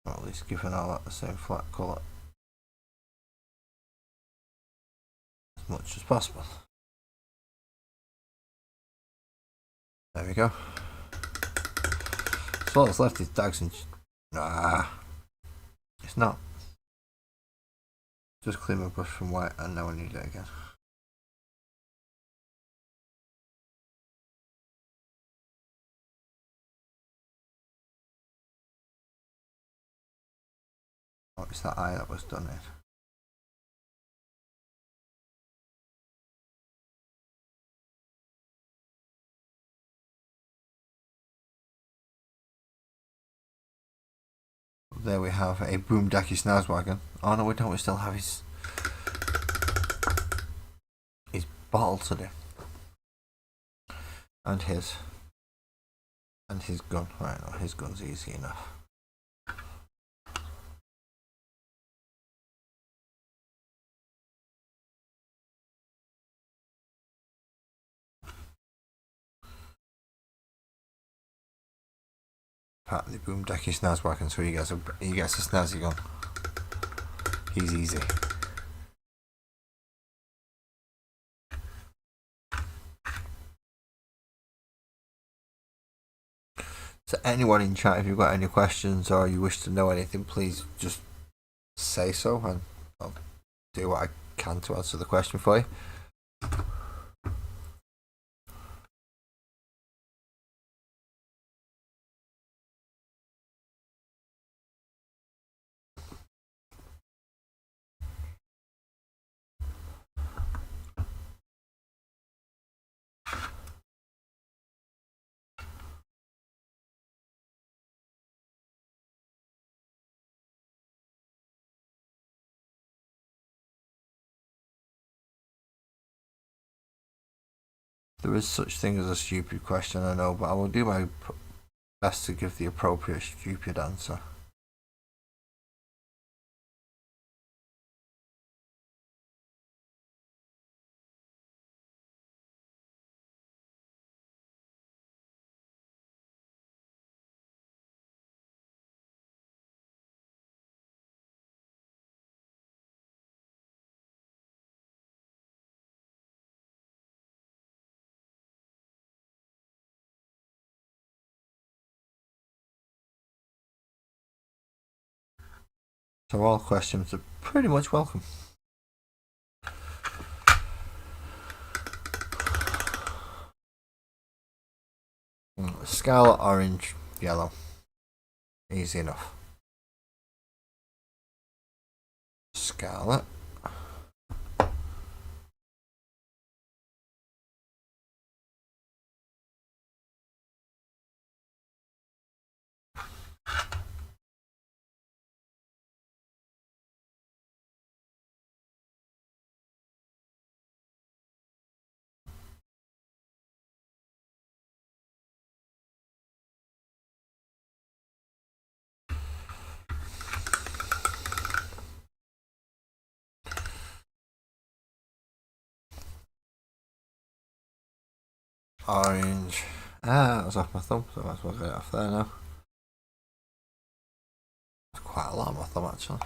Or at least giving all that the same flat colour as much as possible. There we go. So all that's left is dags and... it's not. Just clean my brush from white and now I need it again. Oh, it's that eye that was done in. There we have a Boomdacky Snazwagon. Oh no, we don't. We still have his bottle to do, and his gun. Right, no, his gun's easy enough. Pat the Boomdacky Snazwagon, so he gets a snazzy gun. He's easy. So anyone in chat, if you've got any questions or you wish to know anything, please just say so and I'll do what I can to answer the question for you. There is such thing as a stupid question, I know, but I will do my best to give the appropriate stupid answer. So all questions are pretty much welcome. Scarlet, orange, yellow. Easy enough. Scarlet. Orange. That was off my thumb, so I might as well get it off there now. It's quite a lot on my thumb actually.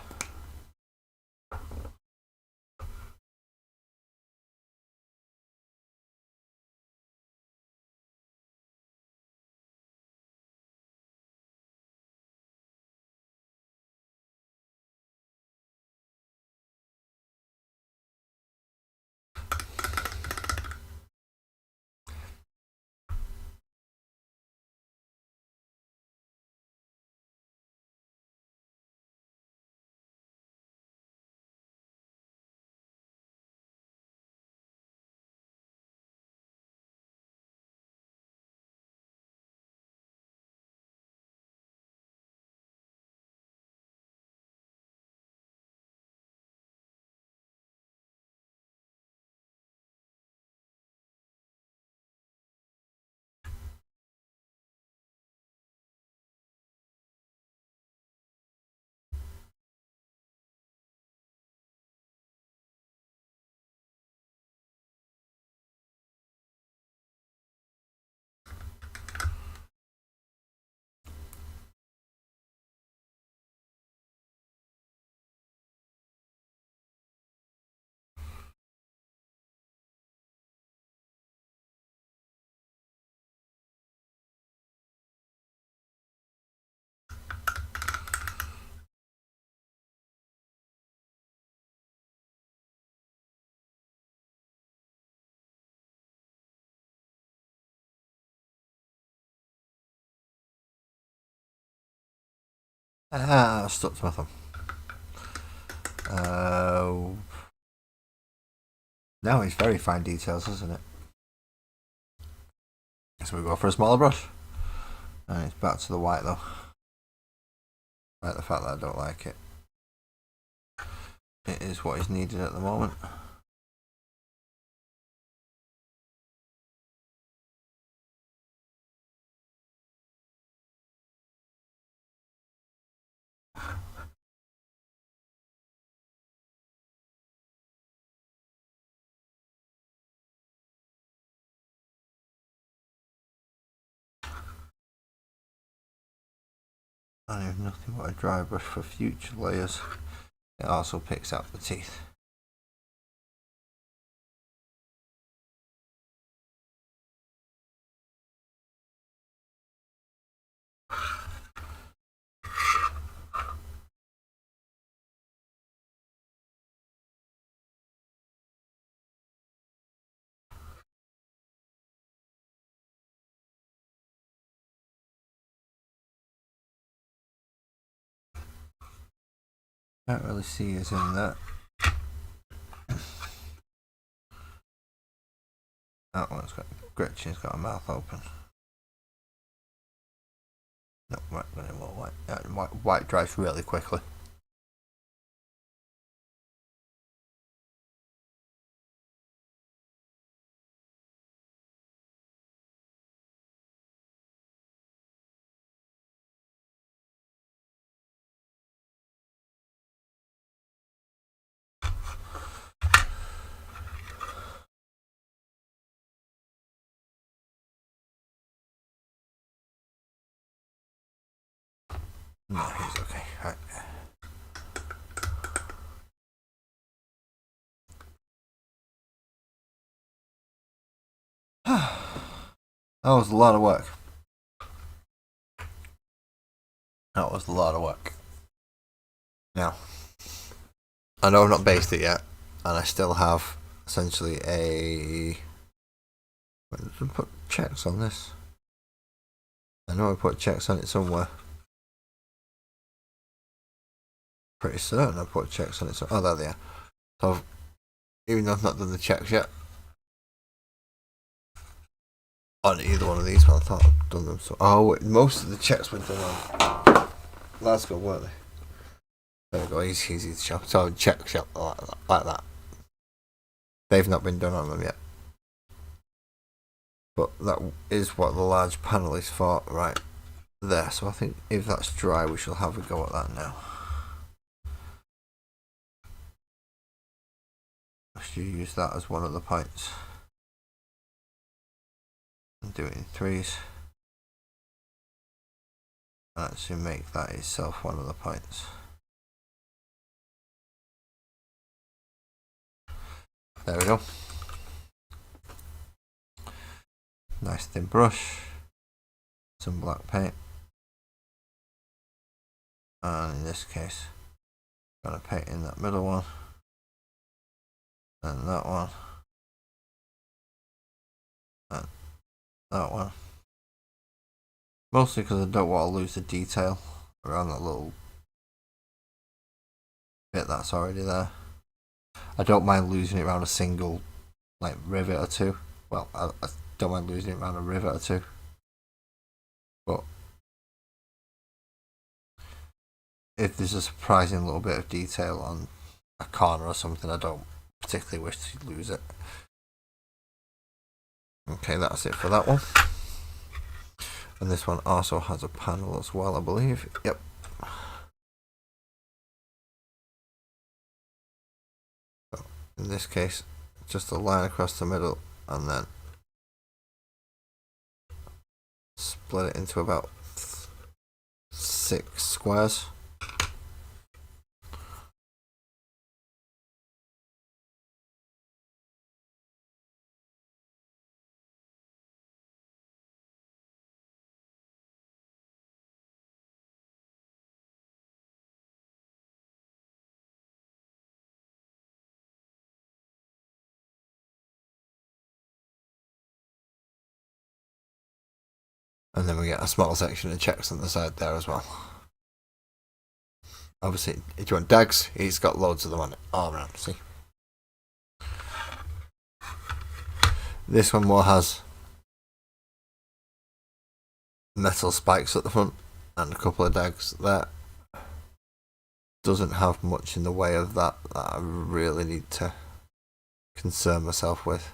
Stuck to my thumb. Now it's very fine details, isn't it? So we go for a smaller brush. And it's back to the white though. Like the fact that I don't like it. It is what is needed at the moment. I have nothing but a dry brush for future layers. It also picks out the teeth. Can't really see us in that. That one's got Gretchen's got a mouth open. No, right, going more white. White dries really quickly. No, he's okay. Right. That was a lot of work. That was a lot of work. Now, I know I've not based it yet, and I still have essentially a. Where did I put checks on this? I know I put checks on it somewhere. Pretty certain I put checks on it. Oh, there they are. So, even though I've not done the checks yet on either one of these, but I thought I'd done them. So, wait, most of the checks were done on Glasgow, weren't they? There we go. Easy to shop. So, check shop like that. They've not been done on them yet. But that is what the large panel is for right there. So I think if that's dry, we shall have a go at that now. Let's use that as one of the pints. And do it in threes. And actually make that itself one of the pints. There we go. Nice thin brush. Some black paint. And in this case, I'm going to paint in that middle one. And that one. And that one. Mostly because I don't want to lose the detail around that little bit that's already there. I don't mind losing it around a single like rivet or two. Well, I don't mind losing it around a rivet or two. But if there's a surprising little bit of detail on a corner or something, I don't particularly wish to lose it. Okay, that's it for that one. And this one also has a panel as well, I believe. Yep. So in this case, just a line across the middle and then split it into about 6 squares. And then we get a small section of checks on the side there as well. Obviously, if you want dags, he's got loads of them on it all around, see? This one more has metal spikes at the front and a couple of dags there. Doesn't have much in the way of that I really need to concern myself with.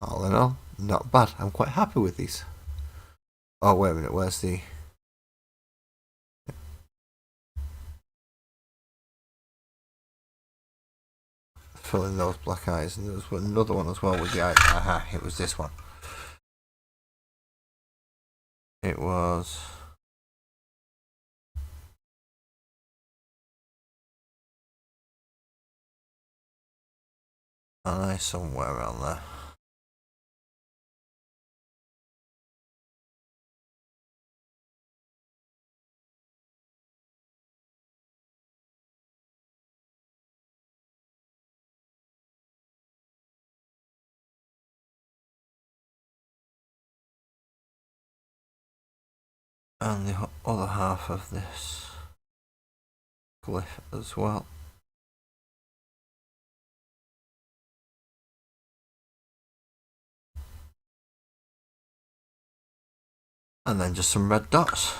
All in all, not bad. I'm quite happy with these. Oh, wait a minute, where's the... Fill in those black eyes, and there was another one as well with the eyes. Aha, it was this one. It was... an eye somewhere around there. And the other half of this glyph as well. And then just some red dots.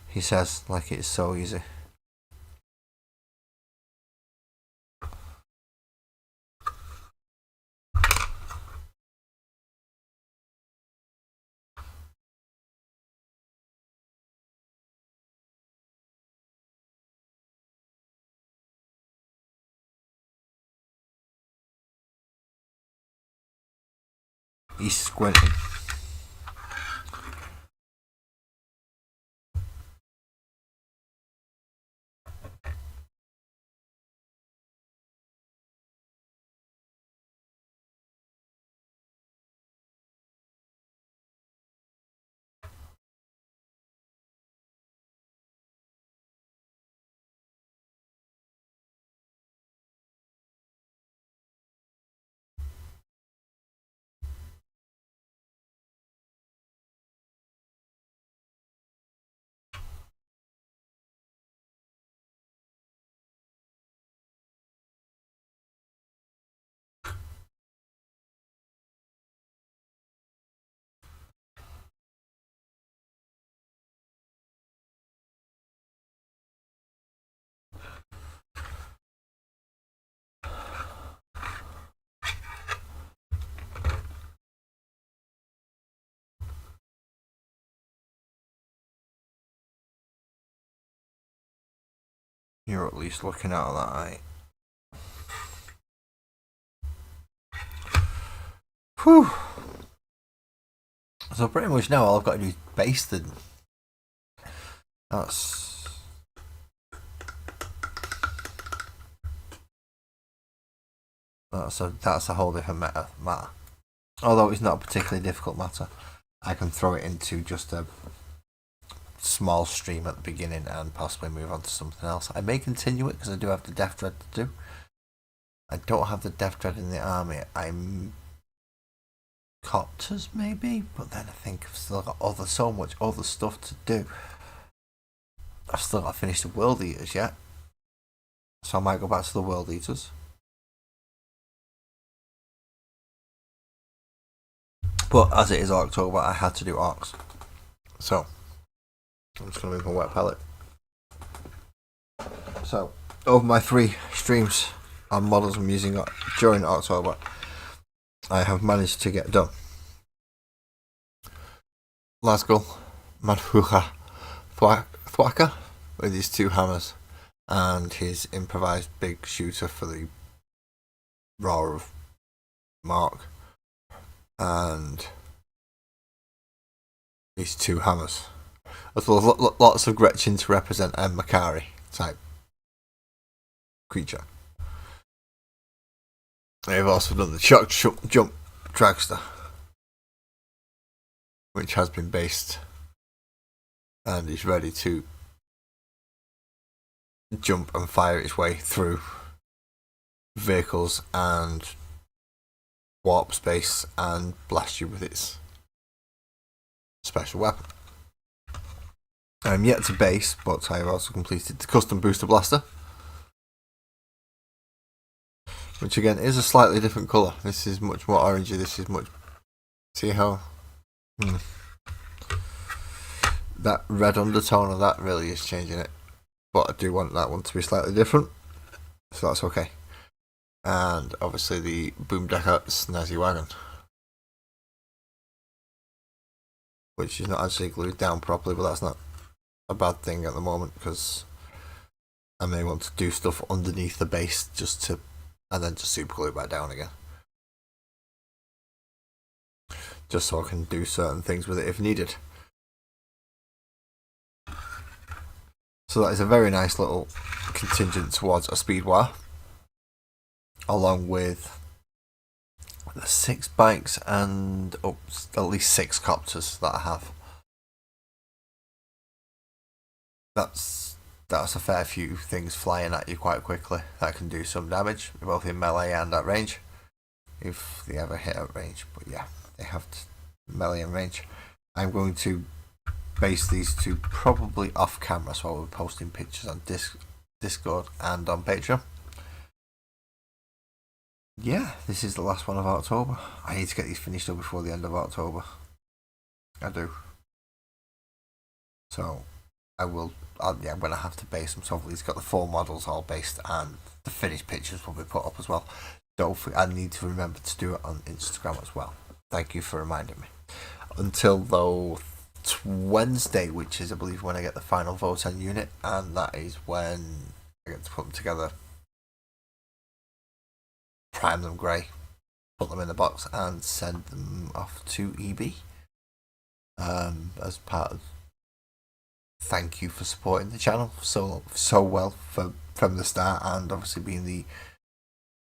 He says, like it's so easy. He's squinting. you're at least looking out of that eye. Whew. So pretty much now all I've got to do is baste it. That's a whole different matter. Although it's not a particularly difficult matter, I can throw it into just a small stream at the beginning and possibly move on to something else. I may continue it because I do have the Death Dread to do. I don't have the Death Dread in the army. I'm Copters maybe, but then I think I've still got so much other stuff to do. I've still got to finish the World Eaters yet, so I might go back to the World Eaters. But as it is October, I had to do Orcs. So, I'm just going to move my wet palette. So, over my 3 streams on models I'm using during October, I have managed to get done Lasgull, Madhucha, Thwaka with his 2 hammers and his improvised big shooter for the Roar of Mark and his 2 hammers. As well as lots of Gretchen to represent a Makari type creature. I've also done the Shock Jump Dragster, which has been based and is ready to jump and fire its way through vehicles and warp space and blast you with its special weapon. I'm yet to base, but I have also completed the Custom Booster Blaster, which again is a slightly different colour. This is much more orangey, this is much... See how... That red undertone of that really is changing it. But I do want that one to be slightly different, so that's okay. And obviously the Boomdecker Snazzy Wagon, which is not actually glued down properly, but that's not a bad thing at the moment, because I may want to do stuff underneath the base just to... and then just super glue it back down again. Just so I can do certain things with it if needed. So that is a very nice little contingent towards a speed war, along with the 6 bikes and at least 6 copters that I have. That's a fair few things flying at you quite quickly that can do some damage, both in melee and at range, if they ever hit at range. But yeah, they have melee and range. I'm going to base these 2 probably off camera, so I'll be posting pictures on Discord and on Patreon. Yeah, this is the last one of October. I need to get these finished up before the end of October. I do. So I'm going to have to base them. So hopefully it's got the 4 models all based, and the finished pictures will be put up as well. Don't forget, I need to remember to do it on Instagram as well. Thank you for reminding me. Until though Wednesday, which is I believe when I get the final vote on unit, and that is when I get to put them together, prime them grey, put them in the box and send them off to EB as part of thank you for supporting the channel so well from the start, and obviously being the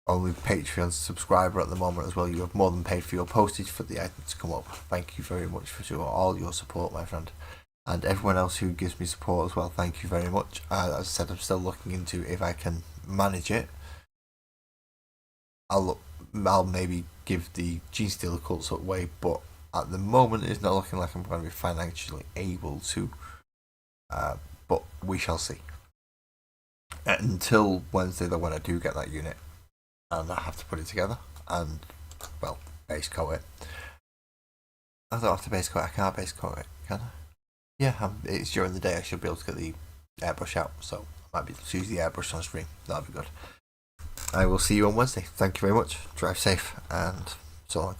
only Patreon subscriber at the moment as well. You have more than paid for your postage for the item to come up. Thank you very much for all your support, my friend, and everyone else who gives me support as well. Thank you very much. As I said, I'm still looking into if I can manage it. I'll maybe give the Gene Stealer cults away, but at the moment it's not looking like I'm going to be financially able to. But we shall see. Until Wednesday, though, when I do get that unit, and I have to put it together, and, well, base coat it. I don't have to base coat it, I can't base coat it, can I? Yeah, it's during the day, I should be able to get the airbrush out, so I might be able to use the airbrush on stream. That'll be good. I will see you on Wednesday. Thank you very much. Drive safe, and so long.